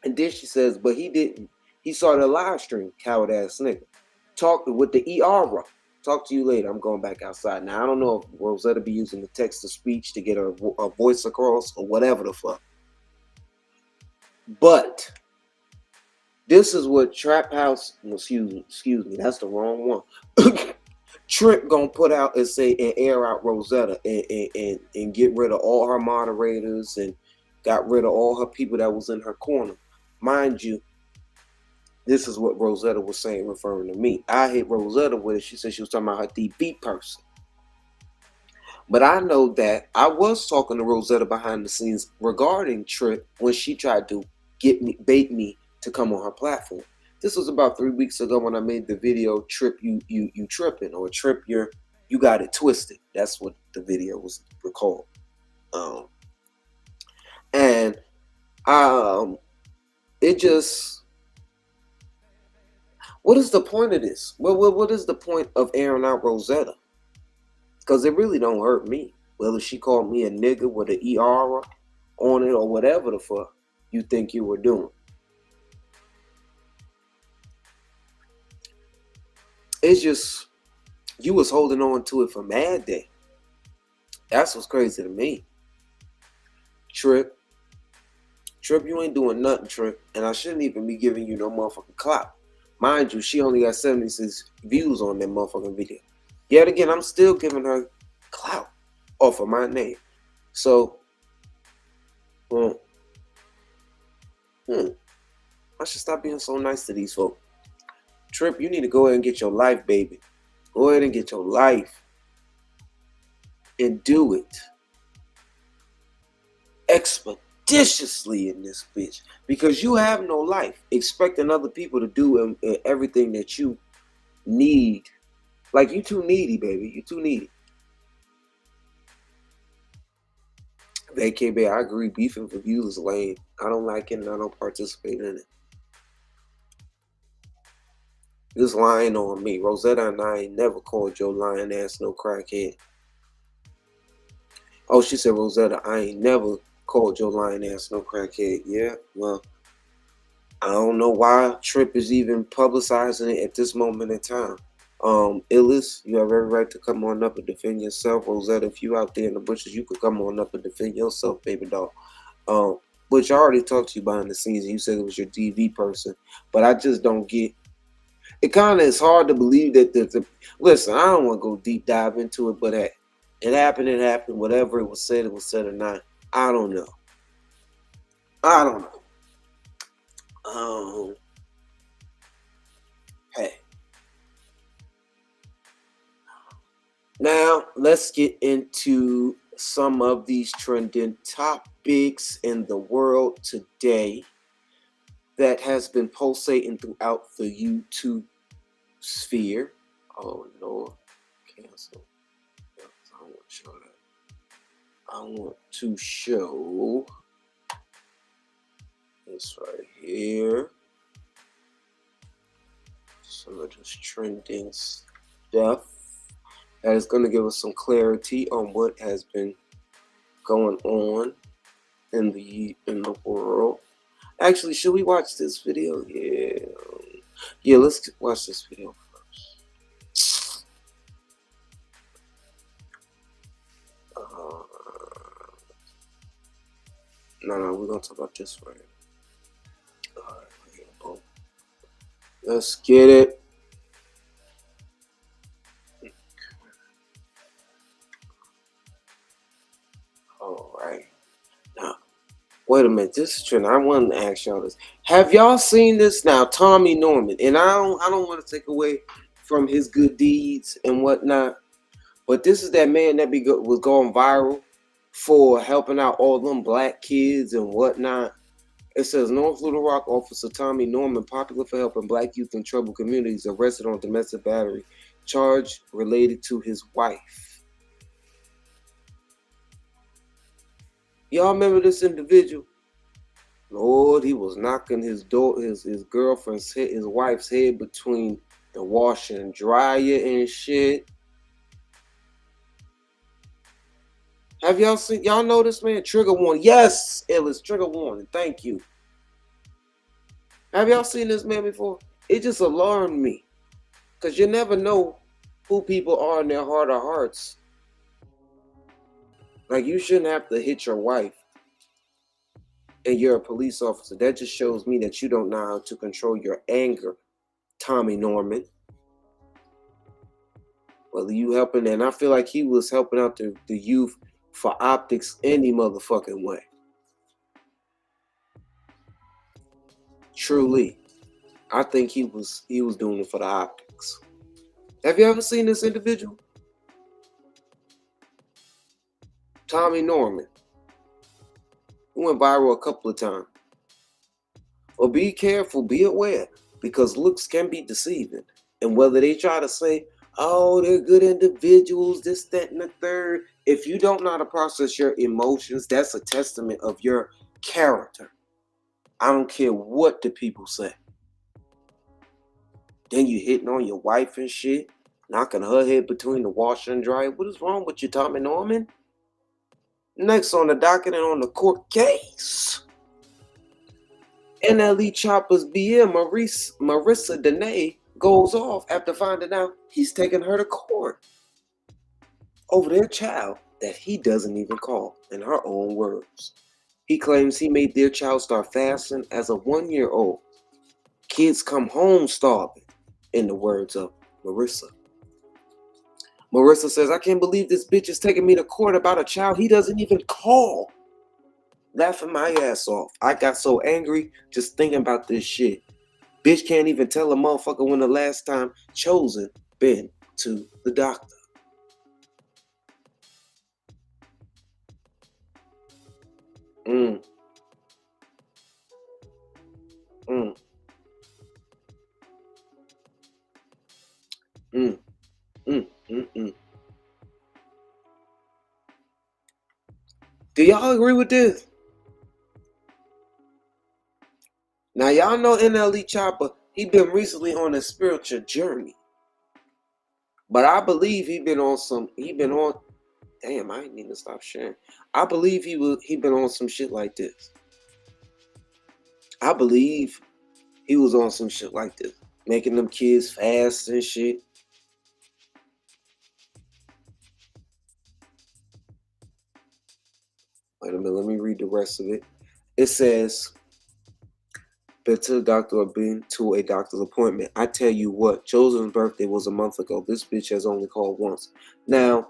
And then she says, but he didn't. He saw the live stream, coward ass nigga. Talked with the ER. Talk to you later. I'm going back outside. Now, I don't know if Rosetta be using the text-to-speech to get her voice across or whatever the fuck. But this is what Trap House, excuse me, that's the wrong one. Trip gonna put out and say and air out Rosetta and get rid of all her moderators and got rid of all her people that was in her corner. Mind you, this is what Rosetta was saying, referring to me. I hit Rosetta with it. She said she was talking about her DB person. But I know that I was talking to Rosetta behind the scenes regarding Trip when she tried to bait me to come on her platform. This was about 3 weeks ago when I made the video Trip you tripping, or Trip you got it twisted. That's what the video was called. It just, what is the point of this? What is the point of airing out Rosetta? Because it really don't hurt me. Whether she called me a nigga with an ER on it or whatever the fuck you think you were doing. It's just, you was holding on to it for Mad Day. That's what's crazy to me. Trip, you ain't doing nothing, Trip. And I shouldn't even be giving you no motherfucking clout. Mind you, she only got 76 views on that motherfucking video. Yet again, I'm still giving her clout off of my name. So, I should stop being so nice to these folks. Trip, you need to go ahead and get your life, baby. Go ahead and get your life. And do it expeditiously in this bitch. Because you have no life. Expecting other people to do everything that you need. Like, you too needy, baby. You too needy. VKB, I agree. Beefing for views is lame. I don't like it and I don't participate in it. This lying on me. Rosetta and I ain't never called your lying ass no crackhead. Oh, she said, Rosetta, I ain't never Called your lying ass no crackhead. Yeah, well, I don't know why Trip is even publicizing it at this moment in time. Illis, you have every right to come on up and defend yourself. Rosetta, if you out there in the bushes, you could come on up and defend yourself, baby doll. Which I already talked to you behind the scenes, and you said it was your DV person, but I just don't get. It kind of is hard to believe that listen, I don't want to go deep dive into it, but hey, it happened. It happened. Whatever it was said or not. I don't know. Hey. Now, let's get into some of these trending topics in the world today that has been pulsating throughout the YouTube sphere. Oh, Lord. Cancel. I don't want to show that. I want to show this right here. Some of this trending stuff that is going to give us some clarity on what has been going on in the world. Actually, should we watch this video? Yeah, let's watch this video first. No, we're gonna talk about this right. All right, boom. Let's get it. All right. Now, wait a minute. This is trending. I wanted to ask y'all this. Have y'all seen this now? Tommy Norman. And I don't want to take away from his good deeds and whatnot, but this is that man that was going viral for helping out all them black kids and whatnot. It says North Little Rock officer Tommy Norman, popular for helping black youth in troubled communities, arrested on domestic battery charge related to his wife. Y'all remember this individual? Lord, he was knocking his girlfriend's head, his wife's head between the washer and dryer and shit. Have y'all seen? Y'all know this man? Trigger warning. Yes, it was trigger warning. Thank you. Have y'all seen this man before? It just alarmed me, because you never know who people are in their heart of hearts. Like, you shouldn't have to hit your wife and you're a police officer. That just shows me that you don't know how to control your anger, Tommy Norman. Whether you helping, and I feel like he was helping out the youth for optics any motherfucking way. Truly, I think he was doing it for the optics. Have you ever seen this individual? Tommy Norman. He went viral a couple of times. Well, be careful, be aware, because looks can be deceiving. And whether they try to say, oh, they're good individuals, this, that, and the third, if you don't know how to process your emotions, that's a testament of your character. I don't care what the people say. Then you hitting on your wife and shit, knocking her head between the washer and dryer. What is wrong with you, Tommy Norman? Next on the docket and on the court case, NLE Chopper's BM Marissa Danae goes off after finding out he's taking her to court over their child that he doesn't even call, in her own words. He claims he made their child start fasting as a 1-year-old. Kids come home starving, in the words of Marissa. Marissa says, I can't believe this bitch is taking me to court about a child he doesn't even call. Laughing my ass off. I got so angry just thinking about this shit. Bitch can't even tell a motherfucker when the last time Chosen been to the doctor. Do y'all agree with this? Now y'all know NLE Chopper, he been recently on a spiritual journey. But I believe he been on Damn, I need to stop sharing. I believe he been on some shit like this. I believe he was on some shit like this, making them kids fast and shit. Wait a minute, let me read the rest of it. It says, been to the doctor or been to a doctor's appointment. I tell you what, Chosen's birthday was a month ago. This bitch has only called once. Now,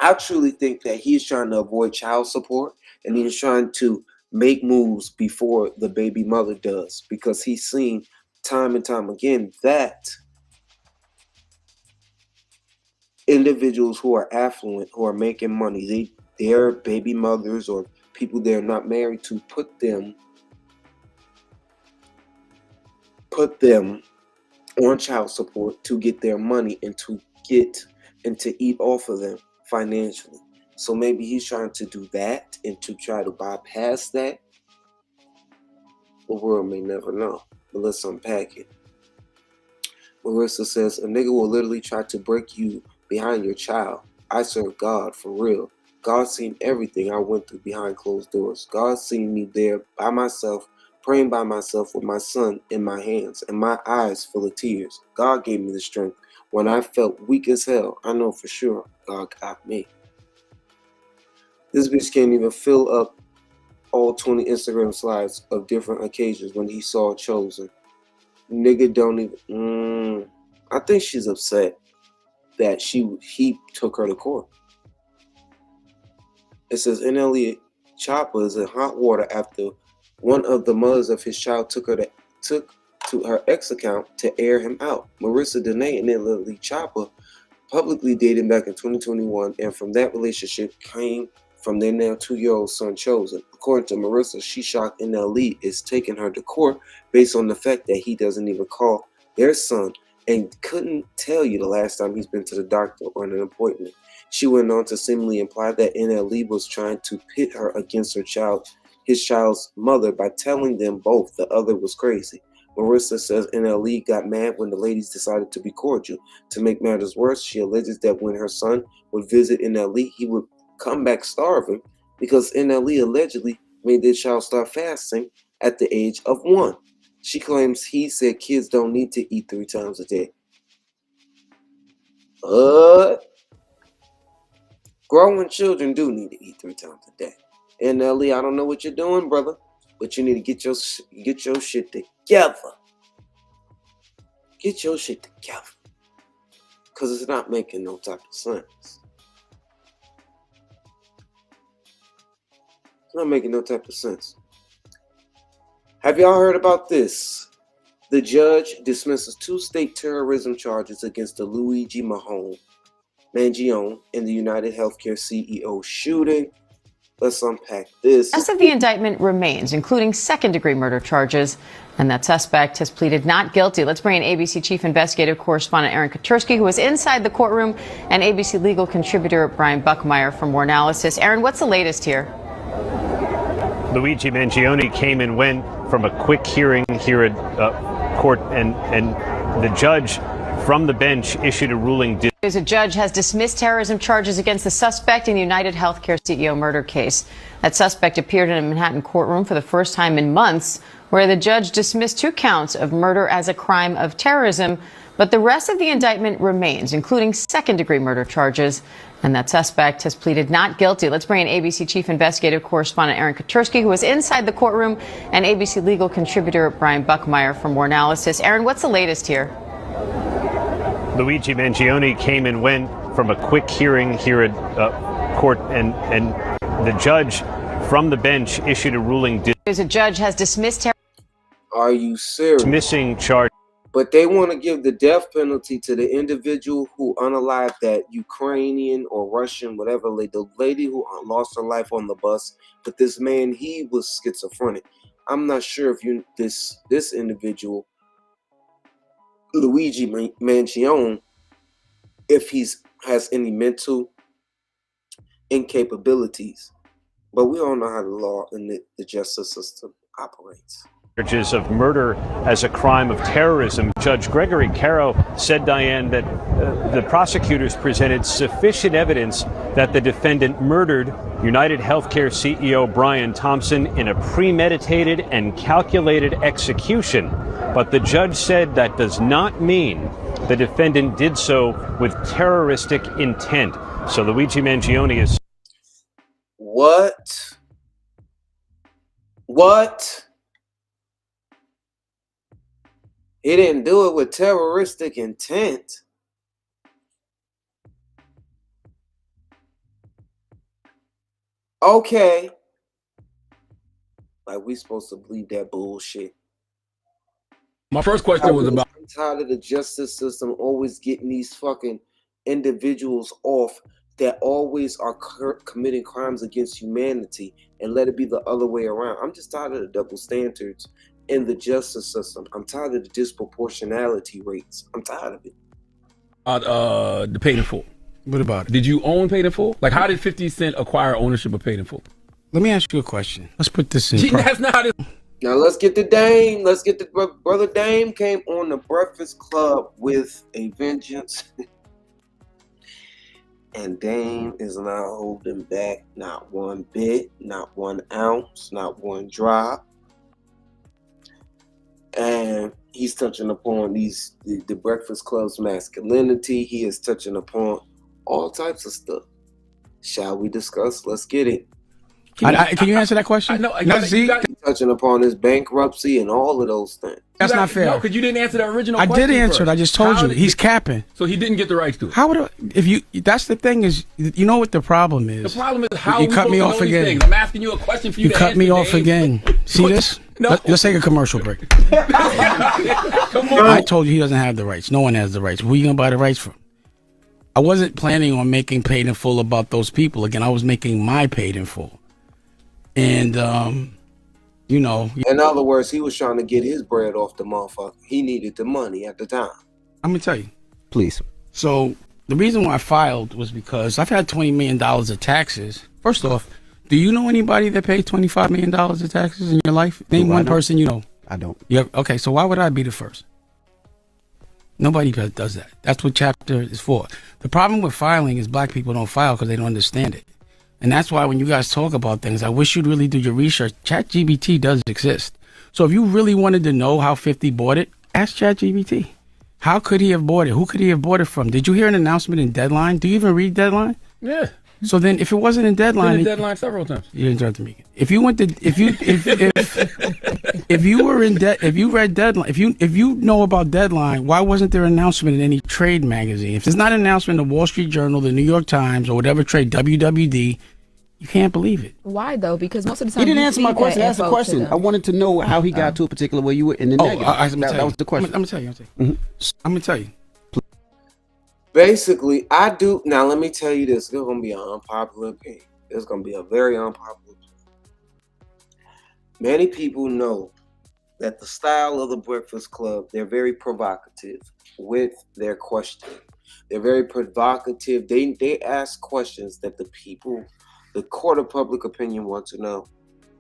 I truly think that he's trying to avoid child support and he's trying to make moves before the baby mother does, because he's seen time and time again that individuals who are affluent, who are making money, their baby mothers or people they're not married to put them on child support to get their money and to eat off of them financially. So maybe he's trying to do that and to try to bypass that. The world may never know, but let's unpack it. Marissa says, a nigga will literally try to break you behind your child. I serve God for real. God seen everything I went through behind closed doors. God seen me there by myself, praying by myself with my son in my hands and my eyes full of tears. God gave me the strength. When I felt weak as hell, I know for sure God got me. This bitch can't even fill up all 20 Instagram slides of different occasions when he saw Chosen. Nigga don't even... I think she's upset that he took her to court. It says NLE Chopper is in hot water after one of the mothers of his child took to her ex account to air him out. Marissa Danae and NLE Chopper publicly dated back in 2021, and from that relationship came from their now 2-year-old son Chosen. According to Marissa, she shocked NLE is taking her to court based on the fact that he doesn't even call their son and couldn't tell you the last time he's been to the doctor or an appointment. She went on to seemingly imply that NLE was trying to pit her against his child's mother by telling them both the other was crazy. Marissa says NLE got mad when the ladies decided to be cordial. To make matters worse, she alleges that when her son would visit NLE, he would come back starving because NLE allegedly made their child start fasting at the age of 1. She claims he said kids don't need to eat 3 times a day. Growing children do need to eat 3 times a day. NLE, I don't know what you're doing, brother, but you need to get your shit together. Get your shit together. Because it's not making no type of sense. It's not making no type of sense. Have y'all heard about this? The judge dismisses 2 state terrorism charges against the Luigi Mangione and the United Healthcare CEO shooting. Let's unpack this. The rest of the indictment remains, including second-degree murder charges, and that suspect has pleaded not guilty. Let's bring in ABC Chief Investigative Correspondent Aaron Katersky, who was inside the courtroom, and ABC legal contributor Brian Buckmeyer for more analysis. Aaron, what's the latest here? Luigi Mangione came and went from a quick hearing here at court, and the judge from the bench issued a ruling. A judge has dismissed terrorism charges against the suspect in the United Healthcare CEO murder case. That suspect appeared in a Manhattan courtroom for the first time in months, where the judge dismissed 2 counts of murder as a crime of terrorism. But the rest of the indictment remains, including second-degree murder charges, and that suspect has pleaded not guilty. Let's bring in ABC Chief Investigative Correspondent Aaron Katersky, who was inside the courtroom, and ABC legal contributor Brian Buckmeyer for more analysis. Aaron, what's the latest here? Luigi Mangione came and went from a quick hearing here at court, and the judge from the bench issued a ruling. A judge has dismissed Are you serious? Dismissing charge. But they want to give the death penalty to the individual who unalived that Ukrainian or Russian, whatever, the lady who lost her life on the bus. But this man, he was schizophrenic. I'm not sure if this individual, Luigi Mangione, if has any mental incapabilities. But we all know how the law and the justice system operates. Charges of murder as a crime of terrorism. Judge Gregory Caro said, Diane, that the prosecutors presented sufficient evidence that the defendant murdered United Healthcare CEO Brian Thompson in a premeditated and calculated execution. But the judge said that does not mean the defendant did so with terroristic intent. So Luigi Mangione is... What? He didn't do it with terroristic intent. Okay. Like, we supposed to believe that bullshit. My first question was about... I'm tired of the justice system always getting these fucking individuals off that always are committing crimes against humanity and let it be the other way around. I'm just tired of the double standards in the justice system. I'm tired of the disproportionality rates. I'm tired of it. The Paid in Full. What about it? Did you own Paid in Full? Like, how did 50 Cent acquire ownership of Paid in Full? Let me ask you a question. Let's put this in. That's not how this... Now let's get the Dame. Let's get the brother Dame came on the Breakfast Club with a vengeance. And Dame is not holding back, not one bit, not 1 ounce, not one drop. And he's touching upon the Breakfast Club's masculinity. He is touching upon all types of stuff. Shall we discuss? Let's get it. Can you answer that question? He's touching upon his bankruptcy and all of those things. That's not fair. No, because you didn't answer the original question. I did answer it. I just told you. He's capping. So he didn't get the rights to it. How would that's the thing is, you know what the problem is? The problem is how you cut me off again. Things. I'm asking you a question for you to answer. You cut me off again. See this? No. Let's take a commercial break. Come on. I told you he doesn't have the rights. No one has the rights. Who are you going to buy the rights from? I wasn't planning on making Paid in Full about those people. Again, I was making my Paid in Full. And, you know. In other words, he was trying to get his bread off the motherfucker. He needed the money at the time. I'm going to tell you. Please. So the reason why I filed was because I've had $20 million of taxes. First off, do you know anybody that paid $25 million of taxes in your life? Name one person you know. I don't. Yeah. Okay, so why would I be the first? Nobody does that. That's what chapter is for. The problem with filing is black people don't file because they don't understand it. And that's why when you guys talk about things, I wish you'd really do your research. ChatGPT does exist. So if you really wanted to know how 50 bought it, ask ChatGPT. How could he have bought it? Who could he have bought it from? Did you hear an announcement in Deadline? Do you even read Deadline? Yeah. So then, if it wasn't in Deadline, been in Deadline several times. You interrupted me. If you went to, if you were in if you read Deadline, if you know about Deadline, why wasn't there an announcement in any trade magazine? If there's not an announcement in the Wall Street Journal, the New York Times, or whatever trade, WWD, you can't believe it. Why though? Because most of the time He didn't answer my question. That's the question. I wanted to know how he got to a particular where you were in the negative. That was the question. I'm gonna tell you. I'm gonna tell you. Basically, I do. Now, let me tell you this. There's going to be an unpopular opinion. There's going to be a very unpopular opinion. Many people know that the style of the Breakfast Club, they're very provocative with their questioning. They're very provocative. They ask questions that the people, the court of public opinion, want to know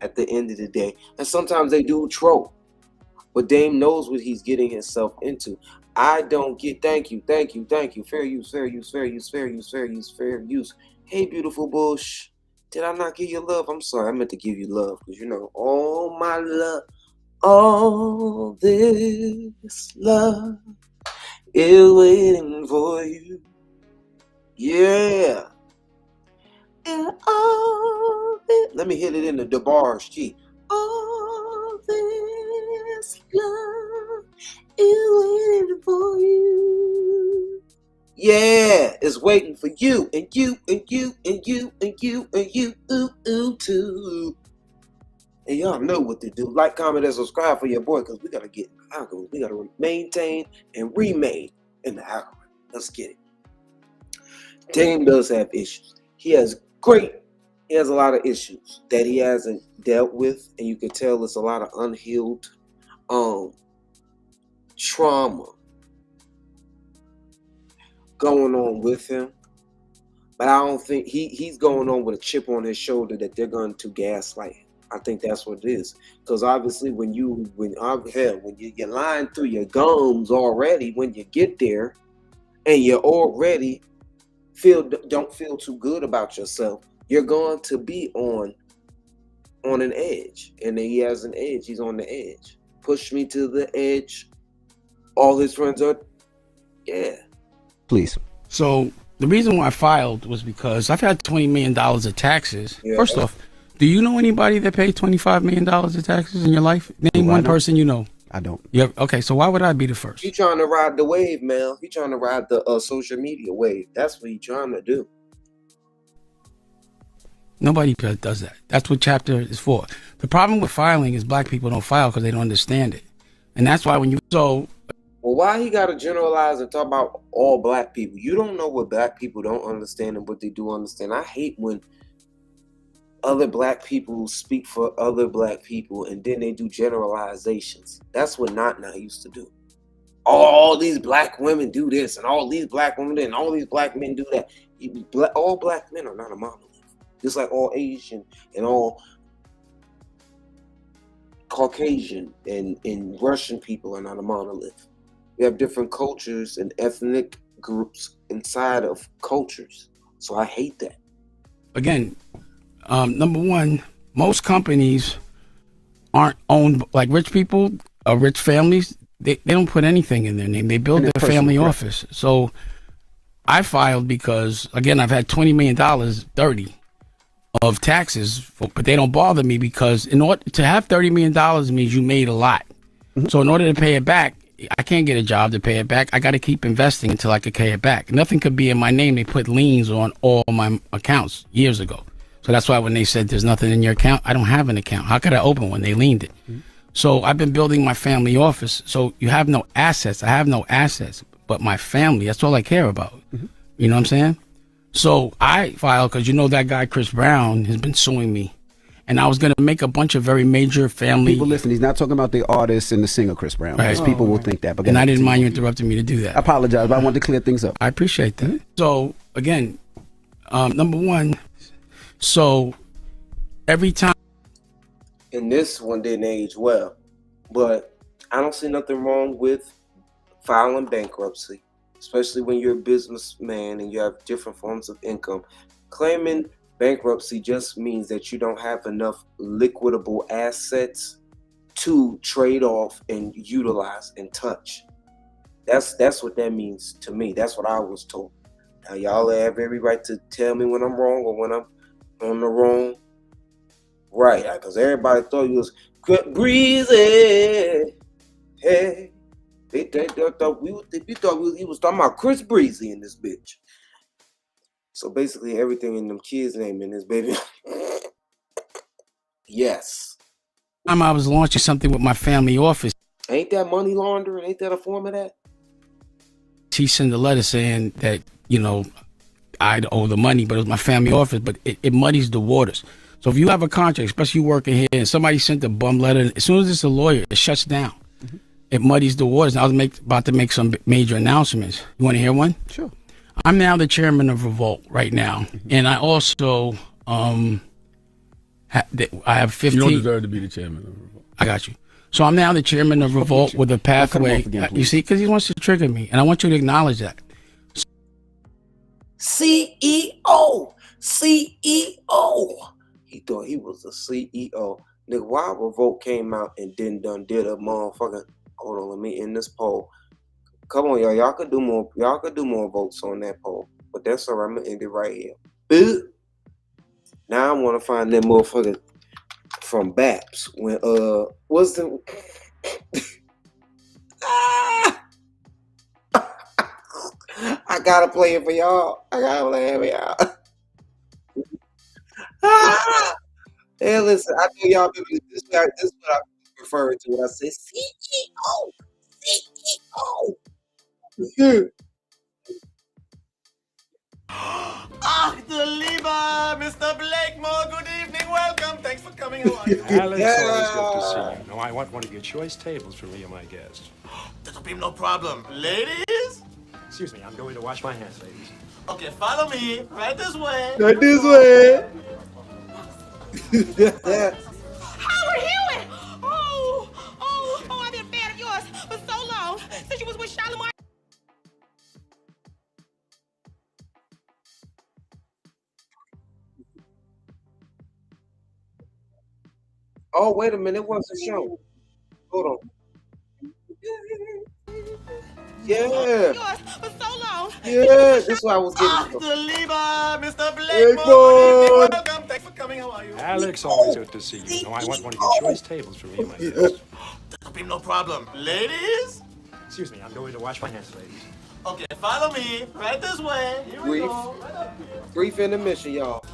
at the end of the day. And sometimes they do troll. But Dame knows what he's getting himself into. I don't get, thank you. Fair use. Hey, beautiful bush. Did I not give you love? I'm sorry, I meant to give you love. Because, you know, all my love, all this love is waiting for you. Yeah. And all this, let me hit it in the bars, G. All this love is waiting for you. Yeah, it's waiting for you and you and you and you and you and you too. And y'all know what to do. Like, comment, and subscribe for your boy, because we gotta get algorithm. We gotta maintain and remain in the algorithm. Let's get it. Dame does have issues. He has a lot of issues that he hasn't dealt with, and you can tell it's a lot of unhealed trauma going on with him. But I don't think he's going on with a chip on his shoulder that they're going to gaslight him. I think that's what it is. Because obviously, when you're lying through your gums already, when you get there, and you already don't feel too good about yourself, you're going to be on an edge. And then he has an edge. He's on the edge. Push me to the edge. All his friends are, yeah. Please. So the reason why I filed was because I've had $20 million of taxes. Yeah. First off, do you know anybody that paid $25 million of taxes in your life? Name one person you know. I don't. Yeah. Okay. So why would I be the first? He trying to ride the wave, man. He trying to ride the social media wave. That's what he trying to do. Nobody does that. That's what chapter is for. The problem with filing is black people don't file because they don't understand it. And that's why when you well, why he got to generalize and talk about all black people? You don't know what black people don't understand and what they do understand. I hate when other black people speak for other black people and then they do generalizations. That's what Not used to do. All these black women do this and all these black women do and all these black men do that. All black men are not a monolith. Just like all Asian and all Caucasian and Russian people are not a monolith. We have different cultures and ethnic groups inside of cultures. So I hate that. Again, number one, most companies aren't owned like rich people or rich families. They don't put anything in their name. They build their family office. So I filed because, again, I've had $20 million, 30 of taxes, but they don't bother me because in order to have $30 million means you made a lot. So in order to pay it back, I can't get a job to pay it back. I got to keep investing until I could pay it back. Nothing could be in my name. They put liens on all my accounts years ago. So that's why when they said there's nothing in your account, I don't have an account. How could I open one? They liened it. So I've been building my family office. So you have no assets. I have no assets, but my family, that's all I care about. You know what I'm saying? So I filed because that guy Chris Brown has been suing me. And I was going to make a bunch of very major family... People listen, he's not talking about the artist and the singer Chris Brown. Right. Because people will think that. But and I didn't mind you interrupting me to do that. I apologize, but I wanted to clear things up. I appreciate that. So, again, number one, so every time... And this one didn't age well. But I don't see nothing wrong with filing bankruptcy, especially when you're a businessman and you have different forms of income. Claiming bankruptcy just means that you don't have enough liquidable assets to trade off and utilize and touch. That's what that means to me. That's what I was told. Now y'all have every right to tell me when I'm wrong or when I'm on the wrong right, because everybody thought you was breezy. Hey, they thought he was talking about Chris Breezy in this bitch. So basically everything in them kids' name in this baby. Yes. I was launching something with my family office. Ain't that money laundering? Ain't that a form of that? She sent a letter saying that, I'd owe the money, but it was my family office, but it muddies the waters. So if you have a contract, especially you working here, and somebody sent a bum letter, as soon as it's a lawyer, it shuts down. It muddies the waters. And I was about to make some major announcements. You want to hear one? Sure. I'm now the chairman of Revolt right now, and I also I have 15. You don't deserve to be the chairman of Revolt. I got you. So I'm now the chairman of Revolt with a pathway. Again, you see, because he wants to trigger me, and I want you to acknowledge that. CEO. He thought he was the CEO. Nigga, why Revolt came out and did a motherfucking... Hold on, let me end this poll. Come on, y'all. Y'all could do more. Y'all could do more votes on that poll. But that's all right. I'm gonna end it right here. Now I want to find that motherfucker from Baps. When what's the I gotta play it for y'all. Hey, listen, I know y'all people. This is what I refer to when I say CEO. Ach, du lieber Mr. Blakemore, good evening, welcome. Thanks for coming along. Alan, it's always good to see you. Now, I want one of your choice tables for me and my guests. That'll be no problem. Ladies? Excuse me, I'm going to wash my hands, ladies. Okay, follow me. Right this way. Right this way. Oh, wait a minute. It wasn't shown. Hold on. Yeah. For so long. Yeah, this is what I was getting. Mr. Hey, Blakemore, boy. welcome. Thanks for coming. How are you? Alex, always good to see you. You know, I want one of your choice tables for me and my guests. That'll be no problem. Ladies? Excuse me, I'm going to wash my hands, ladies. Okay, follow me. Right this way. Here we Brief. go. Right up here. Brief intermission, y'all.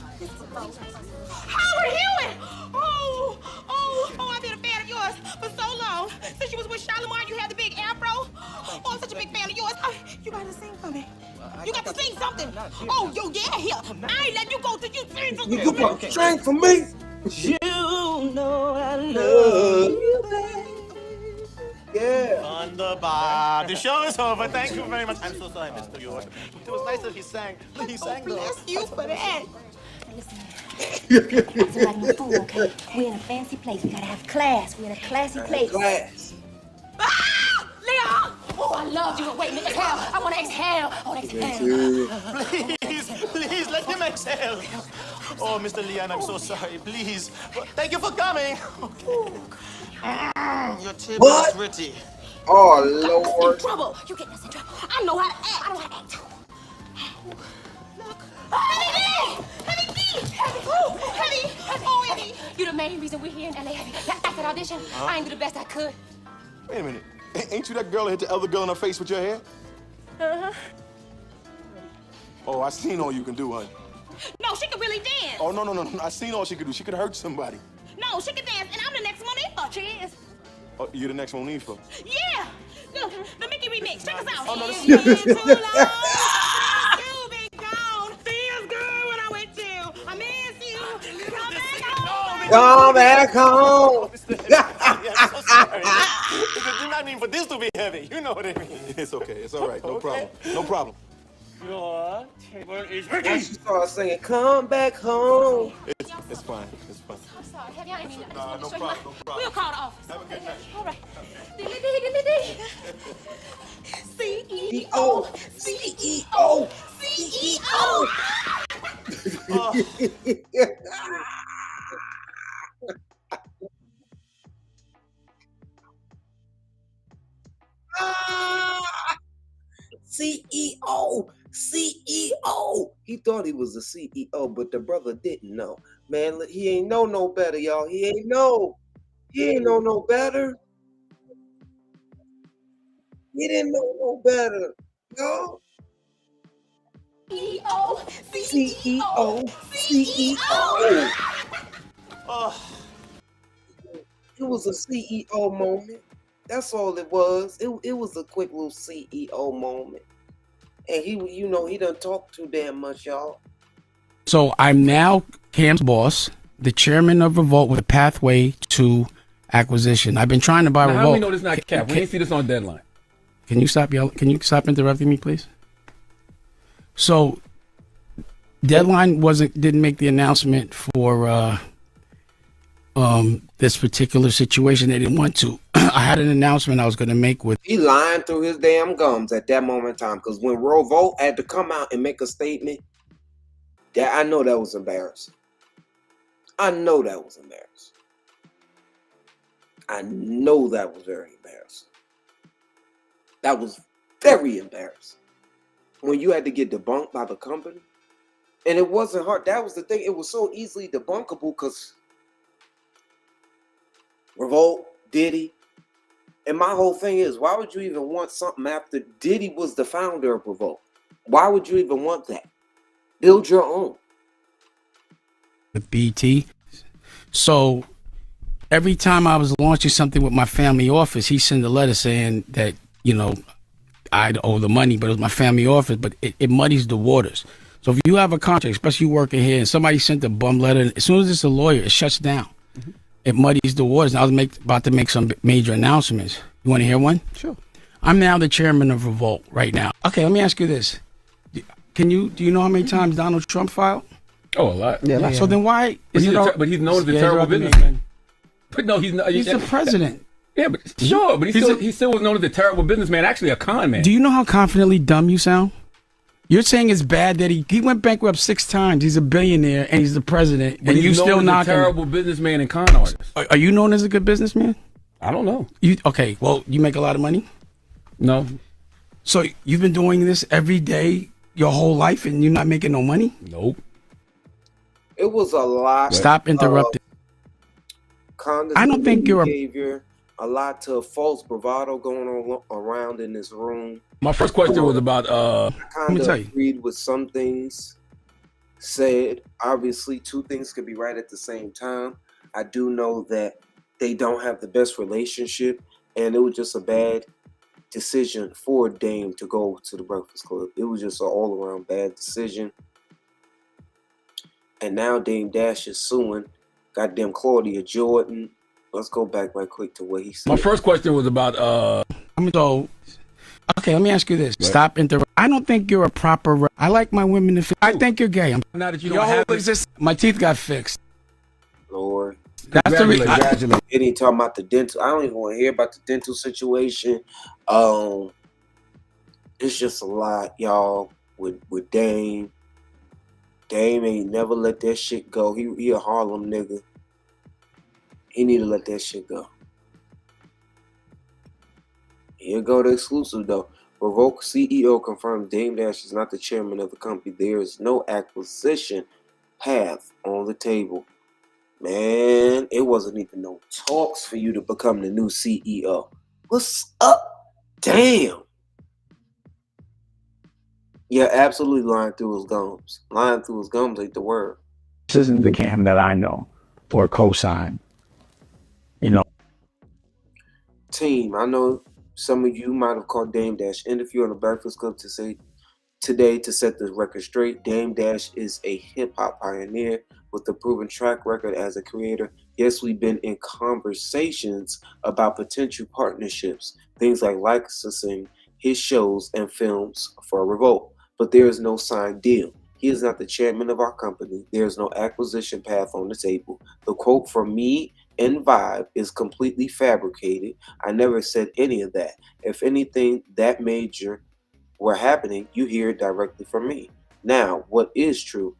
Howard Hewitt! I've been a fan of yours for so long. Since you was with Charlemagne, you had the big afro. Oh, I'm such a big fan of yours. You gotta sing for me. You got to sing something. Oh, yo, yeah, here. I ain't letting you go till you sing something. You got to sing for me. You know I love you, baby. Yeah. On the bar. The show is over. Thank you very much. I'm so sorry, Mr. York. It was nice that he sang. He sang though. Bless you for that. Listen, somebody no fool, okay? We're in a fancy place. We gotta have class. We're in a classy place. Class. Ah! Leon! Oh, I love you. Wait, exhale. I want to exhale. I want to exhale. Please, let him exhale. Oh, Mr. Leon, I'm so sorry. Please. Thank you for coming. Okay. Your table is pretty. Oh, Lord. Lord. Trouble. You getting us in trouble. I know how to act. I know how to act. Look. Heavy. Oh, Heavy. You the main reason we're here in LA, Heavy. After audition, I ain't do the best I could. Wait a minute. Ain't you that girl that hit the other girl in her face with your hair? Uh-huh. Oh, I seen all you can do, honey. No, she can really dance. Oh, no. I seen all she could do. She could hurt somebody. No, she can dance, and I'm the next Monifa. She is. Oh, you're the next Monifa. Yeah. Look, the Mickey remix. Check us out. Oh, no, this Feels good when I with you. I miss you. Come back home. I'm so sorry. I did not mean for this to be heavy. You know what I mean. It's okay. It's all right. No problem. No problem. Your table is She ready. started singing, come back home. It's fine. It's fine. I'm sorry. Heavy, I ain't mean that. No problem. We'll call the office. Have a good night. All right. CEO. CEO. CEO. CEO. CEO. He thought he was a CEO, but the brother didn't know. Man, he ain't know no better, y'all. He ain't know no better. He didn't know no better. No. CEO. CEO. CEO. It was a CEO moment. That's all it was. It was a quick little CEO moment. And he done talked too damn much, y'all. So I'm now Cam's boss, the chairman of Revolt with a pathway to acquisition. I've been trying to buy Now, Revolt. how do we know this is not Cap? We didn't see this on deadline. Can you stop yelling? Can you stop interrupting me, please? So deadline didn't make the announcement for this particular situation. They didn't want to. I had an announcement I was going to make with. He lying through his damn gums at that moment in time. Because when Revolt had to come out and make a statement, I know that was embarrassing. I know that was embarrassing. I know that was very embarrassing. That was very embarrassing. When you had to get debunked by the company. And it wasn't hard. That was the thing. It was so easily debunkable because Revolt, Diddy. And my whole thing is, why would you even want something after Diddy was the founder of Revolt? Why would you even want that? Build your own. With BT. So every time I was launching something with my family office, he sent a letter saying that, I'd owe the money, but it was my family office, but it muddies the waters. So if you have a contract, especially you working here, and somebody sent a bum letter, as soon as it's a lawyer, it shuts down. Mm-hmm. It muddies the waters. And I was about to make some major announcements. You want to hear one? Sure. I'm now the chairman of Revolt right now. Okay, let me ask you this. Do you know how many times Donald Trump filed? Oh, a lot. Yeah. So then why is it? But he's known as a terrible businessman. But no, he's not. He's the president. Yeah, but sure, but he still was known as a terrible businessman. Actually, a con man. Do you know how confidently dumb you sound? You're saying it's bad that he went bankrupt 6 times. He's a billionaire and he's the president, But and he's you known still as a knocking him. terrible businessman and con artist. Are you known as a good businessman? I don't know. Okay, well, you make a lot of money? No. So you've been doing this every day your whole life and you're not making no money? Nope. It was a lot. Stop interrupting. I don't think you're behavior, a lot of false bravado going on around in this room. My first question was about I kind of agreed with some things said. Obviously, 2 things could be right at the same time. I do know that they don't have the best relationship, and it was just a bad decision for Dame to go to the Breakfast Club. It was just an all-around bad decision. And now Dame Dash is suing goddamn Claudia Jordan. Let's go back right quick to what he said. My first question was about Okay, let me ask you this. Stop interrupting. I don't think you're a proper. I like my women to feel. I think you're gay. Now that you don't have it. My teeth got fixed. Lord. That's the reason. And he talking about the dental. I don't even want to hear about the dental situation. It's just a lot, y'all, with Dame. Dame ain't never let that shit go. He a Harlem nigga. He need to let that shit go. Here go the exclusive though. Revolt CEO confirms Dame Dash is not the chairman of the company. There is no acquisition path on the table. Man, it wasn't even no talks for you to become the new CEO. What's up? Damn. Yeah, absolutely lying through his gums. Lying through his gums ain't the word. This isn't the Cam that I know or co-sign. You know. Team, I know some of you might have called Dame Dash interview on the Breakfast Club to say today to set the record straight. Dame Dash is a hip-hop pioneer with a proven track record as a creator. Yes, we've been in conversations about potential partnerships, things like licensing his shows and films for Revolt, but there is no signed deal. He is not the chairman of our company. There is no acquisition path on the table. The quote from me and Vibe is completely fabricated. I never said any of that. If anything that major were happening, you hear it directly from me. Now, what is true?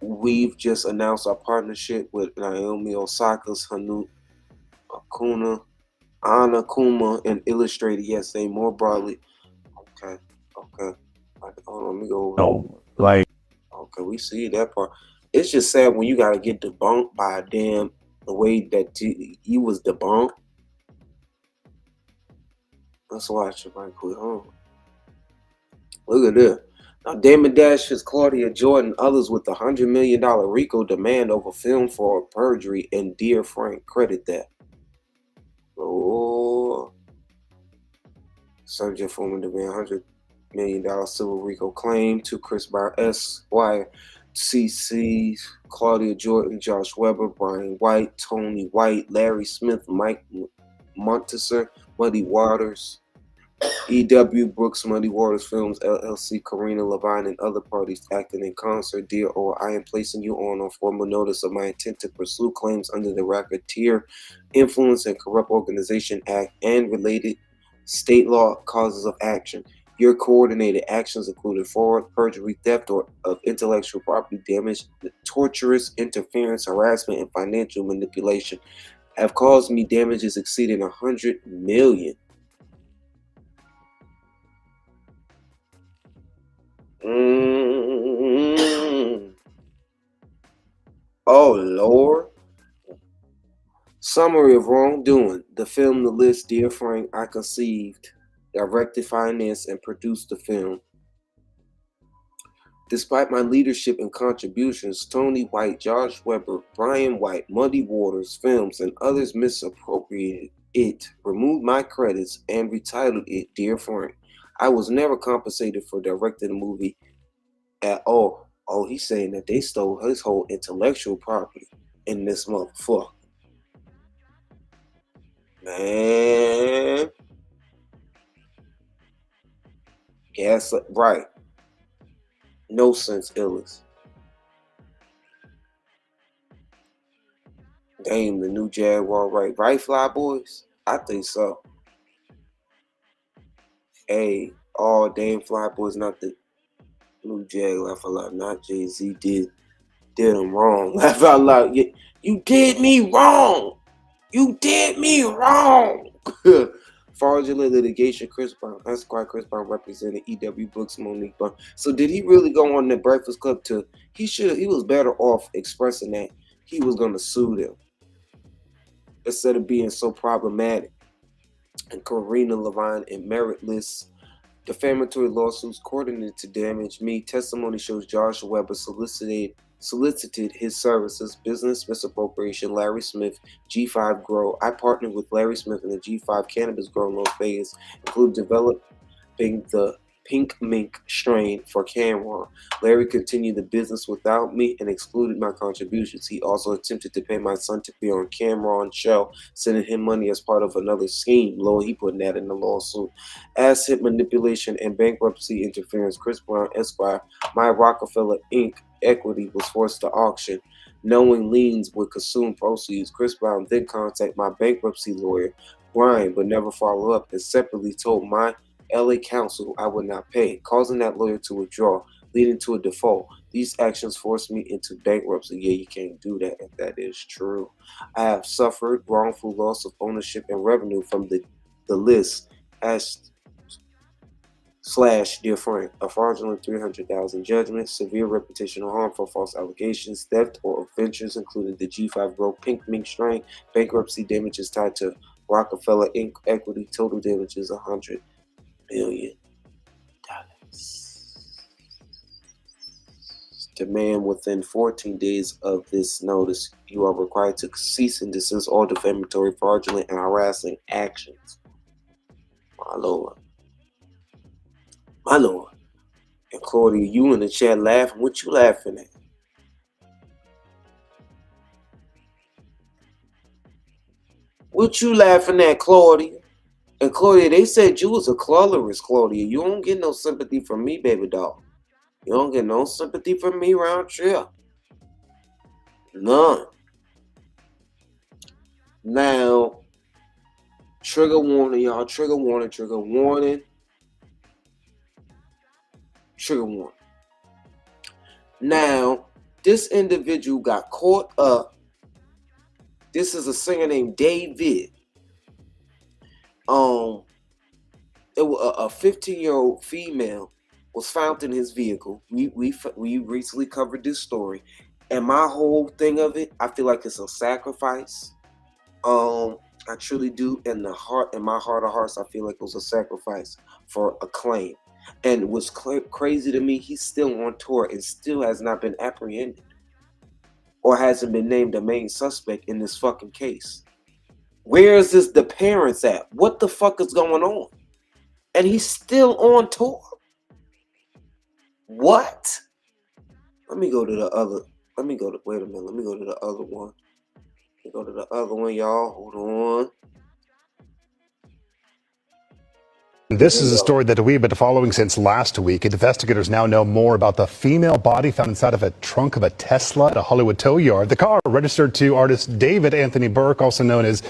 We've just announced our partnership with Naomi Osaka's Hanu Akuna, Anna Kuma, and Illustrated yesterday. More broadly, okay. Hold on, let me go over. No, like. Okay, we see that part. It's just sad when you gotta get debunked by a damn the way that he was debunked. Let's watch it right quick. Hold on. Look at this. Now, Damon Dash hits Claudia Jordan, others with $100 million RICO demand over film for perjury, and Dear Frank credit that. Oh, subject former demand $100 million civil RICO claim to Chris Brown, Esquire, CC, Claudia Jordan, Josh Weber, Brian White, Tony White, Larry Smith, Mike Monteser, Muddy Waters, E.W. Brooks, Muddy Waters Films, LLC, Karina Levine, and other parties acting in concert. Dear O, I am placing you on formal notice of my intent to pursue claims under the Racketeer Influence and Corrupt Organization Act and related state law causes of action. Your coordinated actions included fraud, perjury, theft, or of intellectual property damage, torturous interference, harassment, and financial manipulation have caused me damages exceeding $100 million. Oh, Lord. Summary of wrongdoing. The film, The List, Dear Frank, I conceived, directed, financed, and produced the film. Despite my leadership and contributions, Tony White, Josh Weber, Brian White, Muddy Waters Films, and others misappropriated it, removed my credits, and retitled it Dear Frank. I was never compensated for directing the movie at all. Oh, he's saying that they stole his whole intellectual property in this motherfucker. Man. Yes, right. No sense, Illis. Dame, the new Jaguar, right? Right, Fly Boys? I think so. Hey, Dame Fly Boys, not the Blue Jag, laugh out loud. Not Jay-Z did him wrong. Laugh out loud. You did me wrong. You did me wrong. Fraudulent litigation. Chris Brown. That's why Chris Brown represented E.W. Brooks, Monique Brown. So did he really go on the Breakfast Club to? He was better off expressing that he was going to sue them instead of being so problematic. And Karina Levine and meritless defamatory lawsuits coordinated to damage me. Testimony shows Joshua Weber solicited his services. Business misappropriation. Larry Smith, G5 Grow. I partnered with Larry Smith in the G5 cannabis grow in Las Vegas, including developing the Pink Mink strain for Cameron. Larry continued the business without me and excluded my contributions. He also attempted to pay my son to be on Cameron's show, sending him money as part of another scheme. Lord, he putting that in the lawsuit. Asset manipulation and bankruptcy interference. Chris Brown, Esquire. My Rockefeller Inc. equity was forced to auction, knowing liens would consume proceeds. Chris Brown then contacted my bankruptcy lawyer, Brian, but never followed up, and separately told my LA counsel I would not pay, causing that lawyer to withdraw, leading to a default. These actions forced me into bankruptcy. Yeah, you can't do that if that is true. I have suffered wrongful loss of ownership and revenue from the list / dear friend, a fraudulent $300,000 judgment, severe reputational harm for false allegations, theft or ventures, including the G5 Grow Pink Mink strain, bankruptcy damages tied to Rockefeller Inc. equity, total damages $100 million. Demand within 14 days of this notice, you are required to cease and desist all defamatory, fraudulent, and harassing actions. My Lord. My Lord. And Claudia, you in the chat laughing. What you laughing at? What you laughing at, Claudia? And Claudia, they said you was a colorist, Claudia. You don't get no sympathy from me, baby doll. You don't get no sympathy from me round here. None. Now, trigger warning, y'all. Trigger warning, trigger warning. Trigger warning. Now, this individual got caught up. This is a singer named David. It was a 15-year-old female was found in his vehicle. We recently covered this story, and my whole thing of it, I feel like it's a sacrifice. I truly do. In my heart of hearts, I feel like it was a sacrifice for a claim. And what's crazy to me, he's still on tour and still has not been apprehended or hasn't been named the main suspect in this fucking case. Where is the parents at? What the fuck is going on? And he's still on tour. What? Let me go to the other. Wait a minute. Let me go to the other one. Y'all. Hold on. This is a story that we've been following since last week. Investigators now know more about the female body found inside of a trunk of a Tesla at a Hollywood tow yard. The car registered to artist David Anthony Burke, also known as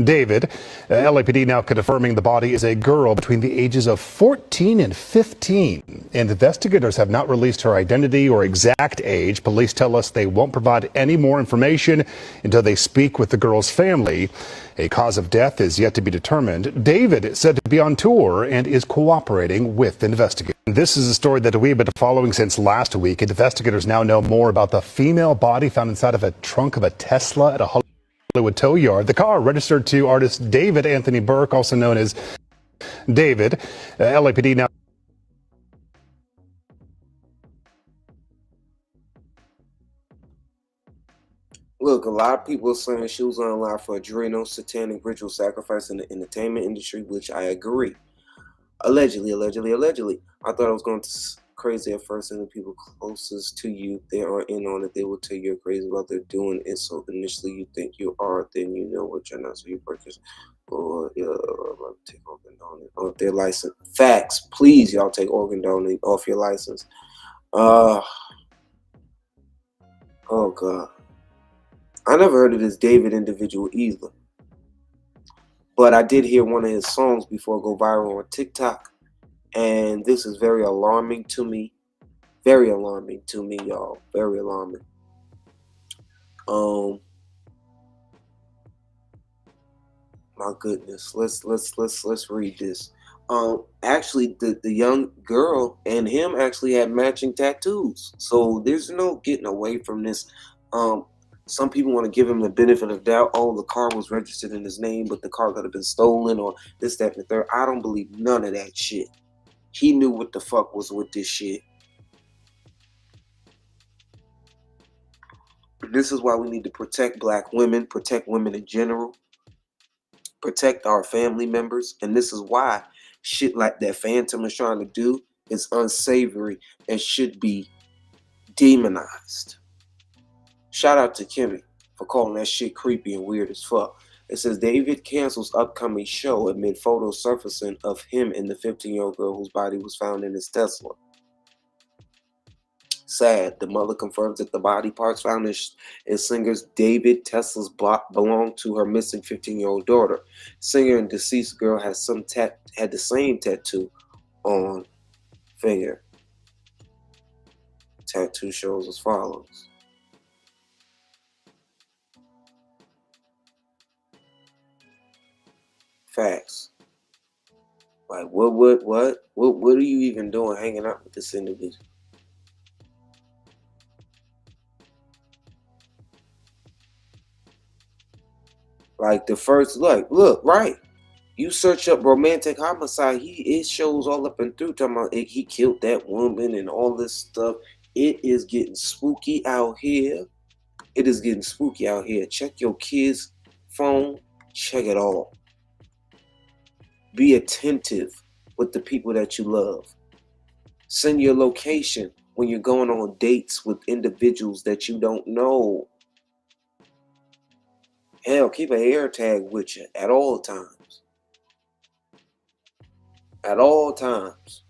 David. LAPD now confirming the body is a girl between the ages of 14 and 15. And investigators have not released her identity or exact age. Police tell us they won't provide any more information until they speak with the girl's family. A cause of death is yet to be determined. David is said to be on tour and is cooperating with investigators. This is a story that we've been following since last week. Investigators now know more about the female body found inside of a trunk of a Tesla at a Hollywood tow yard. The car registered to artist David Anthony Burke, also known as David. LAPD now. Look, a lot of people are saying she was on live for adrenal satanic ritual sacrifice in the entertainment industry, which I agree. Allegedly. I thought I was going to crazy at first, and the people closest to you, they are in on it. They will tell you you're crazy about they're doing it. So initially you think you are, then you know what you're not. So you purchase or take organ donating off their license. Facts, please, y'all take organ donating off your license. Oh God. I never heard of this David individual either. But I did hear one of his songs before go viral on TikTok. And this is very alarming to me. Very alarming to me, y'all. Very alarming. My goodness. Let's read this. Actually, the young girl and him actually had matching tattoos. So there's no getting away from this. Some people want to give him the benefit of doubt. Oh, the car was registered in his name, but the car could have been stolen or this, that, and the third. I don't believe none of that shit. He knew what the fuck was with this shit. This is why we need to protect black women, protect women in general, protect our family members. And this is why shit like that Phantom is trying to do is unsavory and should be demonized. Shout out to Kimmie for calling that shit creepy and weird as fuck. It says David cancels upcoming show amid photos surfacing of him and the 15-year-old girl whose body was found in his Tesla. Sad. The mother confirms that the body parts found in singer's David Tesla's block belonged to her missing 15-year-old daughter. Singer and deceased girl had the same tattoo on finger. Tattoo shows as follows. Facts. Like what are you even doing hanging out with this individual? Like the first look, right. You search up romantic homicide, it shows all up and through talking about he killed that woman and all this stuff. It is getting spooky out here. It is getting spooky out here. Check your kids' phone. Check it all. Be attentive with the people that you love. Send your location when you're going on dates with individuals that you don't know. Hell, keep a hair tag with you at all times. At all times.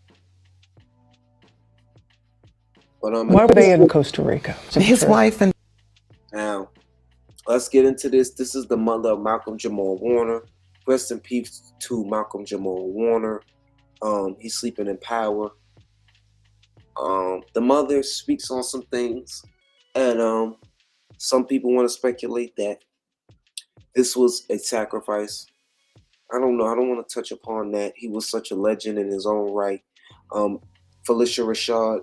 But why were they in Costa Rica? His wife and... Now, let's get into this. This is the mother of Malcolm Jamal Warner. Rest in peace to Malcolm Jamal Warner. He's sleeping in power. The mother speaks on some things, and some people want to speculate that this was a sacrifice. I don't know. I don't want to touch upon that. He was such a legend in his own right. Felicia Rashad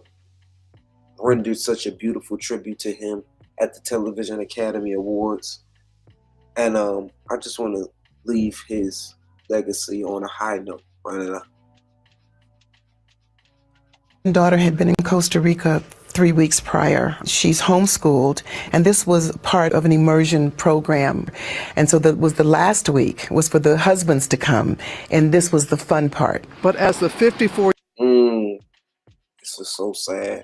rendered such a beautiful tribute to him at the Television Academy Awards. And I just want to leave his legacy on a high note right now. Daughter had been in Costa Rica 3 weeks prior. She's homeschooled, and this was part of an immersion program. And so that was the last week, was for the husbands to come, and this was the fun part. But as the 54... This is so sad.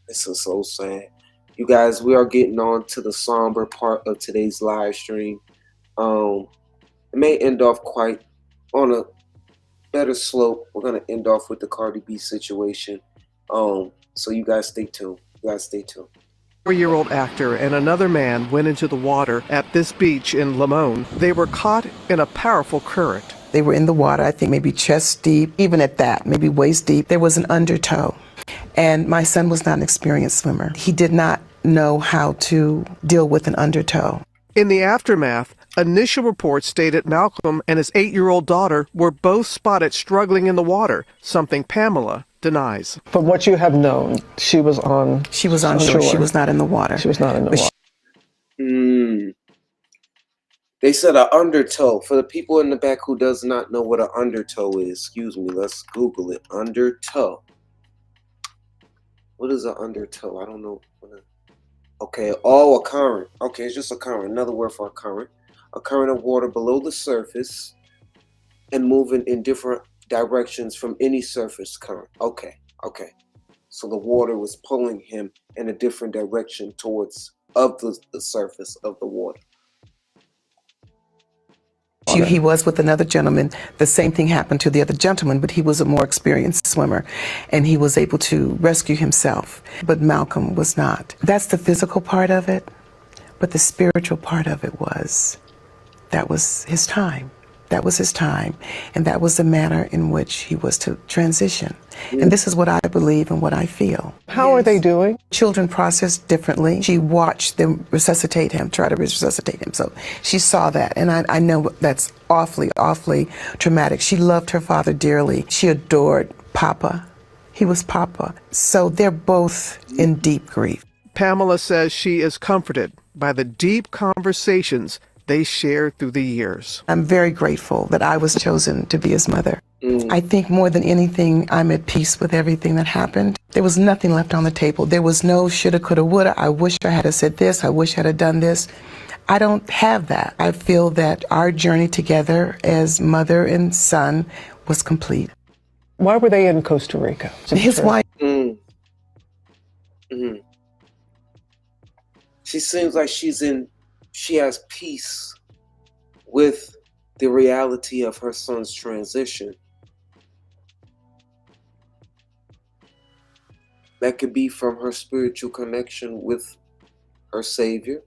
This is so sad. You guys, we are getting on to the somber part of today's live stream. It may end off quite on a better slope. We're going to end off with the Cardi B situation. So you guys stay tuned. You guys stay tuned. 4-year-old actor and another man went into the water at this beach in Limon. They were caught in a powerful current. They were in the water, I think maybe chest deep, even at that, maybe waist deep. There was an undertow. And my son was not an experienced swimmer. He did not know how to deal with an undertow. In the aftermath, initial reports stated Malcolm and his 8-year-old daughter were both spotted struggling in the water, something Pamela denies. From what you have known, she was on shore. She was not in the water. She was not in the water. They said an undertow. For the people in the back who does not know what an undertow is, excuse me, let's Google it. Undertow. What is an undertow? I don't know. Okay, a current. Okay, it's just a current. Another word for a current. A current of water below the surface and moving in different directions from any surface current. Okay. So the water was pulling him in a different direction towards the surface of the water. He was with another gentleman. The same thing happened to the other gentleman, but he was a more experienced swimmer, and he was able to rescue himself. But Malcolm was not. That's the physical part of it, but the spiritual part of it that was his time. That was his time, and that was the manner in which he was to transition. And this is what I believe and what I feel. How are they doing? Children process differently. She watched them resuscitate him, try to resuscitate him. So she saw that, and I know that's awfully, awfully traumatic. She loved her father dearly. She adored Papa. He was Papa. So they're both in deep grief. Pamela says she is comforted by the deep conversations they shared through the years. I'm very grateful that I was chosen to be his mother. I think more than anything, I'm at peace with everything that happened. There was nothing left on the table. There was no shoulda, coulda, woulda. I wish I had said this. I wish I had done this. I don't have that. I feel that our journey together as mother and son was complete. Why were they in Costa Rica? His wife. She seems like she has peace with the reality of her son's transition. That could be from her spiritual connection with her Savior,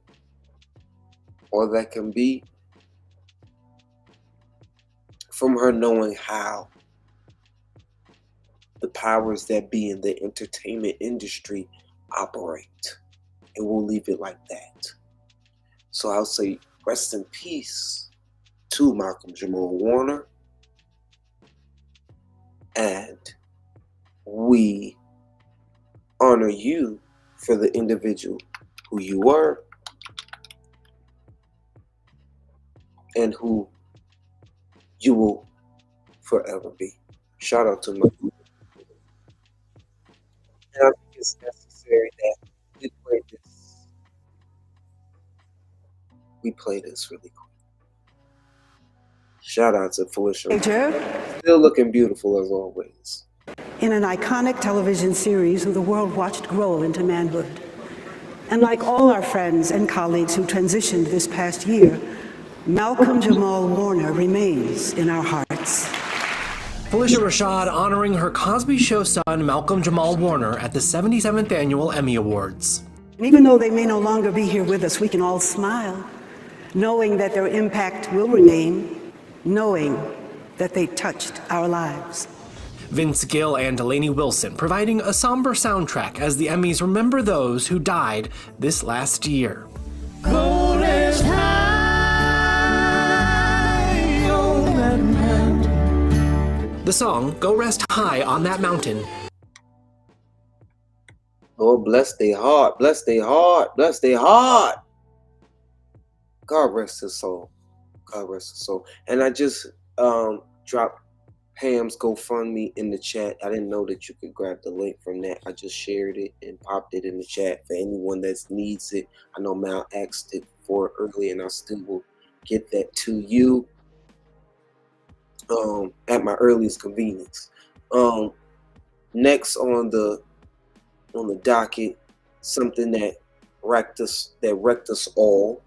or that can be from her knowing how the powers that be in the entertainment industry operate. And we'll leave it like that. So I'll say rest in peace to Malcolm Jamal Warner. And we honor you for the individual who you were and who you will forever be. Shout out to my people. And I think it's necessary that we play this really quick. Shout out to Felicia. Still looking beautiful as always. In an iconic television series who the world watched grow into manhood. And like all our friends and colleagues who transitioned this past year, Malcolm Jamal Warner remains in our hearts. Felicia Rashad honoring her Cosby Show son, Malcolm Jamal Warner, at the 77th Annual Emmy Awards. And even though they may no longer be here with us, we can all smile, knowing that their impact will remain, knowing that they touched our lives. Vince Gill and Delaney Wilson providing a somber soundtrack as the Emmys remember those who died this last year. Go rest high on that mountain. The song, Go Rest High on That Mountain. Lord bless their heart, bless their heart, bless their heart. God rest his soul. God rest his soul. And I just dropped Pam's GoFundMe in the chat. I didn't know that you could grab the link from that. I just shared it and popped it in the chat for anyone that needs it. I know Mal asked it for it earlier, and I still will get that to you at my earliest convenience. Next on the docket, something that wrecked us all.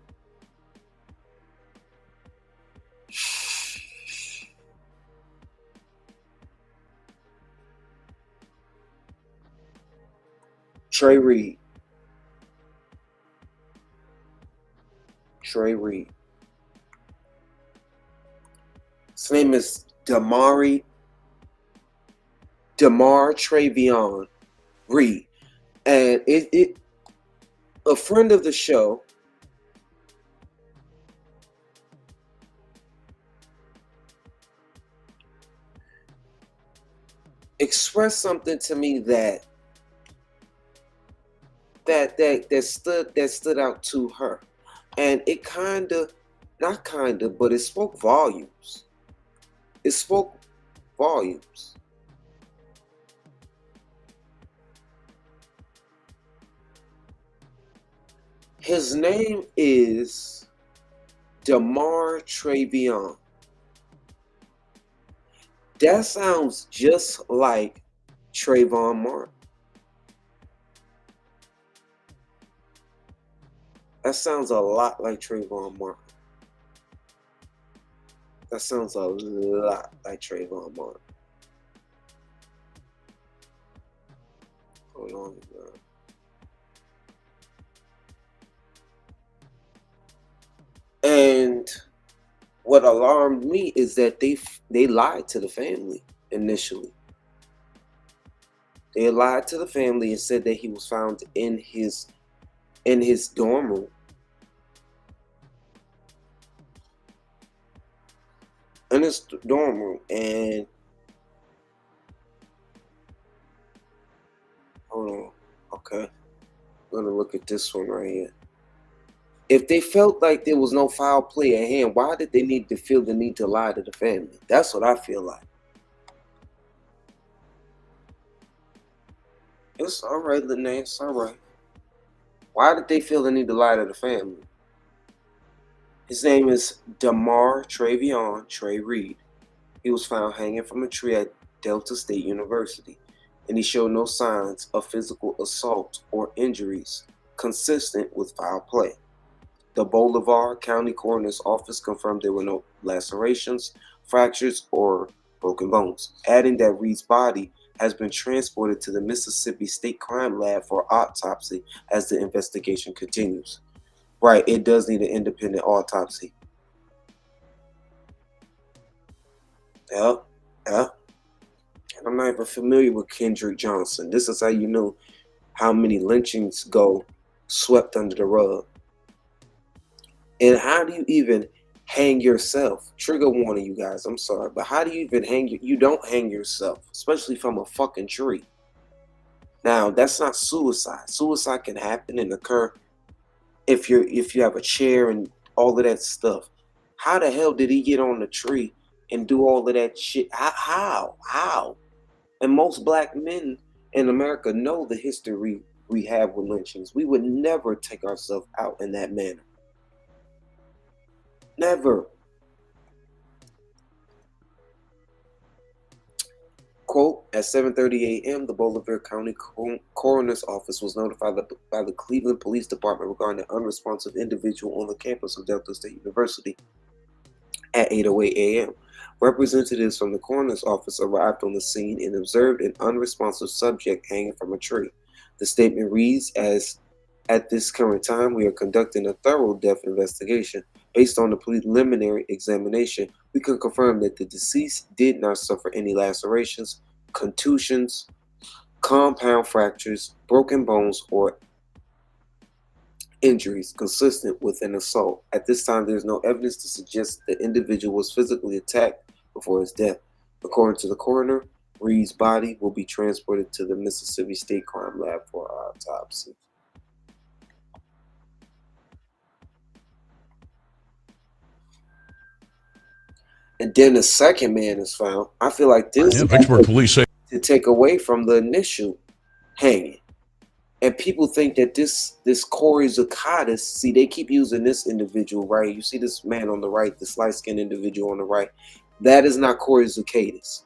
Trey Reed. His name is Damar Travion Reed. And it a friend of the show expressed something to me that stood out to her, and it but it spoke volumes. It spoke volumes. His name is Damar Travion. That sounds just like Trayvon Martin. That sounds a lot like Trayvon Martin. That sounds a lot like Trayvon Martin. Hold on, bro. And what alarmed me is that they lied to the family initially. They lied to the family and said that he was found in his dorm room. In his dorm room. And hold on. Okay. I'm gonna look at this one right here. If they felt like there was no foul play at hand, why did they need to feel the need to lie to the family? That's what I feel like. It's all right, Lene. It's all right. Why did they feel the need to lie to the family? His name is Damar Travion Trey Reed. He was found hanging from a tree at Delta State University, and he showed no signs of physical assault or injuries consistent with foul play. The Bolivar County Coroner's Office confirmed there were no lacerations, fractures, or broken bones, adding that Reed's body has been transported to the Mississippi State Crime Lab for autopsy as the investigation continues. Right, it does need an independent autopsy. Yeah. I'm not even familiar with Kendrick Johnson. This is how you know how many lynchings go swept under the rug. And how do you even hang yourself? Trigger warning, you guys. I'm sorry, but how do you even hang? You don't hang yourself, especially from a fucking tree. Now, that's not suicide. Suicide can happen and occur if you have a chair and all of that stuff. How the hell did he get on the tree and do all of that shit? How? And most black men in America know the history we have with lynchings. We would never take ourselves out in that manner. Never. Quote, at 7:30 a.m., the Bolivar County Coroner's Office was notified by the Cleveland Police Department regarding an unresponsive individual on the campus of Delta State University at 8:08 a.m. Representatives from the coroner's office arrived on the scene and observed an unresponsive subject hanging from a tree. The statement reads, as at this current time, we are conducting a thorough death investigation. Based on the preliminary examination, we can confirm that the deceased did not suffer any lacerations, contusions, compound fractures, broken bones, or injuries consistent with an assault. At this time, there is no evidence to suggest the individual was physically attacked before his death. According to the coroner, Reed's body will be transported to the Mississippi State Crime Lab for autopsy. And then the second man is found. I feel like this is Vicksburg police say to take away from the initial hanging. And people think that this Corey Zacchaeus, see, they keep using this individual, right? You see this man on the right, this light-skinned individual on the right. That is not Corey Zacchaeus.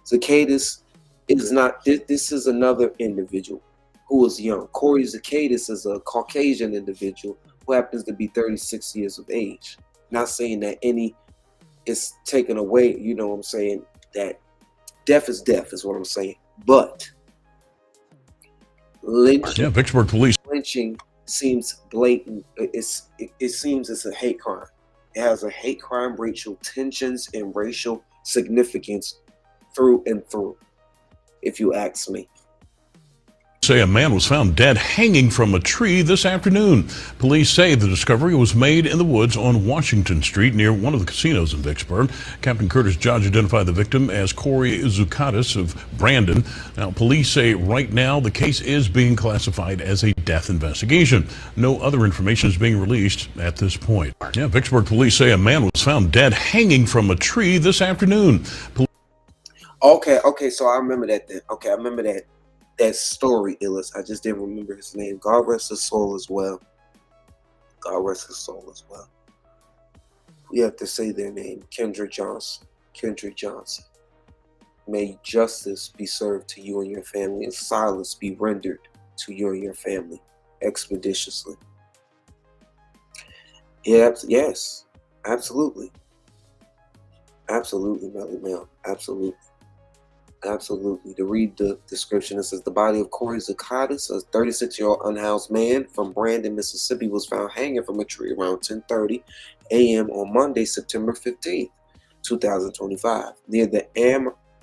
Zacchaeus is not, this is another individual who was young. Corey Zacchaeus is a Caucasian individual who happens to be 36 years of age. Not saying that any is taken away, you know what I'm saying, that death is death is what I'm saying. But Vicksburg police lynching seems blatant. It seems it's a hate crime. It has a hate crime, racial tensions, and racial significance through and through, if you ask me. say a man was found dead hanging from a tree this afternoon. Police say the discovery was made in the woods on Washington Street near one of the casinos in Vicksburg. Captain Curtis Judge identified the victim as Corey Zacchaeus of Brandon. Now, police say right now the case is being classified as a death investigation. No other information is being released at this point. Vicksburg police say a man was found dead hanging from a tree this afternoon. Okay, so I remember that then. Okay, I remember that story, Illis. I just didn't remember his name. God rest his soul as well. God rest his soul as well. We have to say their name. Kendrick Johnson. Kendrick Johnson. May justice be served to you and your family, and silence be rendered to you and your family expeditiously. Yes, absolutely. Absolutely, Melly Mel. Absolutely. Absolutely. To read the description, it says the body of Corey Zacchaeus, a 36-year-old unhoused man from Brandon, Mississippi, was found hanging from a tree around 10:30 a.m. on Monday, September 15th, 2025, near the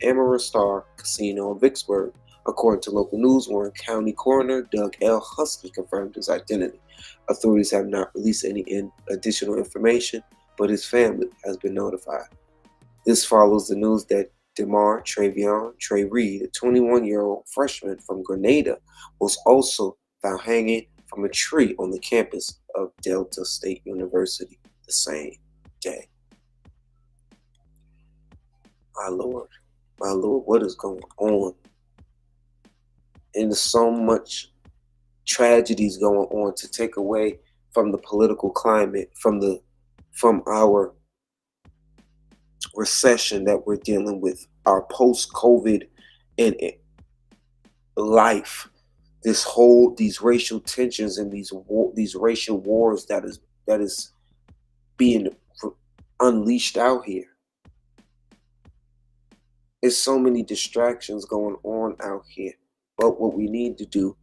Amaristar Casino in Vicksburg. According to local news, Warren County Coroner Doug L. Husky confirmed his identity. Authorities have not released any additional information, but his family has been notified. This follows the news that Trey Reed, a 21-year-old freshman from Grenada, was also found hanging from a tree on the campus of Delta State University the same day. My Lord, what is going on? And there's so much tragedies going on to take away from the political climate, from our recession that we're dealing with, our post-COVID and life, these racial tensions and these racial wars that is being unleashed out here. There's so many distractions going on out here, but what we need to do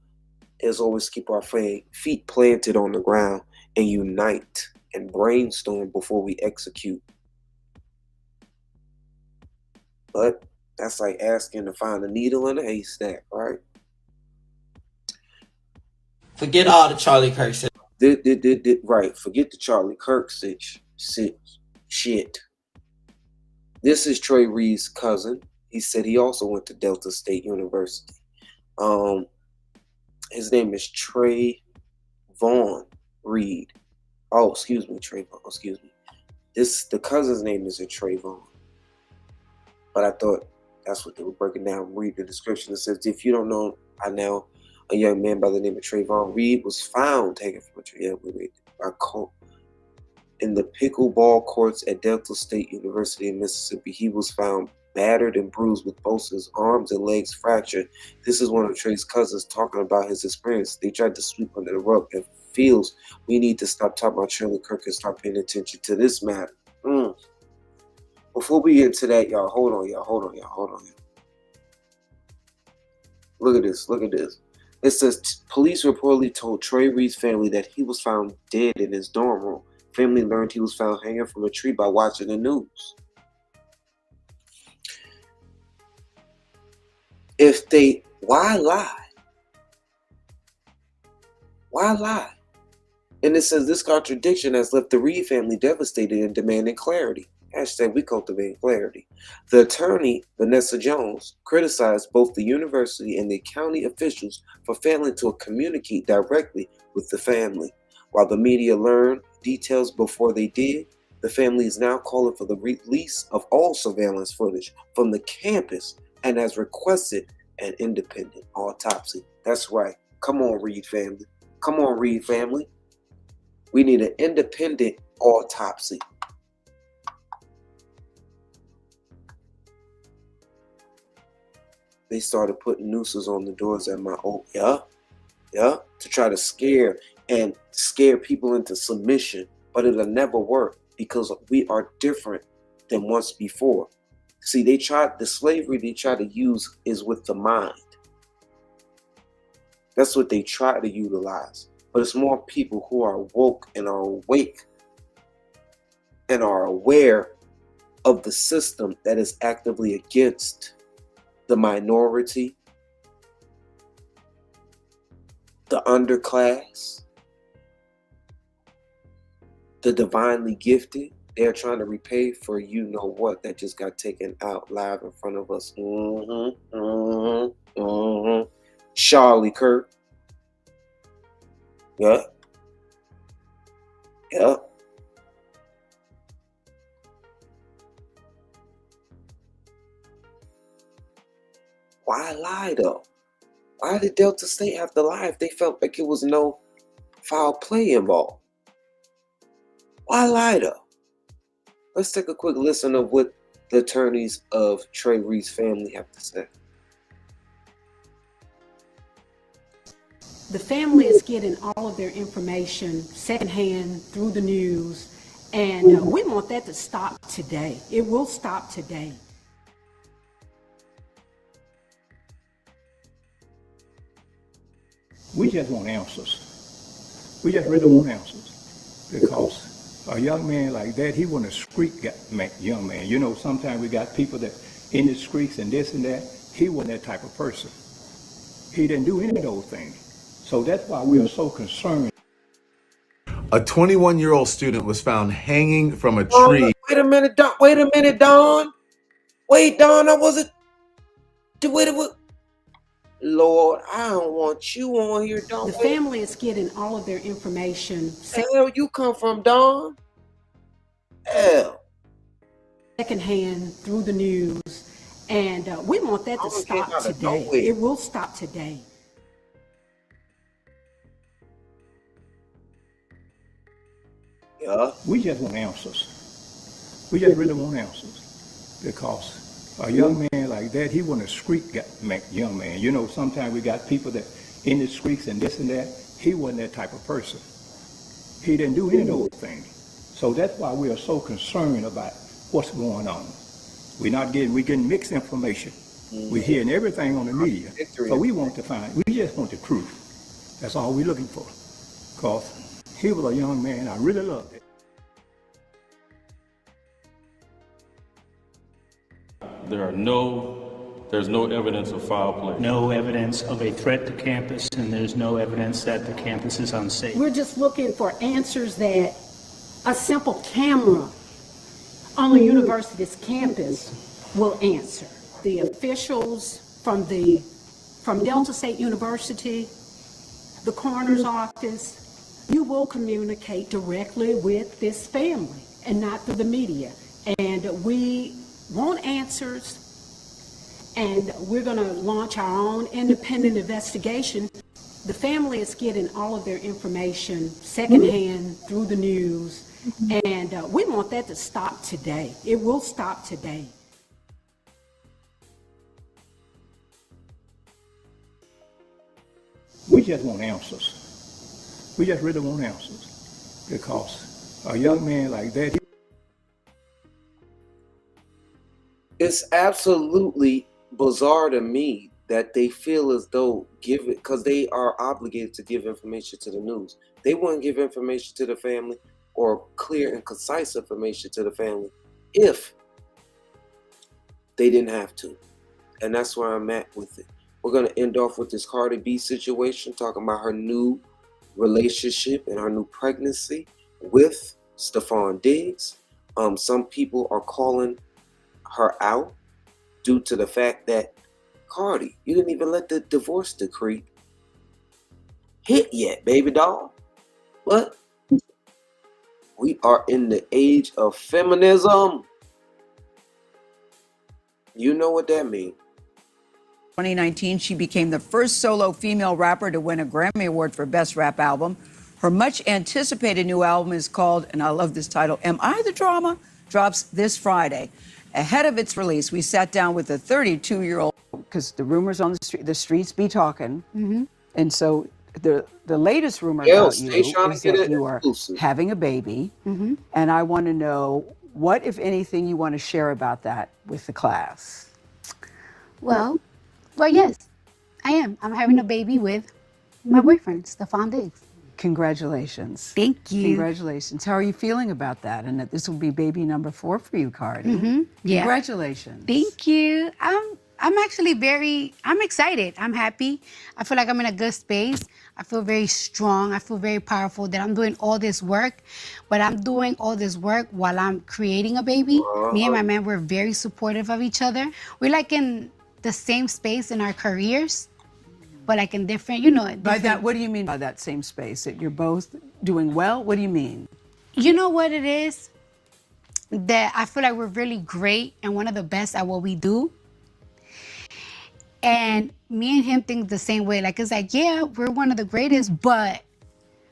is always keep our feet planted on the ground and unite and brainstorm before we execute. But that's like asking to find a needle in a haystack, right? Forget all the Charlie Kirk shit. Right, forget the Charlie Kirk shit. This is Trey Reed's cousin. He said he also went to Delta State University. His name is Trey Vaughn Reed. Oh, excuse me, Trey Vaughn. Excuse me. The cousin's name is Trey Vaughn. But I thought that's what they were breaking down. Read the description. It says, if you don't know, I know a young man by the name of Trey Vaughn Reed was found taken from a tree in the pickleball courts at Delta State University in Mississippi. He was found battered and bruised with both his arms and legs fractured. This is one of Trey's cousins talking about his experience. They tried to sweep under the rug and feels we need to stop talking about Charlie Kirk and start paying attention to this matter. Before we get into that, y'all, hold on. Look at this. It says police reportedly told Trey Reed's family that he was found dead in his dorm room. Family learned he was found hanging from a tree by watching the news. Why lie? Why lie? And it says this contradiction has left the Reed family devastated and demanding clarity. Hashtag we cultivate clarity. The attorney, Vanessa Jones, criticized both the university and the county officials for failing to communicate directly with the family. While the media learned details before they did, the family is now calling for the release of all surveillance footage from the campus and has requested an independent autopsy. That's right. Come on, Reed family. Come on, Reed family. We need an independent autopsy. They started putting nooses on the doors at my to try to scare people into submission, but it'll never work because we are different than once before. See, the slavery they try to use is with the mind. That's what they try to utilize. But it's more people who are woke and are awake and are aware of the system that is actively against the minority, the underclass, the divinely gifted. They're trying to repay for you know what that just got taken out live in front of us. Charlie Kirk. Yeah. Why lie though? Why did Delta State have to lie if they felt like it was no foul play involved? Why lie though? Let's take a quick listen of what the attorneys of Trey Reed's family have to say. The family is getting all of their information secondhand through the news, and we want that to stop today. It will stop today. We just want answers. We just really want answers. Because a young man like that, he wasn't a street young man. You know, sometimes we got people that in the streets and this and that. He wasn't that type of person. He didn't do any of those things. So that's why we are so concerned. A 21-year-old student was found hanging from a tree. Wait a minute, Don. Wait a minute, Don. Wait, Don, I wasn't. Wait. Lord, I don't want you on here, Don. The family is getting all of their information. Hell, you come from, Don? Hell. Secondhand through the news. And we want that to stop today. It will stop today. Yeah. We just want answers. We just really want answers. Because a young man like that, he wasn't a street young man. You know, sometimes we got people that in the streets and this and that. He wasn't that type of person. He didn't do any of those things. So that's why we are so concerned about what's going on. We're getting mixed information. We're hearing everything on the media. So we just want the truth. That's all we're looking for. Because he was a young man, I really loved it. There's no evidence of foul play. No evidence of a threat to campus, and there's no evidence that the campus is unsafe. We're just looking for answers that a simple camera on the university's campus will answer. The officials from Delta State University, the coroner's office, you will communicate directly with this family and not through the media. And we want answers, and we're going to launch our own independent investigation. The family is getting all of their information secondhand through the news, and we want that to stop today. It will stop today. We just want answers. We just really want answers. Because a young man like that, it's absolutely bizarre to me that they feel as though because they are obligated to give information to the news. They wouldn't give information to the family or clear and concise information to the family if they didn't have to. And that's where I'm at with it. We're going to end off with this Cardi B situation, talking about her new relationship and her new pregnancy with Stefon Diggs. Some people are calling her out due to the fact that, Cardi, you didn't even let the divorce decree hit yet, baby doll. What? We are in the age of feminism. You know what that means. 2019, she became the first solo female rapper to win a Grammy Award for Best Rap Album. Her much-anticipated new album is called, and I love this title, Am I the Drama? Drops this Friday. Ahead of its release, we sat down with a 32-year-old. Because the rumors on the streets be talking. Mm-hmm. And so the latest rumor about you is that you are having a baby. Mm-hmm. And I want to know what, if anything, you want to share about that with the class. Well, yes, I am. I'm having a baby with my boyfriend, Stefon Diggs. Congratulations. Thank you. Congratulations. How are you feeling about that? And that this will be baby number 4 for you, Cardi. Mm-hmm. Yeah. Congratulations. Thank you. I'm actually I'm excited. I'm happy. I feel like I'm in a good space. I feel very strong. I feel very powerful that I'm doing all this work, but I'm doing all this work while I'm creating a baby. Me and my man, we're very supportive of each other. We're like in the same space in our careers, but like in different, By that, what do you mean by that same space? That you're both doing well? What do you mean? You know what it is? That I feel like we're really great and one of the best at what we do. And me and him think the same way. Like, it's like, yeah, we're one of the greatest, but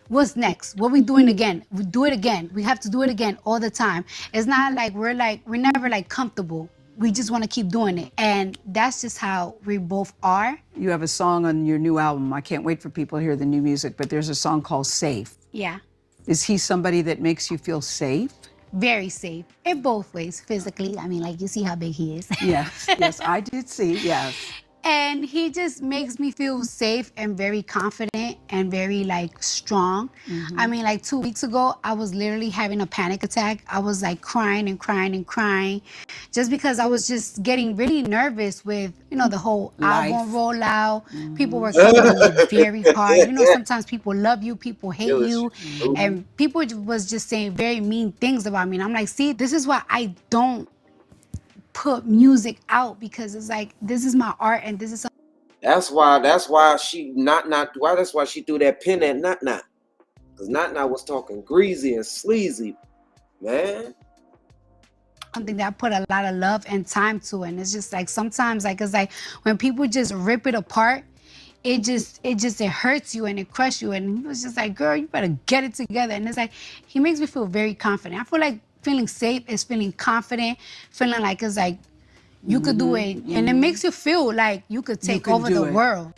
what's next? What we doing again? We do it again. We have to do it again all the time. It's not like we're never like comfortable. We just want to keep doing it. And that's just how we both are. You have a song on your new album. I can't wait for people to hear the new music, but there's a song called Safe. Yeah. Is he somebody that makes you feel safe? Very safe. In both ways. Physically, I mean, like, you see how big he is. Yes, I did see, yes. And And he just makes me feel safe and very confident and very like strong. I mean, like 2 weeks ago, I was literally having a panic attack. I was like crying and crying and crying just because I was just getting really nervous with, you know, the whole album rollout. People were coming at me very hard. You know, sometimes people love you, people hate you, and people was just saying very mean things about me. And I'm like, see, this is why I don't put music out, because it's like, this is my art and this is That's why she that's why she threw that pin at Not. Because Not was talking greasy and sleazy, man. something that I put a lot of love and time to. And it's just like sometimes like it's like when people just rip it apart, it hurts you and it crushes you. And he was just like, girl, you better get it together. And it's like, he makes me feel very confident. I feel like feeling safe is feeling confident, feeling like it's like you could do it. And it makes you feel like you could take over the world.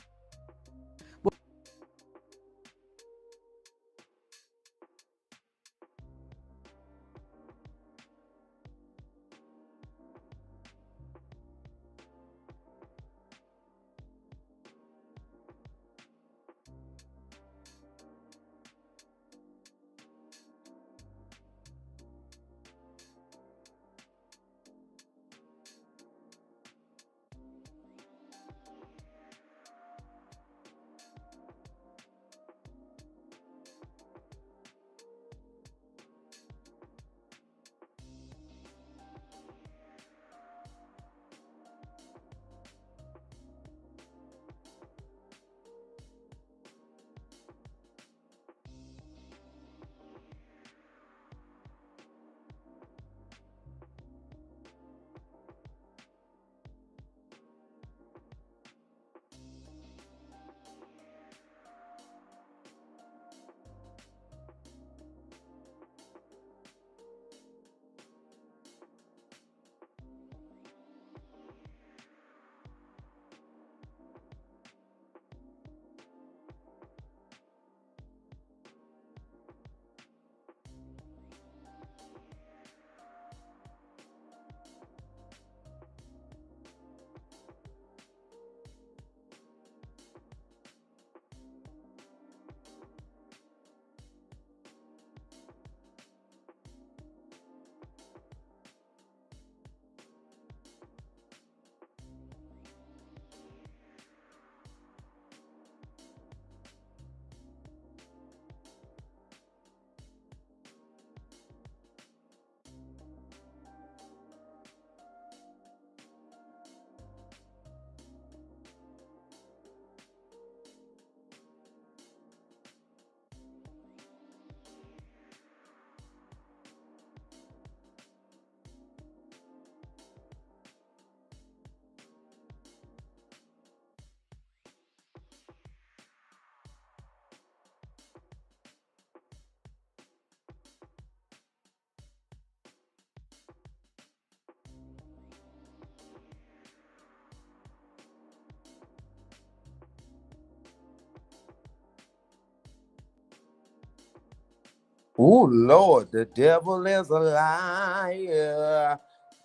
Oh Lord, the devil is a liar.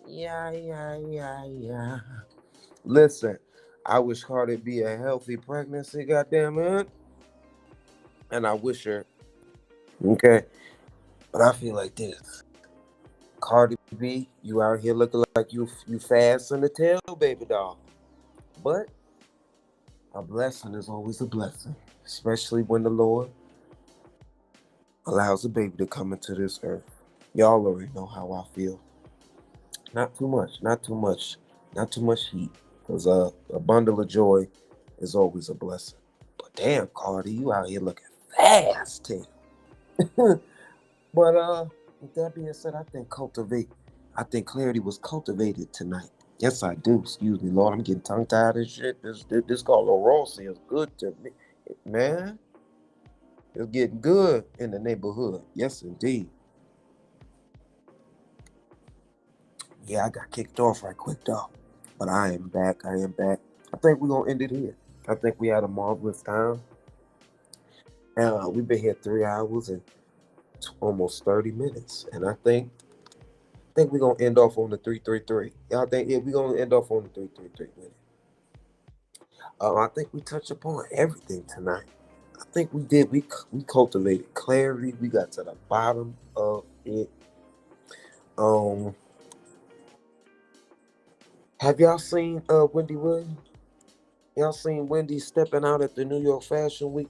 Yeah. Listen, I wish Cardi B a healthy pregnancy, goddamn it. And I wish her, okay. But I feel like this. Cardi B, you out here looking like you fast in the tail, baby doll. But a blessing is always a blessing, especially when the Lord allows a baby to come into this earth. Y'all already know how I feel. Not too much heat, because a bundle of joy is always a blessing. But damn, Cardi, you out here looking fast, Tim. But with that being said, I think clarity was cultivated tonight. Yes, I do. Excuse me, Lord, I'm getting tongue-tied and shit. This called aural is good to me, man. It's getting good in the neighborhood. Yes, indeed. Yeah, I got kicked off right quick, though. But I am back. I think we're going to end it here. I think we had a marvelous time. We've been here 3 hours and almost 30 minutes. And I think we're going to end off on the 333. Y'all think, yeah, we're going to end off on the 333 minute. I think we touched upon everything tonight. I think we did. We cultivated clarity. We got to the bottom of it. Have y'all seen Wendy Williams? Y'all seen Wendy stepping out at the New York Fashion Week?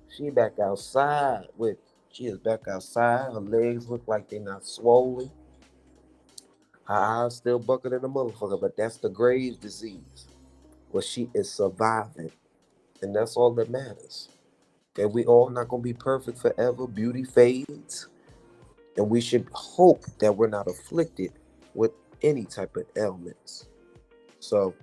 She back outside with. She is back outside. Her legs look like they're not swollen. Her eyes still bucket in the motherfucker, but that's the Graves' disease. Well, she is surviving, and that's all that matters. Okay, we all not gonna be perfect forever. Beauty fades, and we should hope that we're not afflicted with any type of ailments. So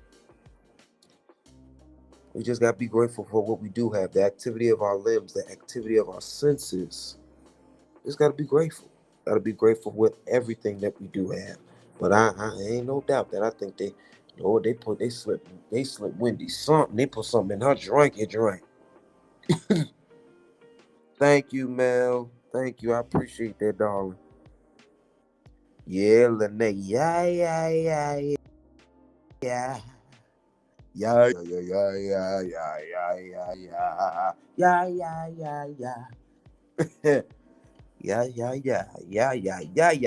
we just gotta be grateful for what we do have, the activity of our limbs, the activity of our senses. Just gotta be grateful. Gotta be grateful with everything that we do have. But I ain't no doubt that I think they slip Wendy something. They put something in her drink. Thank you, Mel. Thank you. I appreciate that, darling. Yeah, Lene. Yeah. Yeah.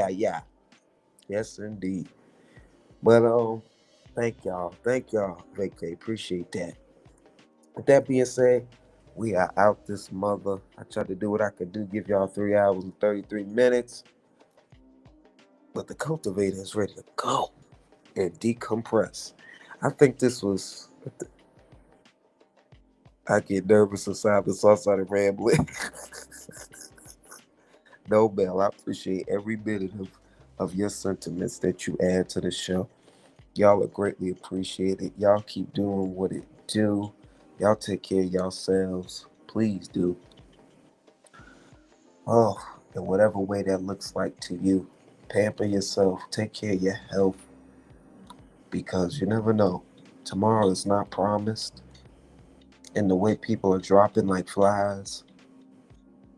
Yeah. Yes, indeed. But thank y'all. Vacay. Appreciate that. With that being said, we are out this mother. I tried to do what I could do, give y'all 3 hours and 33 minutes. But the cultivator is ready to go and decompress. I think this was. I get nervous inside the sauce started rambling. No, Mel, I appreciate every minute of your sentiments that you add to the show. Y'all are greatly appreciated. Y'all keep doing what it do. Y'all take care of yourselves. Please do. Oh, in whatever way that looks like to you. Pamper yourself. Take care of your health. Because you never know. Tomorrow is not promised. And the way people are dropping like flies,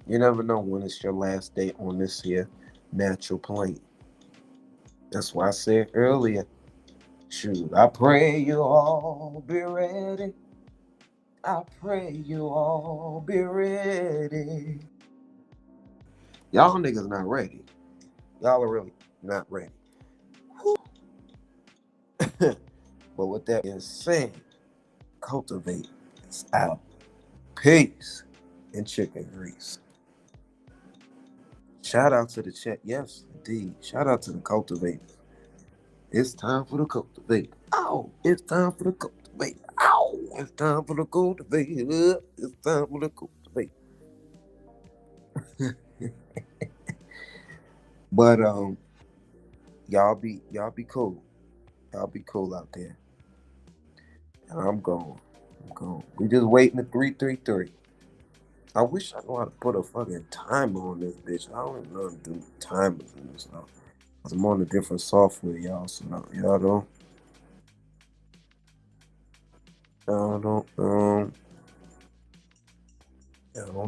you never know when it's your last day on this here natural plane. That's why I said earlier, shoot, I pray you all be ready. I pray you all be ready. Y'all niggas not ready. Y'all are really not ready. But with that being said, cultivate is out. Peace and chicken grease. Shout out to the chat. Yes, indeed. Shout out to the cultivators. It's time for the cultivator. Ow! It's time for the cultivator. Ow! It's time for the cultivator. It's time for the cultivator. But y'all be cool. Y'all be cool out there. And I'm going. We just waiting at 333. I wish I knew how to put a fucking timer on this bitch. I don't even know how to do timers and stuff. I'm on a different software, y'all. So y'all don't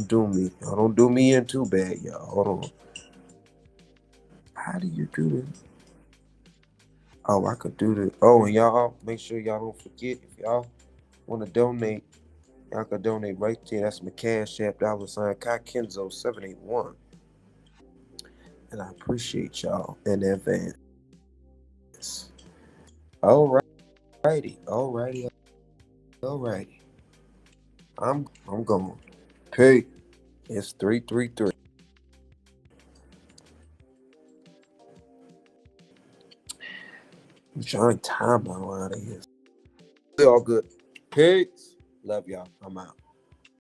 do me. Y'all don't do me in too bad, y'all. Hold on. How do you do this? Oh, I could do this. Oh, and y'all make sure y'all don't forget, if y'all want to donate, y'all can donate right there. That's my Cash App, $Kenzo781. And I appreciate y'all in advance. Alrighty. I'm going. Peace. It's 333. I'm trying to time out of here. It's all good. Peace. Love y'all. I'm out.